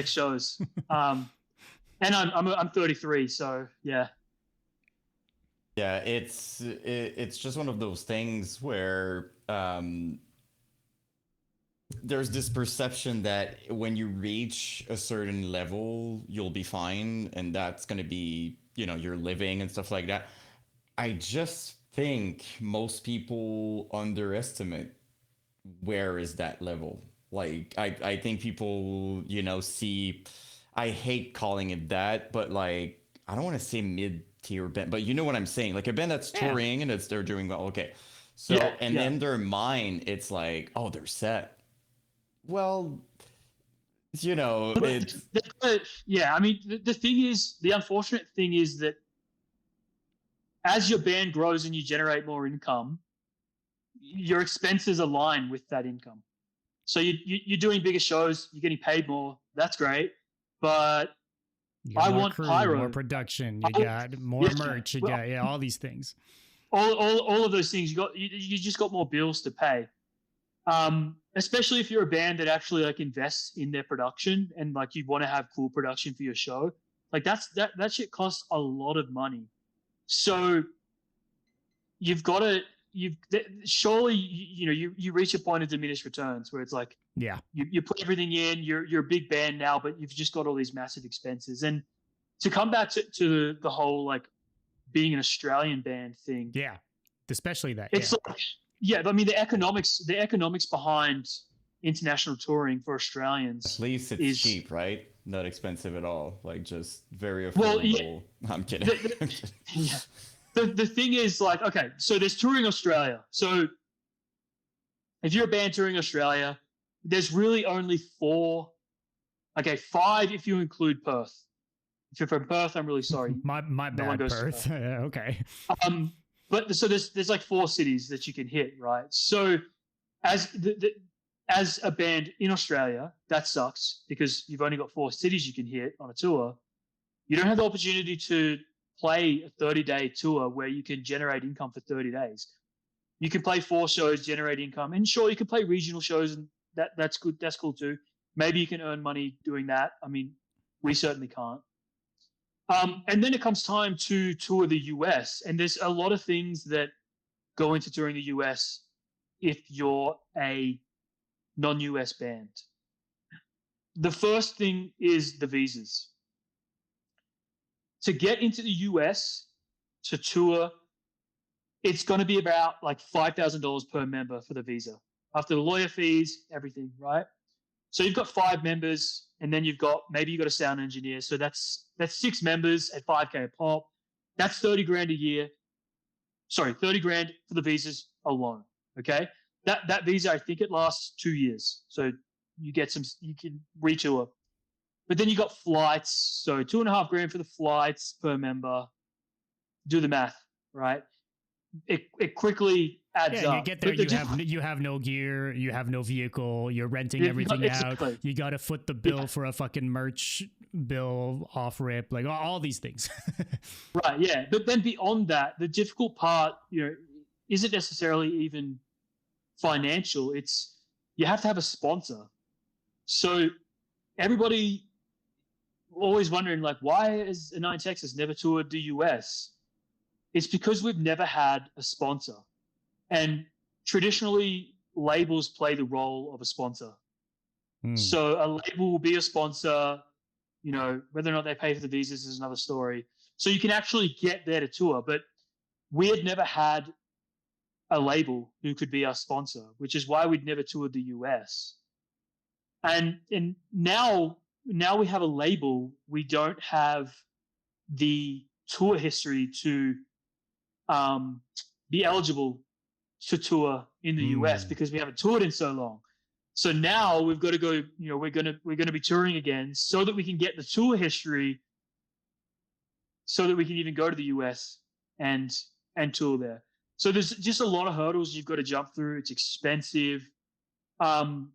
Speaker 2: shows. And I'm 33, so yeah.
Speaker 3: Yeah, it's just one of those things where there's this perception that when you reach a certain level, you'll be fine, and that's going to be, you know, your living and stuff like that. I just think most people underestimate where is that level. Like, I think people, you know, see, I hate calling it that, but like, I don't want to say mid-tier band, but you know what I'm saying? Like a band that's touring and they're doing well. Okay. So, in their mind, it's like, oh, they're set. Well, you know,
Speaker 2: yeah, I mean, the thing is, the unfortunate thing is that as your band grows and you generate more income, your expenses align with that income. So you're doing bigger shows, you're getting paid more. That's great, but I want
Speaker 1: crew,
Speaker 2: pyro,
Speaker 1: more production. You got more merch. You got all these things.
Speaker 2: All of those things. You just got more bills to pay. Especially if you're a band that actually like invests in their production and like you want to have cool production for your show. Like that shit costs a lot of money. So you've got to surely you reach a point of diminished returns where it's like you put everything in, you're a big band now, but you've just got all these massive expenses. And to come back to the whole like being an Australian band thing,
Speaker 1: especially that
Speaker 2: it's like, I mean the economics behind international touring for Australians,
Speaker 3: at least it's cheap, right? Not expensive at all, like just very affordable. Well, I'm kidding.
Speaker 2: The thing is, like, okay, so there's touring Australia. So if you're a band touring Australia, there's really only 5 if you include Perth. If you're from Perth, I'm really sorry.
Speaker 1: my bad, Perth. Okay.
Speaker 2: But so there's like 4 cities that you can hit, right? So as a band in Australia, that sucks because you've only got 4 cities you can hit on a tour. You don't have the opportunity to play a 30-day tour where you can generate income for 30 days. You can play 4 shows, generate income, and sure, you can play regional shows, and that's good. That's cool too. Maybe you can earn money doing that. I mean, we certainly can't. And then it comes time to tour the US, and there's a lot of things that go into touring the US if you're a non-US band. The first thing is the visas. To get into the US to tour, it's going to be about like $5,000 per member for the visa. After the lawyer fees, everything, right? So you've got 5 members, and then you've got a sound engineer. So that's 6 members at $5K a pop. That's $30,000 a year. Sorry, $30,000 for the visas alone. Okay, that visa, I think it lasts 2 years. So you can retour. But then you got flights, so $2,500 for the flights per member. Do the math, right? It quickly adds up.
Speaker 1: You get there, you have no gear, you have no vehicle, you're renting everything out. You got to foot the bill for a fucking merch bill off rip, like all these things.
Speaker 2: Right, yeah. But then beyond that, the difficult part, isn't necessarily even financial. It's you have to have a sponsor. So everybody always wondering, like, why has Nine Texas never toured the US? It's because we've never had a sponsor. And traditionally, labels play the role of a sponsor. So a label will be a sponsor, whether or not they pay for the visas is another story. So you can actually get there to tour. But we had never had a label who could be our sponsor, which is why we'd never toured the US. And now we have a label. We don't have the tour history to be eligible to tour in the US because we haven't toured in so long. So now we've got to go. We're gonna be touring again so that we can get the tour history, so that we can even go to the US and tour there. So there's just a lot of hurdles you've got to jump through. It's expensive. And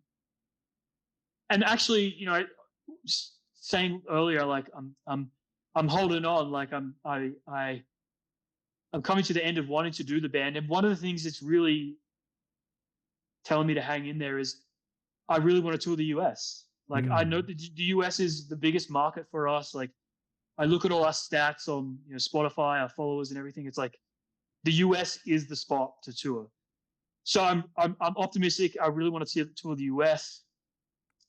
Speaker 2: actually, you know, saying earlier, like I'm holding on, like I'm coming to the end of wanting to do the band. And one of the things that's really telling me to hang in there is I really want to tour the US. Like I know that the US is the biggest market for us. Like I look at all our stats on, you know, Spotify, our followers and everything. It's like the US is the spot to tour. So I'm optimistic. I really want to tour the US.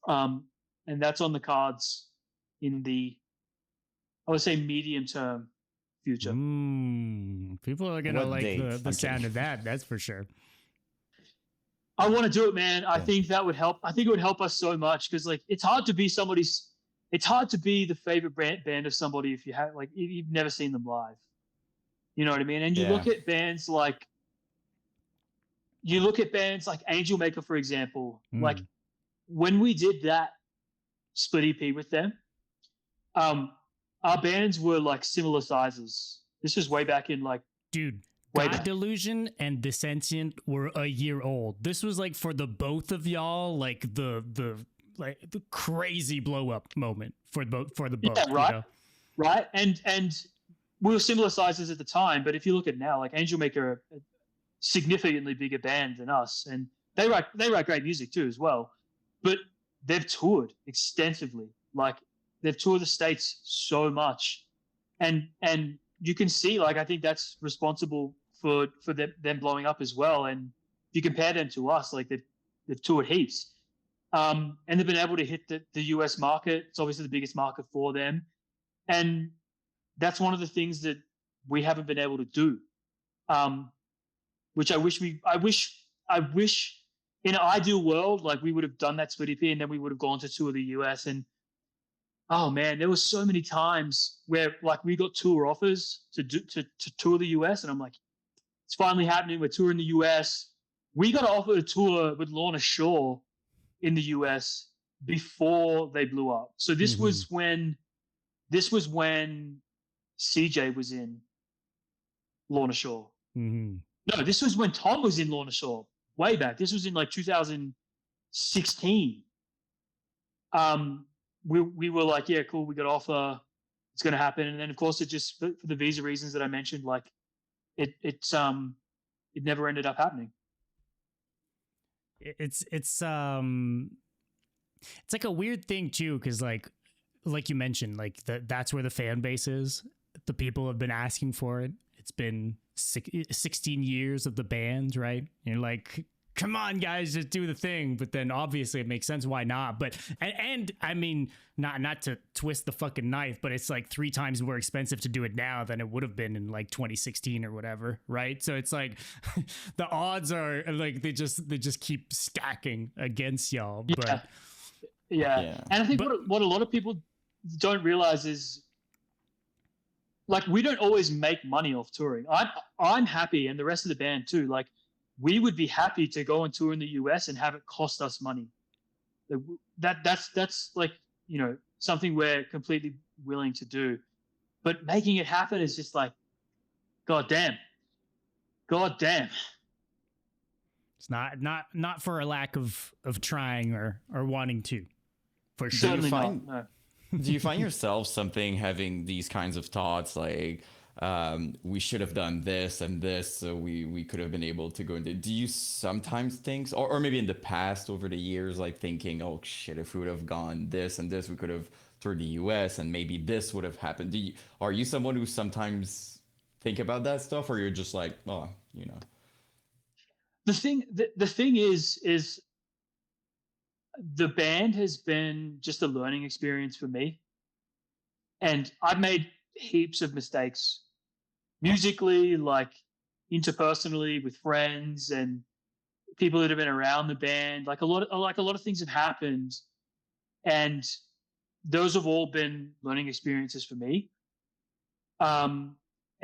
Speaker 2: And that's on the cards in the, I would say, medium term future.
Speaker 1: People are going to like the sound of that. That's for sure.
Speaker 2: I want to do it, man. I think that would help. I think it would help us so much because, like, it's hard to be the favorite band of somebody if you have, like, you've never seen them live. You know what I mean? And you look at bands like Angelmaker, for example. Like, when we did that split EP with them, our bands were like similar sizes. This was way back in like,
Speaker 1: dude. God Delusion and Dissentient were a year old. This was like for the both of y'all, like the crazy blow up moment for the both.
Speaker 2: Yeah, right,
Speaker 1: you know?
Speaker 2: Right. And we were similar sizes at the time, but if you look at now, like Angelmaker are a significantly bigger band than us, and they write great music too as well. But they've toured extensively. Like they've toured the States so much, and you can see, like, I think that's responsible for them blowing up as well. And if you compare them to us, like they've toured heaps, and they've been able to hit the US market. It's obviously the biggest market for them, and that's one of the things that we haven't been able to do. Which I wish in an ideal world, like we would have done that split EP and then we would have gone to tour the US. And oh man, there was so many times where like we got tour offers to tour the US, and I'm like, it's finally happening. We're touring the US. We got offered a tour with Lorna Shore in the US before they blew up. So this was when CJ was in Lorna Shore. No, this was when Tom was in Lorna Shore way back. This was in like 2016. We were like, yeah, cool, we got offer, it's going to happen. And then of course it just, for the visa reasons that I mentioned, like it never ended up happening.
Speaker 1: It's like a weird thing too, because like you mentioned, like that's where the fan base is. The people have been asking for it. It's been 16 years of the band, right? And you're like, come on, guys, just do the thing. But then obviously it makes sense. Why not? But and I mean, not to twist the fucking knife, but it's like 3 times more expensive to do it now than it would have been in like 2016 or whatever, right? So it's like the odds are like they just keep stacking against y'all.
Speaker 2: Yeah.
Speaker 1: But
Speaker 2: yeah. And I think what a lot of people don't realize is, like, we don't always make money off touring. I'm happy, and the rest of the band too. Like, we would be happy to go and tour in the US and have it cost us money. That's like, you know, something we're completely willing to do. But making it happen is just like, God damn.
Speaker 1: It's not for a lack of trying or wanting to, for sure.
Speaker 2: Certainly not. No.
Speaker 3: Do you find yourself having these kinds of thoughts like, we should have done this and this, so we could have been able to go into? Do you sometimes think, or maybe in the past over the years, like thinking, oh shit, if we would have gone this and this, we could have toured the US and maybe this would have happened? Are you someone who sometimes think about that stuff, or you're just like, oh, you know?
Speaker 2: The thing is the band has been just a learning experience for me, and I've made heaps of mistakes musically, like interpersonally with friends and people that have been around the band. Like a lot of things have happened, and those have all been learning experiences for me. And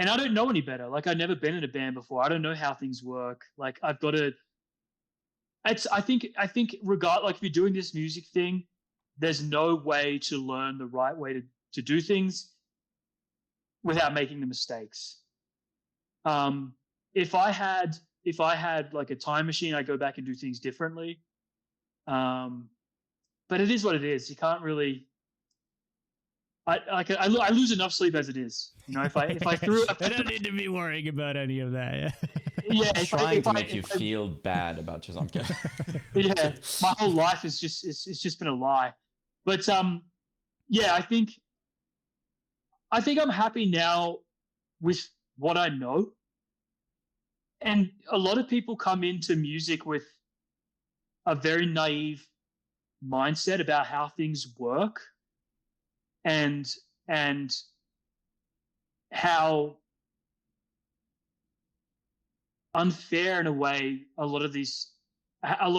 Speaker 2: I don't know any better. Like, I've never been in a band before. I don't know how things work. Like, I've got to. I think like if you're doing this music thing, there's no way to learn the right way to do things without making the mistakes. if I had like a time machine, I'd go back and do things differently. But it is what it is. You can't really. I lose enough sleep as it is. You know, if I threw,
Speaker 1: I don't need to be worrying about any of that.
Speaker 2: Yeah,
Speaker 3: trying to make you feel bad about your song.
Speaker 2: Yeah, my whole life is it's just been a lie. But yeah, I think I'm happy now with what I know. And a lot of people come into music with a very naive mindset about how things work and how unfair in a way how a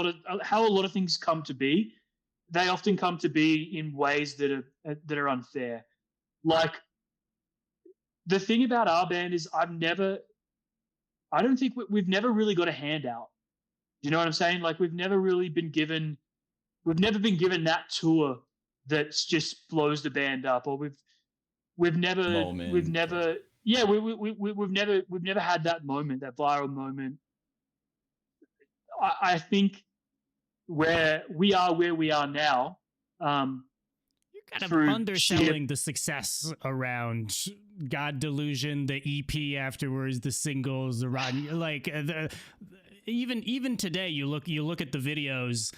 Speaker 2: lot of things come to be. They often come to be in ways that are unfair. Like, the thing about our band is I don't think we've never really got a handout. You know what I'm saying? Like, we've never been given that tour that's just blows the band up, or we've never had that moment, that viral moment. I think where we are now,
Speaker 1: you're kind of underselling the success around God Delusion, the EP afterwards, the singles, the run. Like, even today, you look at the videos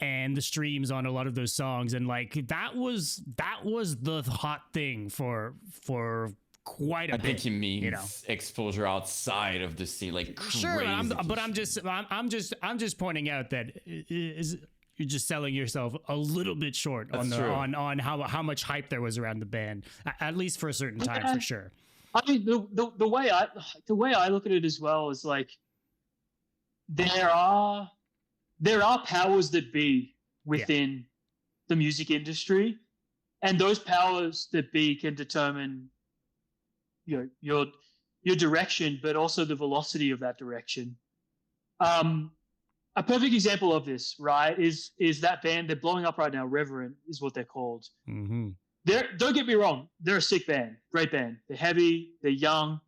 Speaker 1: and the streams on a lot of those songs, and like that was the hot thing for quite a bit.
Speaker 3: I think he means exposure outside of the scene, like crazy.
Speaker 1: Sure, I'm just pointing out that you're just selling yourself a little bit short on how much hype there was around the band, at least for a certain time, for sure.
Speaker 2: I mean, the way I look at it as well is like there are powers that be within the music industry, and those powers that be can determine your direction, but also the velocity of that direction. A perfect example of this, right, is that band. They're blowing up right now. Reverent is what they're called.
Speaker 1: Mm-hmm.
Speaker 2: Don't get me wrong. They're a sick band, great band. They're heavy. They're young.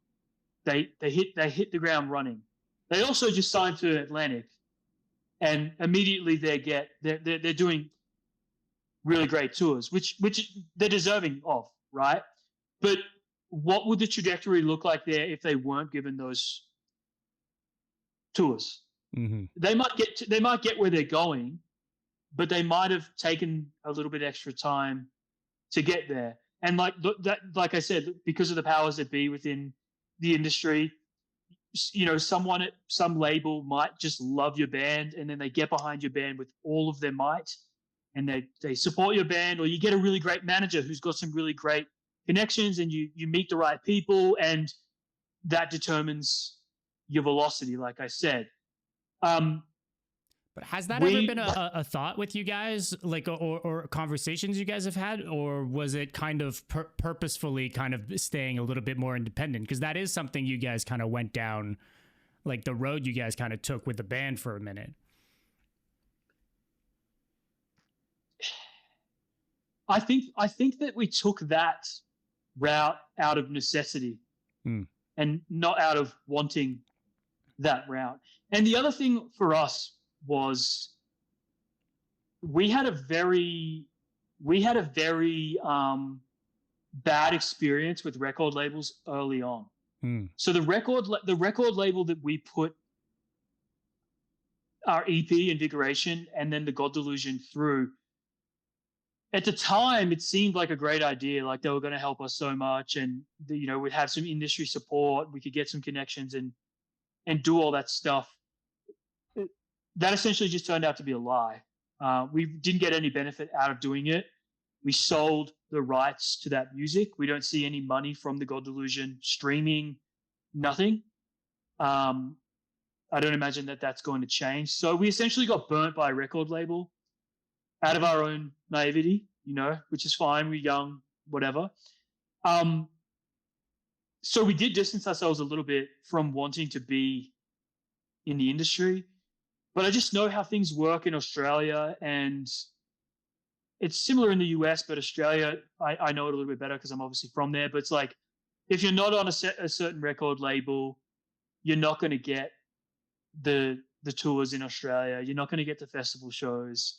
Speaker 2: They hit the ground running. They also just signed to Atlantic, and immediately they're doing really great tours, which they're deserving of, right? But what would the trajectory look like there if they weren't given those tours?
Speaker 1: Mm-hmm.
Speaker 2: They might get where they're going, but they might have taken a little bit extra time to get there. And like I said, because of the powers that be within the industry, someone at some label might just love your band, and then they get behind your band with all of their might, and they support your band, or you get a really great manager who's got some really great connections, and you meet the right people, and that determines your velocity, like I said.
Speaker 1: But has that ever been a thought with you guys, like, or conversations you guys have had, or was it kind of purposefully kind of staying a little bit more independent? Because that is something you guys kind of went down, like the road you guys kind of took with the band for a minute.
Speaker 2: I think that we took that route out of necessity and not out of wanting that route. And the other thing for us was we had a very bad experience with record labels early on. So the record label that we put our EP Invigoration and then the God Delusion through, at the time it seemed like a great idea, like they were going to help us so much, and we'd have some industry support, we could get some connections and do all that stuff. That essentially just turned out to be a lie. We didn't get any benefit out of doing it. We sold the rights to that music. We don't see any money from the God Delusion streaming, nothing. I don't imagine that that's going to change. So we essentially got burnt by a record label out of our own naivety, which is fine. We're young, whatever. So we did distance ourselves a little bit from wanting to be in the industry. But I just know how things work in Australia, and it's similar in the US, but Australia, I know it a little bit better because I'm obviously from there. But it's like, if you're not on a certain record label, you're not going to get the tours in Australia. You're not going to get the festival shows.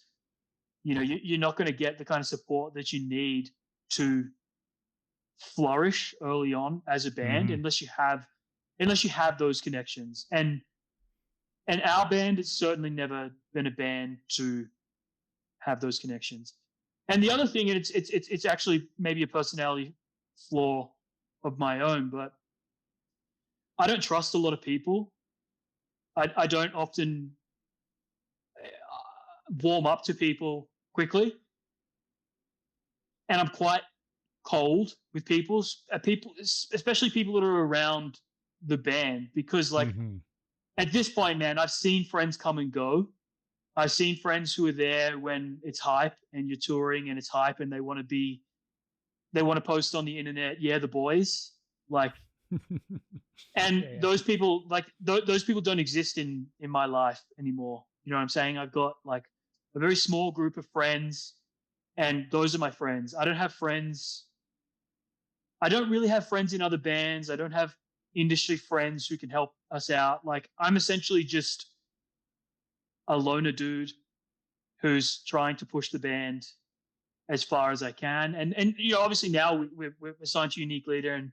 Speaker 2: You know, you're not going to get the kind of support that you need to flourish early on as a band unless you have those connections. And our band has certainly never been a band to have those connections. And the other thing, and it's actually maybe a personality flaw of my own, but I don't trust a lot of people. I don't often warm up to people quickly, and I'm quite cold with people, especially people that are around the band, because like at this point, man, I've seen friends come and go. I've seen friends who are there when it's hype and you're touring and it's hype and they want to post on the internet, yeah, the boys, like, and those people, like those people don't exist in my life anymore. You know what I'm saying? I've got like a very small group of friends, and those are my friends. I don't have friends. I don't really have friends in other bands. I don't have industry friends who can help us out. Like, I'm essentially just a loner dude who's trying to push the band as far as I can. And you know, obviously now we're signed to Unique Leader and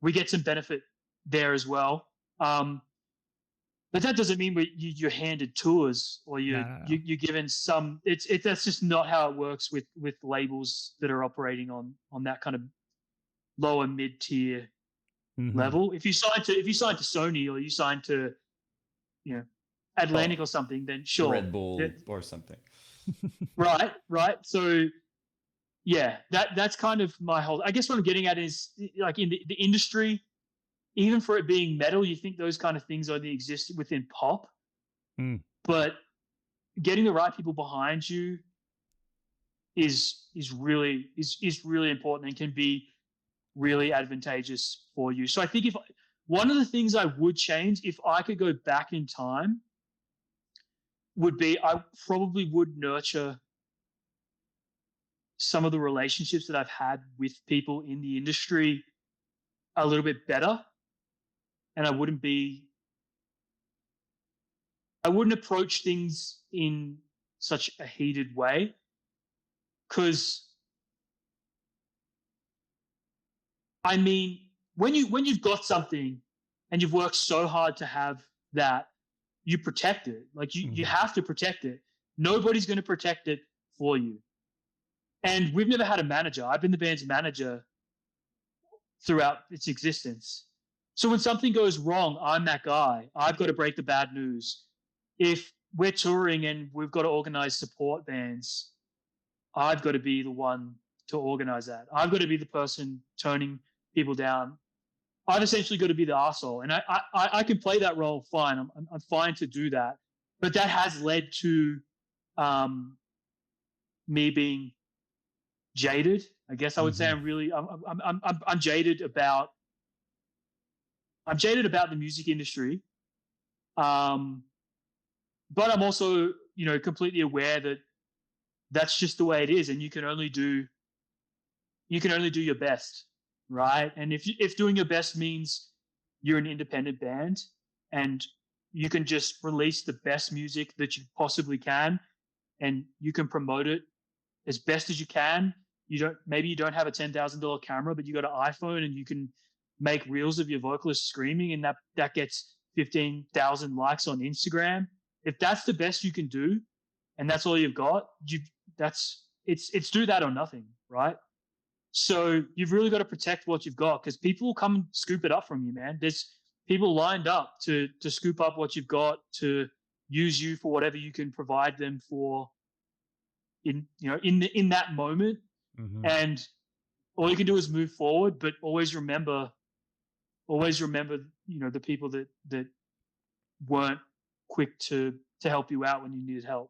Speaker 2: we get some benefit there as well. But that doesn't mean you're handed tours or you're given some. That's just not how it works with labels that are operating on that kind of lower mid tier level. If you sign to Sony or you sign to, you know, Atlantic or something, then sure,
Speaker 3: Red Bull or something. Right. So yeah, that's kind of my whole. I guess what I'm getting at is like in the industry. Even for it being metal, you think those kind of things only exist within pop. But getting the right people behind you is really important and can be really advantageous for you. So I think if one of the things I would change if I could go back in time would be I probably would nurture some of the relationships that I've had with people in the industry a little bit better. And I wouldn't approach things in such a heated way, because I mean, when you've got something and you've worked so hard to have that, you protect it. Like you have to protect it. Nobody's going to protect it for you. And we've never had a manager. I've been the band's manager throughout its existence. So when something goes wrong, I'm that guy. I've got to break the bad news. If we're touring and we've got to organize support bands, I've got to be the one to organize that. I've got to be the person turning people down. I've essentially got to be the arsehole. And I can play that role fine. I'm fine to do that. But that has led to me being jaded. I guess I would say I'm jaded about the music industry, but I'm also, you know, completely aware that that's just the way it is, and you can only do your best, right? And if doing your best means you're an independent band and you can just release the best music that you possibly can, and you can promote it as best as you can. Maybe you don't have a $10,000 camera, but you got an iPhone and you can make reels of your vocalist screaming, and that gets 15,000 likes on Instagram. If that's the best you can do, and that's all you've got, it's do that or nothing, right? So you've really got to protect what you've got, because people will come and scoop it up from you, man. There's people lined up to scoop up what you've got, to use you for whatever you can provide them for in that moment. And all you can do is move forward, but always remember, you know, the people that weren't quick to help you out when you needed help.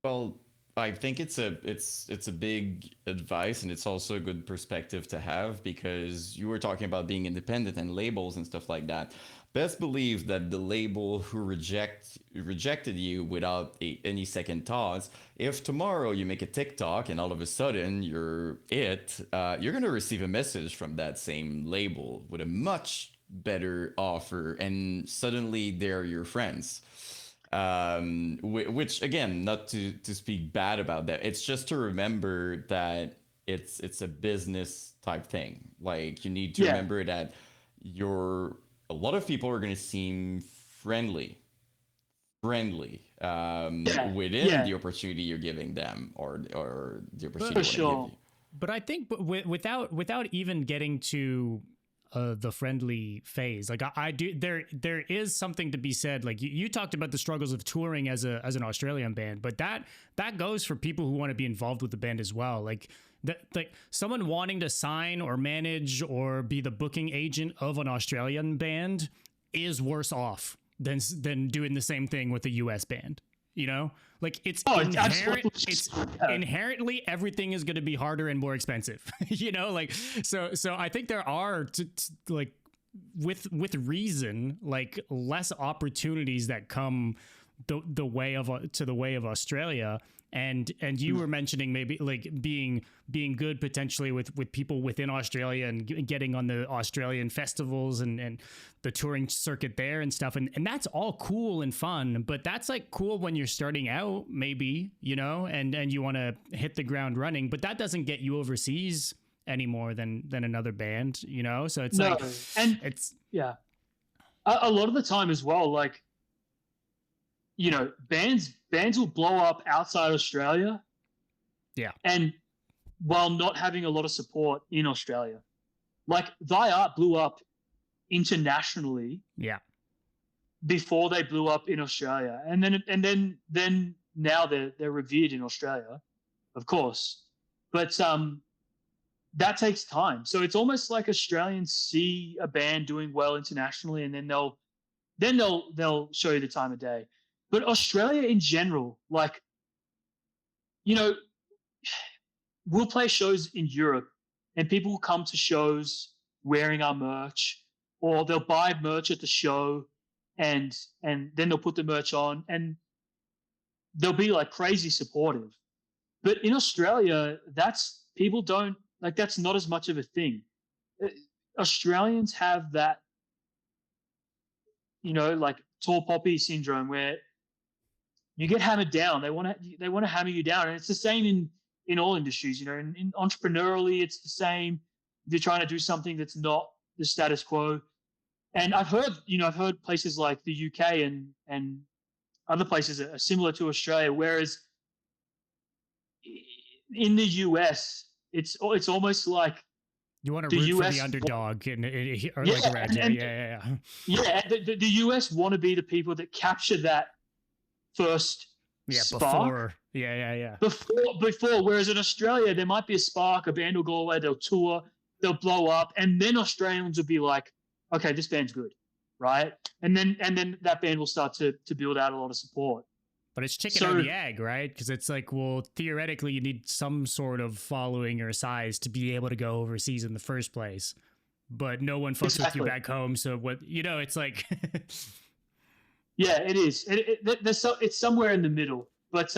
Speaker 3: Well, I think it's a big advice, and it's also a good perspective to have, because you were talking about being independent and labels and stuff like that. Best believe that the label who rejected you without any second thoughts, if tomorrow you make a TikTok and all of a sudden you're going to receive a message from that same label with a much better offer, and suddenly they're your friends. Which again, not to speak bad about that, it's just to remember that it's a business type thing. Like, you need to remember that a lot of people are going to seem friendly within the opportunity you're giving them, or the opportunity
Speaker 2: For sure.
Speaker 3: give you.
Speaker 1: But I think without even getting to the friendly phase, like I do, there is something to be said. Like you talked about the struggles of touring as an Australian band, but that goes for people who want to be involved with the band as well. Like someone wanting to sign or manage or be the booking agent of an Australian band is worse off than doing the same thing with a US band. You know, like it's inherently everything is going to be harder and more expensive. You know, like so I think there are like with reason, like less opportunities that come the way of Australia. And you were mentioning maybe like being good potentially with people within Australia and getting on the Australian festivals and the touring circuit there and stuff. And that's all cool and fun, but that's like cool when you're starting out, maybe, you know, and you want to hit the ground running, but that doesn't get you overseas any more than another band, you know? So it's a
Speaker 2: lot of the time as well, like, you know, bands will blow up outside Australia.
Speaker 1: Yeah.
Speaker 2: And while not having a lot of support in Australia. Like Thy Art blew up internationally.
Speaker 1: Yeah.
Speaker 2: Before they blew up in Australia. And then now they're revered in Australia, of course. But that takes time. So it's almost like Australians see a band doing well internationally, and then they'll show you the time of day. But Australia in general, like, you know, we'll play shows in Europe and people will come to shows wearing our merch, or they'll buy merch at the show and then they'll put the merch on and they'll be like crazy supportive. But in Australia, that's not as much of a thing. Australians have that, you know, like tall poppy syndrome where you get hammered down. They want to hammer you down, and it's the same in all industries. You know, in entrepreneurially, it's the same. They're trying to do something that's not the status quo. And I've heard places like the UK and other places are similar to Australia. Whereas in the US, it's almost like
Speaker 1: you want to root for the underdog the
Speaker 2: US want to be the people that capture that first spark. Before, whereas in Australia, there might be a spark, a band will go away, they'll tour, they'll blow up, and then Australians will be like, okay, this band's good, right? And then that band will start to build out a lot of support.
Speaker 1: But it's chicken or the egg, right? Because it's like, well, theoretically, you need some sort of following or size to be able to go overseas in the first place. But no one fucks with you back home. So what, you know, it's like...
Speaker 2: Yeah, it is. It's somewhere in the middle, but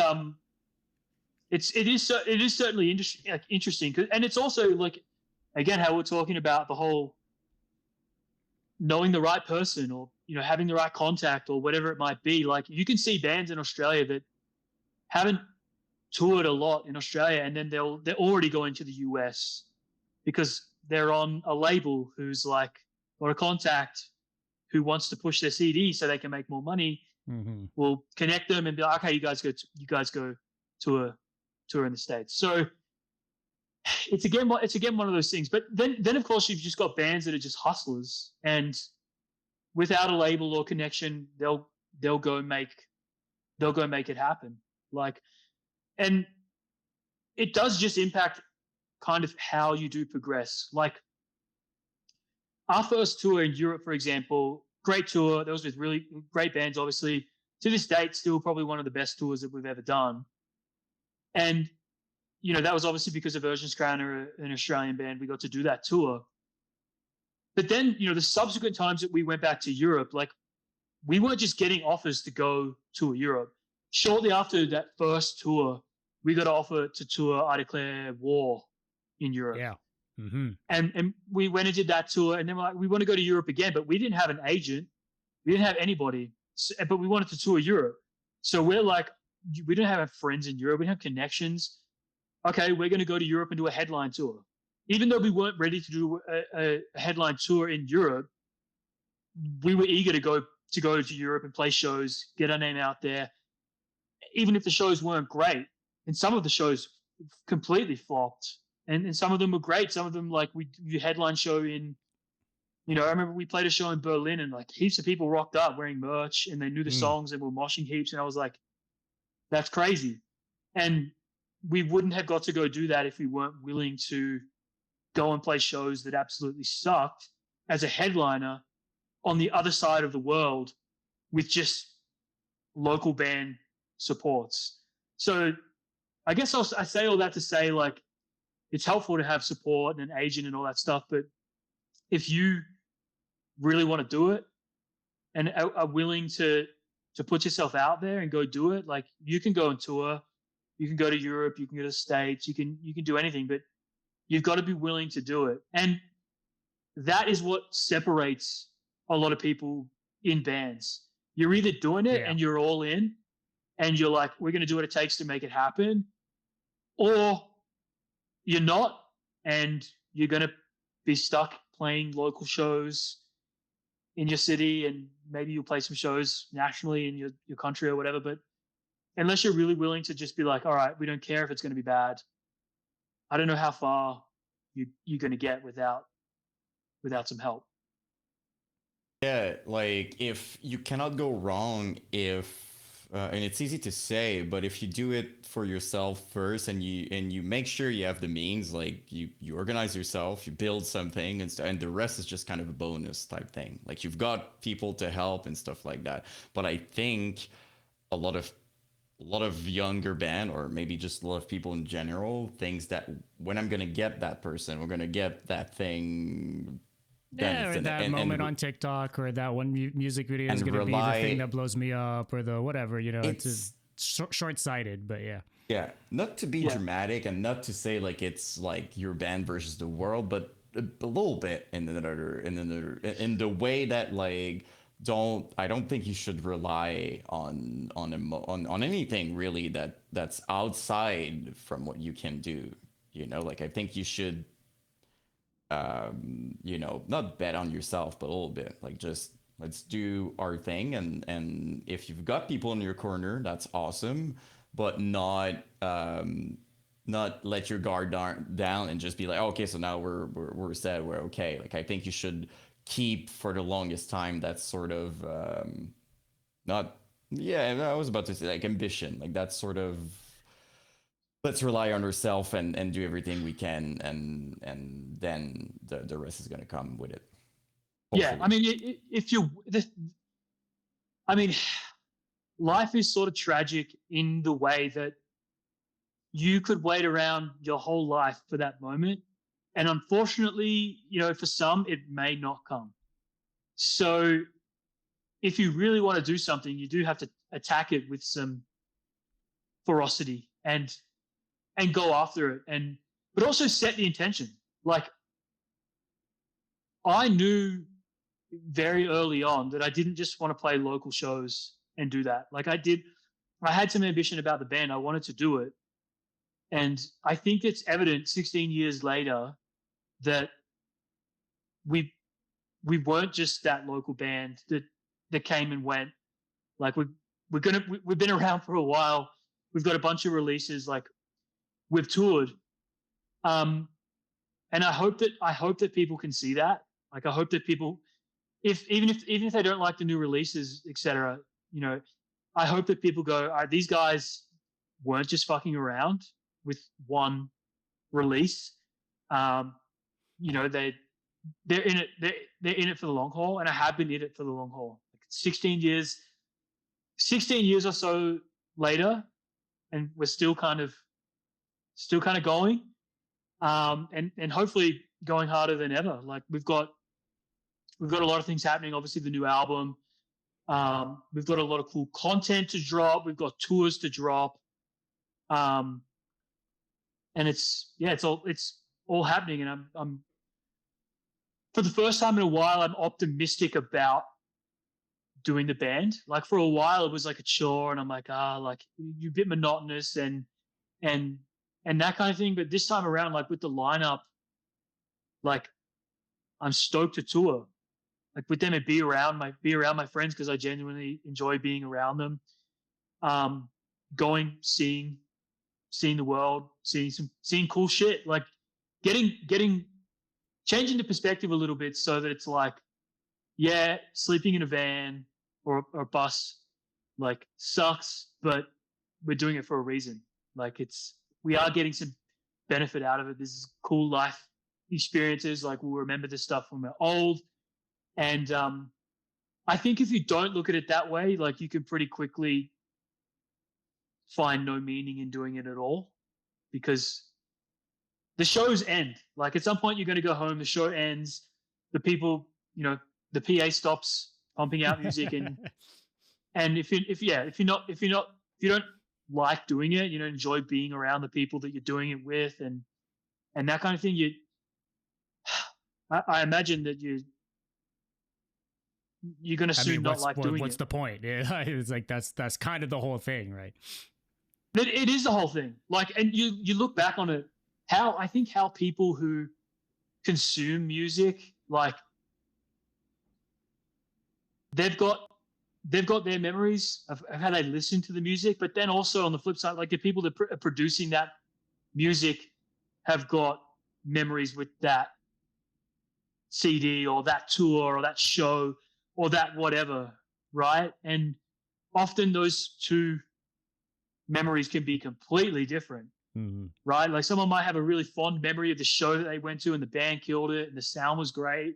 Speaker 2: it is certainly interesting. And it's also like, again, how we're talking about the whole knowing the right person, or, you know, having the right contact, or whatever it might be. Like, you can see bands in Australia that haven't toured a lot in Australia, and then they're already going to the US because they're on a label who's like, or a contact who wants to push their CD so they can make more money.
Speaker 1: Mm-hmm.
Speaker 2: We'll connect them and be like, okay, you guys go tour in the States. So it's again one of those things. But then of course you've just got bands that are just hustlers, and without a label or connection, they'll go make it happen. Like, and it does just impact kind of how you do progress. Like, our first tour in Europe, for example, great tour. That was with really great bands, obviously. To this date, still probably one of the best tours that we've ever done. And, you know, that was obviously because of Urgenscrown, an Australian band. We got to do that tour. But then, you know, the subsequent times that we went back to Europe, like, we weren't just getting offers to go tour Europe. Shortly after that first tour, we got an offer to tour I Declare War in Europe.
Speaker 1: Yeah. Mm-hmm.
Speaker 2: And we went and did that tour, and then we're like, we want to go to Europe again, but we didn't have an agent, we didn't have anybody, but we wanted to tour Europe. So we're like, we didn't have friends in Europe, we didn't have connections. Okay, we're going to go to Europe and do a headline tour. Even though we weren't ready to do a headline tour in Europe, we were eager to go to Europe and play shows, get our name out there, even if the shows weren't great. And some of the shows completely flopped. And some of them were great. Some of them, like we headline show in, I remember we played a show in Berlin, and like heaps of people rocked up wearing merch, and they knew the songs and were moshing heaps. And I was like, that's crazy. And we wouldn't have got to go do that if we weren't willing to go and play shows that absolutely sucked as a headliner on the other side of the world with just local band supports. So I guess I say all that to say, like, it's helpful to have support and an agent and all that stuff. But if you really want to do it and are willing to put yourself out there and go do it, like, you can go and tour, you can go to Europe, you can go to the States, you can do anything, but you've got to be willing to do it. And that is what separates a lot of people in bands. You're either doing it and you're all in and you're like, we're going to do what it takes to make it happen, or you're not, and you're going to be stuck playing local shows in your city, and maybe you'll play some shows nationally in your country or whatever. But unless you're really willing to just be like, all right, we don't care if it's going to be bad, I don't know how far you're going to get without some help.
Speaker 3: Yeah, like, if you cannot go wrong if and it's easy to say, but if you do it for yourself first, and you make sure you have the means, like you organize yourself, you build something, and the rest is just kind of a bonus type thing. Like, you've got people to help and stuff like that. But I think a lot of younger band, or maybe just a lot of people in general, thinks that when I'm gonna get that person, we're gonna get that thing.
Speaker 1: Or that moment on TikTok, or that one music video is going to be the thing that blows me up, or the whatever, it's short-sighted, but yeah.
Speaker 3: Yeah, not to be dramatic, and not to say like it's like your band versus the world, but a little bit in the way that, like, I don't think you should rely on anything really that's outside from what you can do. Like, I think you should not bet on yourself, but a little bit, like, just let's do our thing, and if you've got people in your corner, that's awesome, but not let your guard down and just be like, okay, so now we're set, we're okay. Like, I think you should keep, for the longest time, that sort of I was about to say, like, ambition, like that sort of, let's rely on ourselves and do everything we can, and then the rest is going to come with it. Hopefully.
Speaker 2: I mean, life is sort of tragic in the way that you could wait around your whole life for that moment, and unfortunately, for some, it may not come. So if you really want to do something, you do have to attack it with some ferocity and go after it, but also set the intention. Like, I knew very early on that I didn't just want to play local shows and do that. Like, I had some ambition about the band. I wanted to do it. And I think it's evident 16 years later that we weren't just that local band that came and went. Like, we've been around for a while. We've got a bunch of releases. Like, we've toured, and I hope that people can see that. Like, I hope that people, even if they don't like the new releases, etc., I hope that people go, all right, these guys weren't just fucking around with one release. They're in it for the long haul, and I have been in it for the long haul. Like, 16 years or so later, and we're still kind of going, and hopefully going harder than ever. Like, we've got a lot of things happening. Obviously, the new album. We've got a lot of cool content to drop. We've got tours to drop. And it's all happening, and I'm for the first time in a while, I'm optimistic about doing the band. Like for a while, it was like a chore, and I'm like, like you're a bit monotonous and that kind of thing. But this time around, like with the lineup, like I'm stoked to tour, like with them and be around my friends because I genuinely enjoy being around them. Going, seeing the world, seeing cool shit, like changing the perspective a little bit so that it's like, yeah, sleeping in a van or a bus like sucks, but we're doing it for a reason. Like we are getting some benefit out of it. This is cool life experiences. Like we'll remember this stuff when we're old. And I think if you don't look at it that way, like you can pretty quickly find no meaning in doing it at all, because the shows end. Like at some point you're going to go home, the show ends, the people, the PA stops pumping out music, and if you don't like doing it, you don't enjoy being around the people that you're doing it with and that kind of thing, I imagine that you're going to soon not like doing it.
Speaker 1: What's the point? Yeah, it's like that's kind of the whole thing, right?
Speaker 2: It is the whole thing. Like, and you look back on it, how people who consume music, like they've got their memories of how they listen to the music, but then also on the flip side, like the people that are producing that music have got memories with that CD or that tour or that show or that whatever, right? And often those two memories can be completely different, right? Like someone might have a really fond memory of the show that they went to and the band killed it and the sound was great.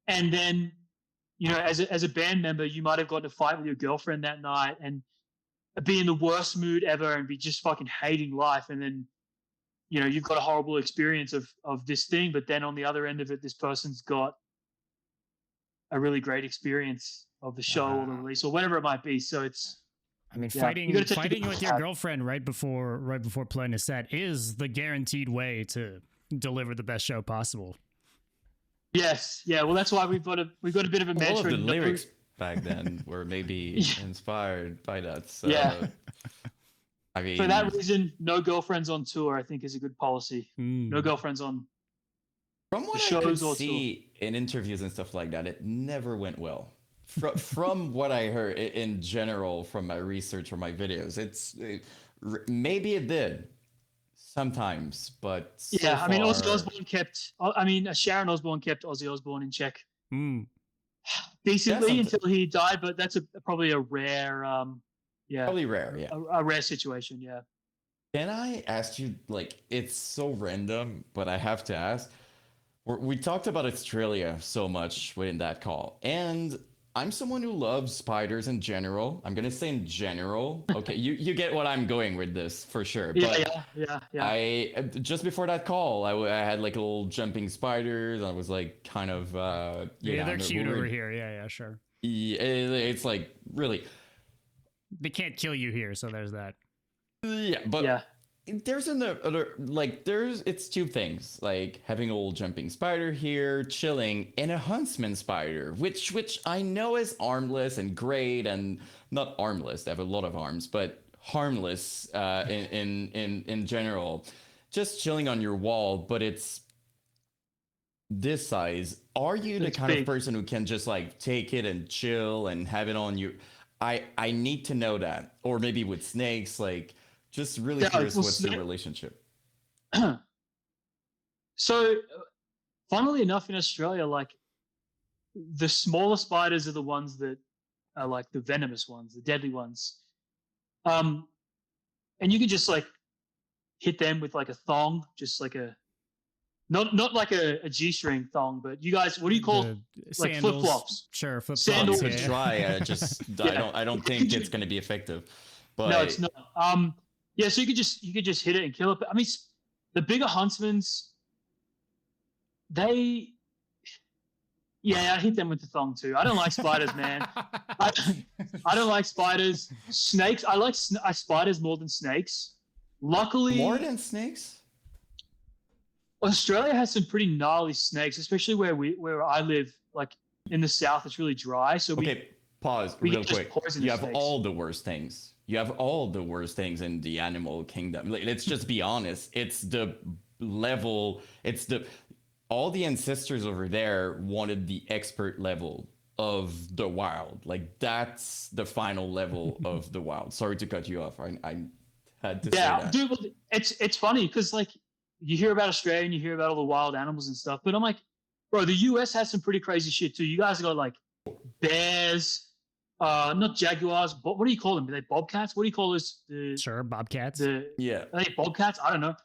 Speaker 2: And then, as a band member, you might have gotten a fight with your girlfriend that night and be in the worst mood ever and be just fucking hating life. And then, you've got a horrible experience of this thing, but then on the other end of it, this person's got a really great experience of the show or the release or whatever it might be. So it's,
Speaker 1: fighting with your girlfriend right before playing a set is the guaranteed way to deliver the best show possible.
Speaker 2: Yes, yeah. Well, that's why we've got a bit of a mantra.
Speaker 3: All of the lyrics back then were maybe inspired by that. So,
Speaker 2: yeah.
Speaker 3: I mean,
Speaker 2: for that reason, no girlfriends on tour, I think, is a good policy. No girlfriends on
Speaker 3: from what I could see in interviews and stuff like that, it never went well. From what I heard in general, from my research or my videos, maybe it did sometimes, but so
Speaker 2: I mean, Ozzy Osbourne Sharon Osbourne kept Ozzy Osbourne in check decently until he died, but that's probably a rare,
Speaker 3: probably rare,
Speaker 2: a rare situation, yeah.
Speaker 3: Can I ask you, like, it's so random, but I have to ask. We talked about Australia so much within that call, and I'm someone who loves spiders in general. I'm gonna say in general. Okay, you get what I'm going with this for sure. But
Speaker 2: yeah.
Speaker 3: I just before that call, I had like little jumping spiders. I was like kind of
Speaker 1: they're cute over here. Yeah, sure.
Speaker 3: Yeah, it's like really.
Speaker 1: They can't kill you here, so there's that.
Speaker 3: Yeah, but there's it's two things, like having a little jumping spider here chilling and a huntsman spider, which I know is armless and great, and not armless, they have a lot of arms, but harmless in general, just chilling on your wall. But it's this size. Are you the kind of person who can just like take it and chill and have it on you? I need to know that. Or maybe with snakes, like just really curious what's the relationship.
Speaker 2: So, funnily enough, in Australia, like the smaller spiders are the ones that are like the venomous ones, the deadly ones. And you can just like hit them with like a thong, just like a not like a G-string thong, but you guys, what do you call like flip flops?
Speaker 1: Sure, flip flops.
Speaker 2: Sandals.
Speaker 3: You could try. I don't think it's going to be effective. But
Speaker 2: no, it's not. So you could just hit it and kill it. But I mean, the bigger huntsmans, I hit them with the thong too. I don't like spiders, man. I don't like spiders. Snakes, I like spiders more than snakes. Luckily,
Speaker 3: more than snakes.
Speaker 2: Australia has some pretty gnarly snakes, especially where I live. Like in the south, it's really dry. So
Speaker 3: Okay, pause
Speaker 2: we
Speaker 3: real
Speaker 2: get just
Speaker 3: quick.
Speaker 2: poisonous
Speaker 3: You have
Speaker 2: snakes.
Speaker 3: all the worst things. You have all the worst things in the animal kingdom. Let's just be honest. It's the level. It's the all the ancestors over there wanted the expert level of the wild. Like that's the final level of the wild. Sorry to cut you off. I had to say that.
Speaker 2: Dude. Well, it's funny because like you hear about Australia and you hear about all the wild animals and stuff, but I'm like, bro, the US has some pretty crazy shit too. You guys got like bears, not jaguars, but what do you call them? Are they bobcats? What do you call those?
Speaker 1: Sure, bobcats.
Speaker 3: Yeah.
Speaker 2: Are they bobcats? I don't know.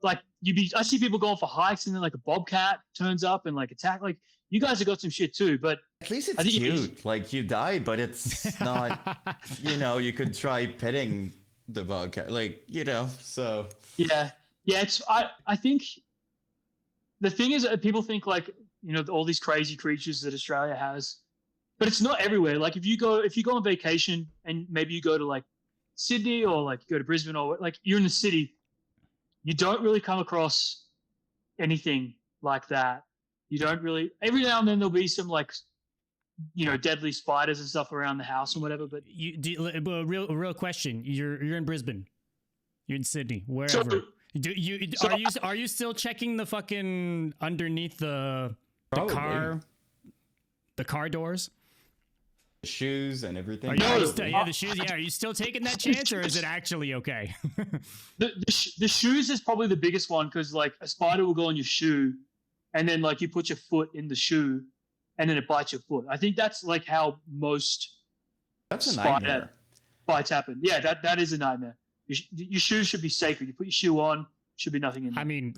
Speaker 2: Like I see people going for hikes and then like a bobcat turns up and like attack. Like you guys have got some shit too, but
Speaker 3: at least it's cute. Like you died, but it's not. You could try petting the bobcat. Like so.
Speaker 2: Yeah. It's I think the thing is that people think like all these crazy creatures that Australia has, but it's not everywhere. Like if you go on vacation and maybe you go to like Sydney or like you go to Brisbane or like you're in the city, you don't really come across anything like that. You don't really. Every now and then there'll be some like deadly spiders and stuff around the house and whatever. But
Speaker 1: real question. You're in Brisbane. You're in Sydney. Wherever. Are you still checking the fucking underneath the car doors?
Speaker 3: The shoes and everything.
Speaker 1: The shoes. Yeah, are you still taking that chance, or is it actually okay?
Speaker 2: the shoes is probably the biggest one because like a spider will go on your shoe, and then like you put your foot in the shoe, and then it bites your foot. I think that's like how most spider bites happen. Yeah, that is a nightmare. Your shoes should be sacred. You put your shoe on, should be nothing in there.
Speaker 1: I mean,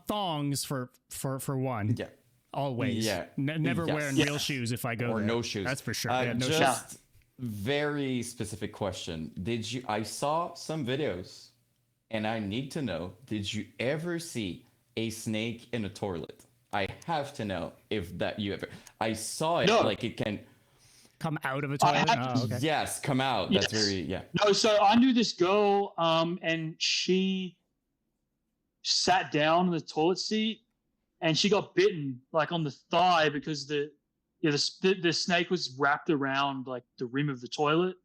Speaker 1: thongs for one.
Speaker 3: Yeah.
Speaker 1: Always. Yeah. Never wearing real shoes if I go
Speaker 3: or
Speaker 1: there.
Speaker 3: no shoes.
Speaker 1: That's for sure.
Speaker 3: Just very specific question. I saw some videos and I need to know, did you ever see a snake in a toilet? I have to know if that you ever. I saw it like it can
Speaker 1: come out of a toilet. Okay.
Speaker 3: Yes, come out. That's
Speaker 2: No, so I knew this girl, and she sat down in the toilet seat, and she got bitten like on the thigh because the snake was wrapped around like the rim of the toilet,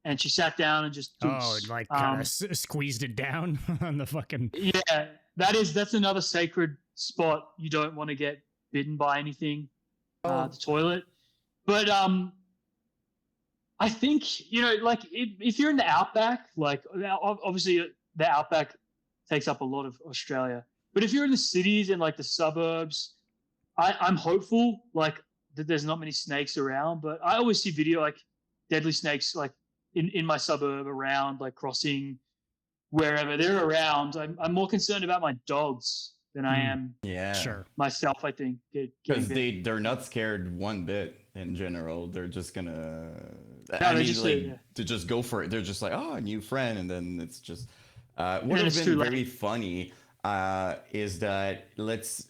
Speaker 2: and she sat down and just
Speaker 1: kind of squeezed it down on the fucking.
Speaker 2: Yeah, that's another sacred spot. You don't want to get bitten by anything. The toilet. But I think like if you're in the outback, like obviously the outback takes up a lot of Australia. But if you're in the cities and like the suburbs, I'm hopeful like that there's not many snakes around. But I always see video like deadly snakes like in my suburb around like crossing wherever they're around. I'm more concerned about my dogs than I am myself, I think.
Speaker 3: Because they're not scared one bit in general. They're just gonna to just go for it. They're just like, oh, a new friend, and then it's just what would have been very funny is that let's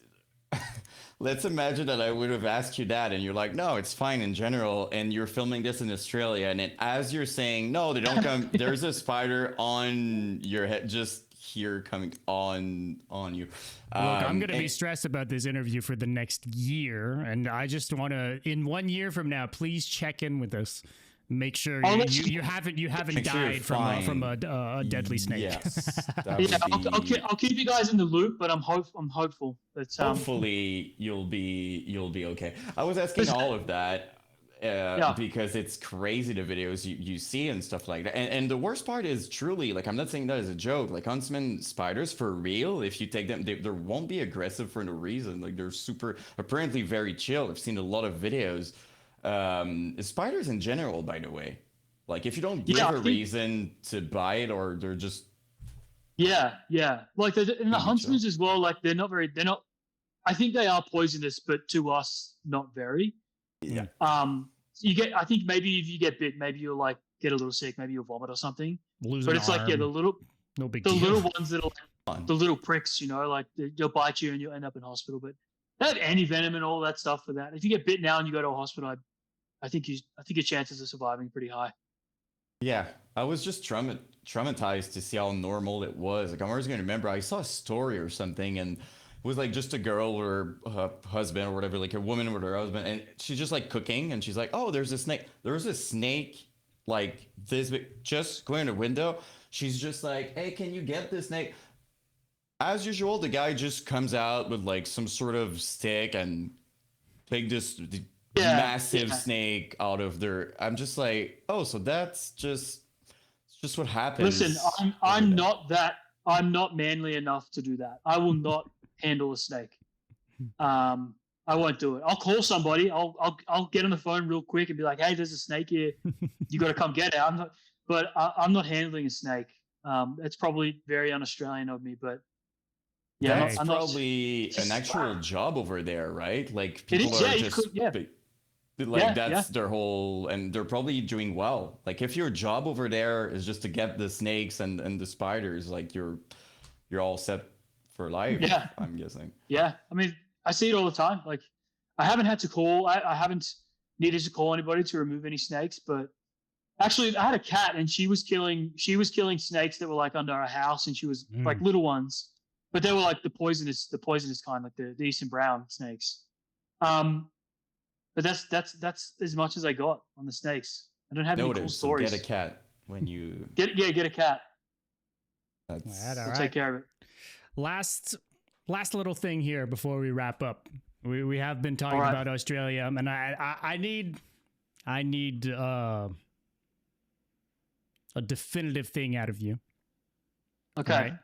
Speaker 3: imagine that I would have asked you that and you're like, no, it's fine in general, and you're filming this in Australia, and then as you're saying, no, they don't come, there's a spider on your head, just here coming on you.
Speaker 1: Look, I'm going to be stressed about this interview for the next year, and I just want to, in 1 year from now, please check in with us. Make sure you haven't died from a deadly snake.
Speaker 2: Yes, I'll keep you guys in the loop, but I'm hopeful that
Speaker 3: hopefully you'll be okay. I was asking all of that because it's crazy the videos you see and stuff like that. And the worst part is truly, like, I'm not saying that as a joke. Like huntsman spiders for real, if you take them, they won't be aggressive for no reason. Like they're apparently very chill. I've seen a lot of videos. Spiders in general, by the way, like if you don't give a reason to bite, or they're just
Speaker 2: like and the huntsmen as well, like they're not I think they are poisonous, but to us not very. I think maybe if you get bit, maybe you'll like get a little sick, maybe you'll vomit or something, but it's like the little ones that are like the little pricks, like they'll bite you and you'll end up in hospital. But they have anti-venom and all that stuff for that. If you get bit now and you go to a hospital, I think your chances of surviving are pretty high.
Speaker 3: Yeah, I was just traumatized to see how normal it was. Like I'm always gonna remember. I saw a story or something, and it was like just a girl or her husband or whatever, like a woman with her husband, and she's just like cooking, and she's like, "Oh, there's a snake. There was a snake like this big, just going to the window." She's just like, "Hey, can you get this snake?" As usual, the guy just comes out with like some sort of stick and take this massive snake out of there. I'm just like, oh, so that's just what happens.
Speaker 2: Listen, I'm not manly enough to do that. I will not handle a snake. I won't do it. I'll call somebody. I'll get on the phone real quick and be like, hey, there's a snake here. You got to come get it. I'm not handling a snake. It's probably very un-Australian of me, but yeah,
Speaker 3: that's probably an actual job over there, right? Like people are just that's their whole, and they're probably doing well. Like if your job over there is just to get the snakes and the spiders, like you're all set for life.
Speaker 2: Yeah,
Speaker 3: I'm guessing.
Speaker 2: Yeah, I mean, I see it all the time. Like I haven't had to call. I haven't needed to call anybody to remove any snakes, but actually, I had a cat, and she was killing snakes that were like under our house, and she was like little ones. But they were like the poisonous kind, like the Eastern brown snakes. But that's as much as I got on the snakes. I don't have any cool stories.
Speaker 3: So get a cat when you
Speaker 2: get a cat.
Speaker 1: We'll
Speaker 2: take care of it.
Speaker 1: Last little thing here before we wrap up. We have been talking about Australia, and I need a definitive thing out of you.
Speaker 2: Okay.
Speaker 1: Right?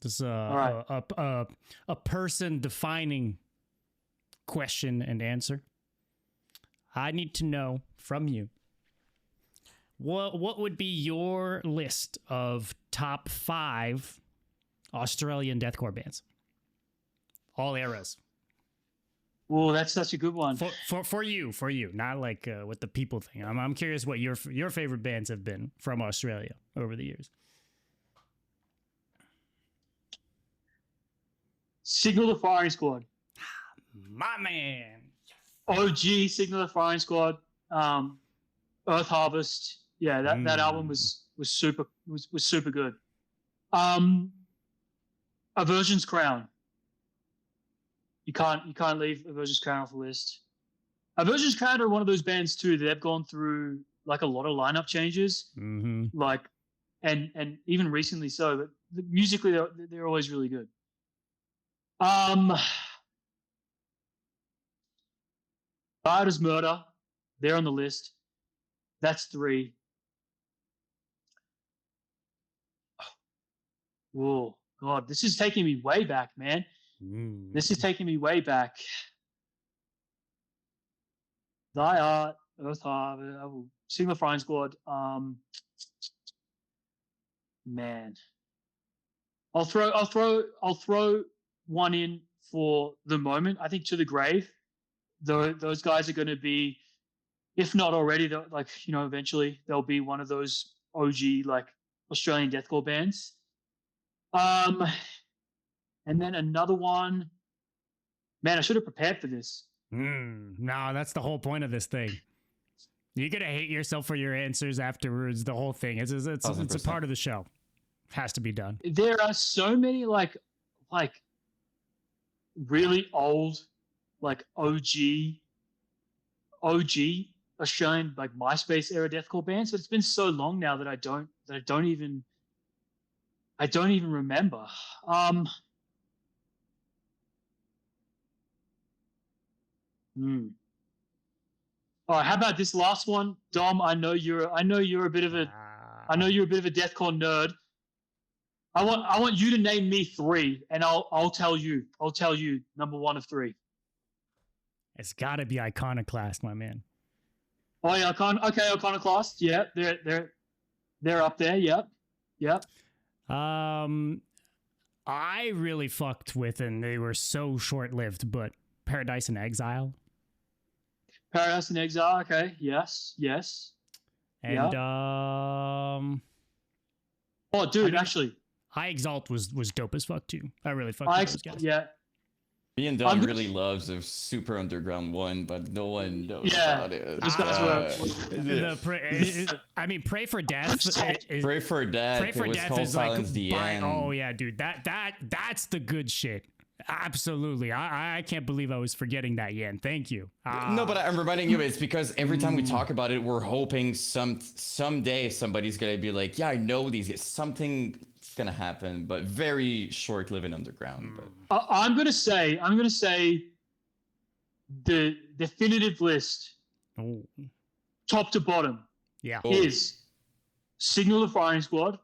Speaker 1: This a person defining question and answer. I need to know from you what would be your list of top 5 Australian deathcore bands, all eras.
Speaker 2: Well, that's such a good one
Speaker 1: for you, not like what the people think. I'm curious what your favorite bands have been from Australia over the years.
Speaker 2: Signal the Firing Squad.
Speaker 1: My man.
Speaker 2: OG Signal the Firing Squad. Earth Harvest. Yeah, that album was super good. Aversion's Crown. You can't leave Aversion's Crown off the list. Aversion's Crown are one of those bands too that have gone through like a lot of lineup changes.
Speaker 1: Mm-hmm.
Speaker 2: Like and even recently so, but musically they're always really good. Bad as Murder, they're on the list. That's 3. Whoa, God, this is taking me way back, man. This is taking me way back. Die Art, Earth Harvest, Sigma Firing Squad. Man, I'll throw one in for the moment. I think To the Grave. Those guys are going to be, if not already, like eventually they'll be one of those OG like Australian deathcore bands. And then another one. Man, I should have prepared for this.
Speaker 1: No, that's the whole point of this thing. You're gonna hate yourself for your answers afterwards. The whole thing. It's a part of the show. Has to be done.
Speaker 2: There are so many like really old, like OG Australian like MySpace era deathcore bands, but it's been so long now that I don't even remember. All right, how about this last one, Dom? I know you're a bit of a deathcore nerd. I want you to name me 3, and I'll tell you number 1 of 3.
Speaker 1: It's got to be Iconoclast, my man.
Speaker 2: Oh yeah, Iconoclast. Yeah, they're up there. Yep.
Speaker 1: I really fucked with, and they were so short-lived, but Paradise in Exile.
Speaker 2: Paradise in Exile. Okay. Yes.
Speaker 1: And
Speaker 2: oh, dude, actually,
Speaker 1: I Exalt was dope as fuck too. I really fucked with those guys.
Speaker 2: Yeah.
Speaker 3: Me and Don really loves a super underground one, but no one knows about it.
Speaker 1: I mean, Pray for Death.
Speaker 3: Pray for Death.
Speaker 1: Pray for Death is like
Speaker 3: xtheyan.
Speaker 1: Oh yeah, dude. That's the good shit. Absolutely. I can't believe I was forgetting that, Yan. Thank you.
Speaker 3: No, but I'm reminding you, it's because every time we talk about it, we're hoping someday somebody's gonna be like, yeah, I know these. Something's gonna happen, but very short-lived and underground. But.
Speaker 2: I'm gonna say the definitive list, top to bottom, is Signal of Firing Squad,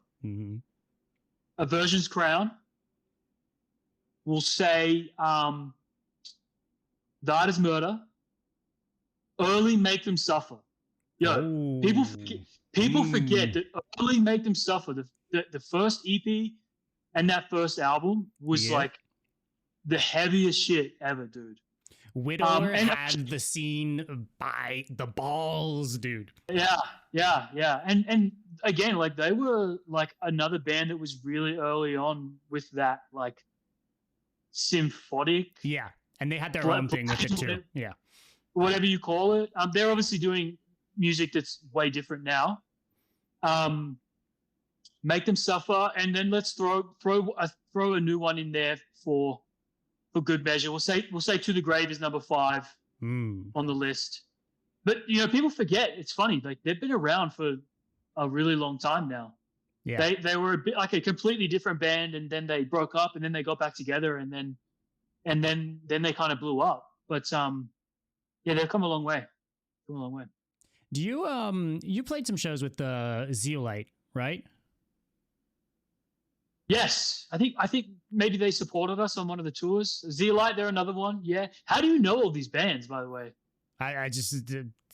Speaker 2: Aversion's Crown. We'll say The Art is Murder, Early Make Them Suffer. People forget that Early Make Them Suffer, the first EP and that first album was like the heaviest shit ever, dude.
Speaker 1: Widower had the scene by the balls, dude. Yeah. And again, like they were like another band that was really early on with that like symphonic. Yeah. And they had their own thing with it too. Yeah.
Speaker 2: Whatever you call it. They're obviously doing music that's way different now. Make Them Suffer, and then let's throw a new one in there for good measure. We'll say To the Grave is number 5 on the list. But people forget. It's funny, like they've been around for a really long time now. Yeah. They were a bit like a completely different band, and then they broke up, and then they got back together, and then they kind of blew up. But they've come a long way.
Speaker 1: Do you played some shows with the Zeolite, right?
Speaker 2: Yes, I think maybe they supported us on one of the tours. Zeolite, they're another one. Yeah. How do you know all these bands, by the way?
Speaker 1: I just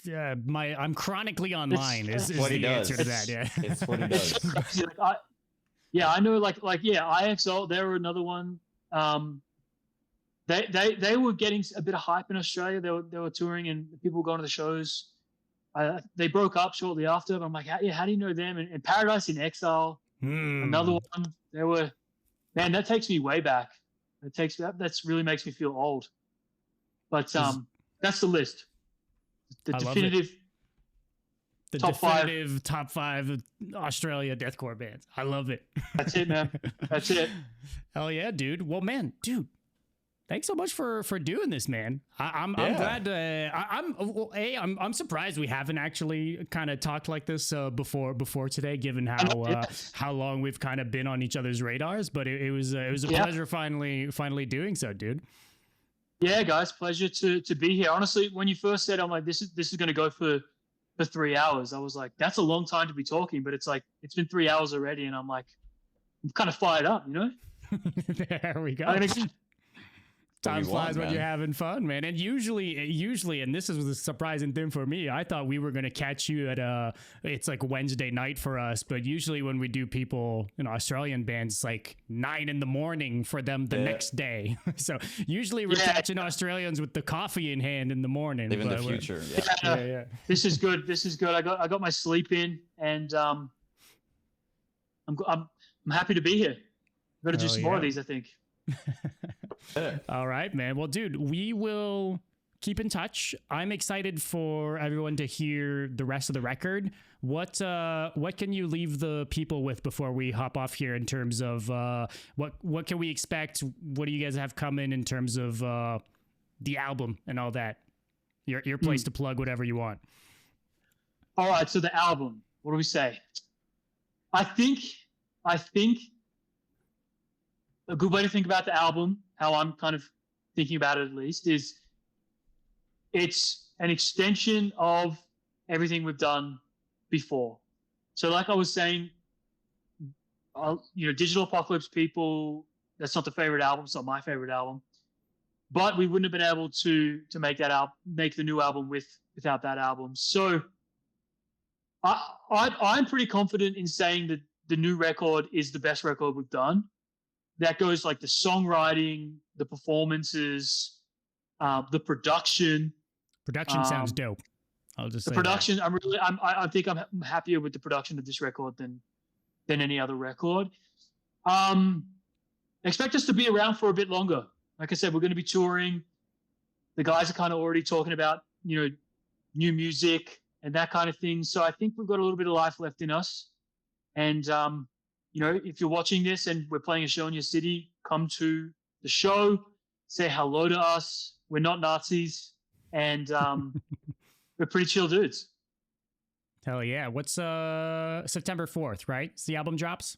Speaker 1: I'm chronically online. Is the answer to that? Yeah,
Speaker 3: it's what he does.
Speaker 2: I know. IXO. They were another one. They were getting a bit of hype in Australia. They were touring and people were going to the shows. They broke up shortly after. But I'm like, how do you know them? And Paradise in Exile, another one. There were, man, that takes me way back. That's really makes me feel old. But that's the list. The definitive
Speaker 1: top five Australia deathcore bands. I love it.
Speaker 2: That's it, man. That's it.
Speaker 1: Hell yeah, dude. Well, man, dude, thanks so much for doing this, man. I'm glad. I'm surprised we haven't actually kind of talked like this before today, given how long we've kind of been on each other's radars. But it was a pleasure finally doing so, dude.
Speaker 2: Yeah, guys, pleasure to be here. Honestly, when you first said, I'm like, this is going to go for 3 hours. I was like, that's a long time to be talking, but it's like it's been 3 hours already, and I'm like, I'm kind of fired up,
Speaker 1: There we go. Time flies when you're having fun, man. And usually, and this is the surprising thing for me, I thought we were going to catch you at it's like Wednesday night for us, but usually when we do people, Australian bands, it's like 9 a.m. for them the next day. So usually we're catching Australians with the coffee in hand in the morning.
Speaker 3: Live in the future.
Speaker 2: Yeah. This is good. I got my sleep in, and I'm happy to be here. I've got to do some more of these, I think.
Speaker 1: All right, man. Well, dude, we will keep in touch. I'm excited for everyone to hear the rest of the record. What can you leave the people with before we hop off here in terms of what can we expect? What do you guys have coming in terms of the album and all that? Your place to plug whatever you want.
Speaker 2: All right, so the album. What do we say? I think a good way to think about the album, how I'm kind of thinking about it at least, is it's an extension of everything we've done before. So like I was saying, Digital Apocalypse people, that's not the favorite album. It's not my favorite album. But we wouldn't have been able to make the new album without that album. So I'm pretty confident in saying that the new record is the best record we've done. That goes like the songwriting, the performances, the production.
Speaker 1: Production sounds dope. I'll just say
Speaker 2: the production.
Speaker 1: That.
Speaker 2: I think I'm happier with the production of this record than any other record. Expect us to be around for a bit longer. like I said, we're going to be touring. The guys are kind of already talking about, new music and that kind of thing. So I think we've got a little bit of life left in us. And, if you're watching this and we're playing a show in your city, come to the show, say hello to us. We're not Nazis, and we're pretty chill dudes.
Speaker 1: Hell yeah. What's September 4th, right? It's the album drops?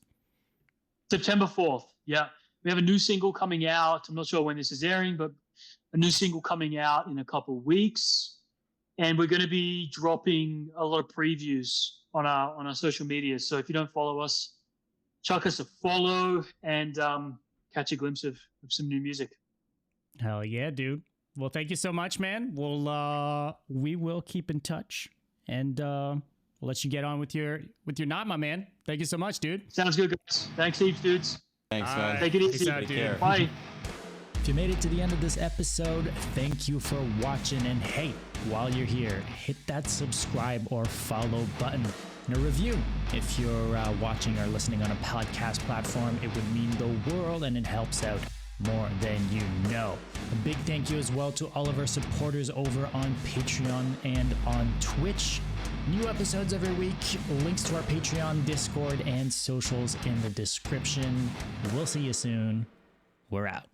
Speaker 2: September 4th. Yeah. We have a new single coming out. I'm not sure when this is airing, but a new single coming out in a couple of weeks. And we're going to be dropping a lot of previews on our social media. So if you don't follow us, chuck us a follow and catch a glimpse of some new music.
Speaker 1: Hell yeah, dude. Well, thank you so much, man. We will keep in touch, and we'll let you get on with your night, my man. Thank you so much, dude.
Speaker 2: Sounds good, guys. Thanks heaps, dudes.
Speaker 3: Thanks, man.
Speaker 2: Take it easy.
Speaker 1: Out, dude.
Speaker 2: Bye.
Speaker 1: If you made it to the end of this episode, thank you for watching. And hey, while you're here, hit that subscribe or follow button and a review. If you're watching or listening on a podcast platform, it would mean the world, and it helps out more than you know. A big thank you as well to all of our supporters over on Patreon and on Twitch. New episodes every week, links to our Patreon, Discord, and socials in the description. We'll see you soon. We're out.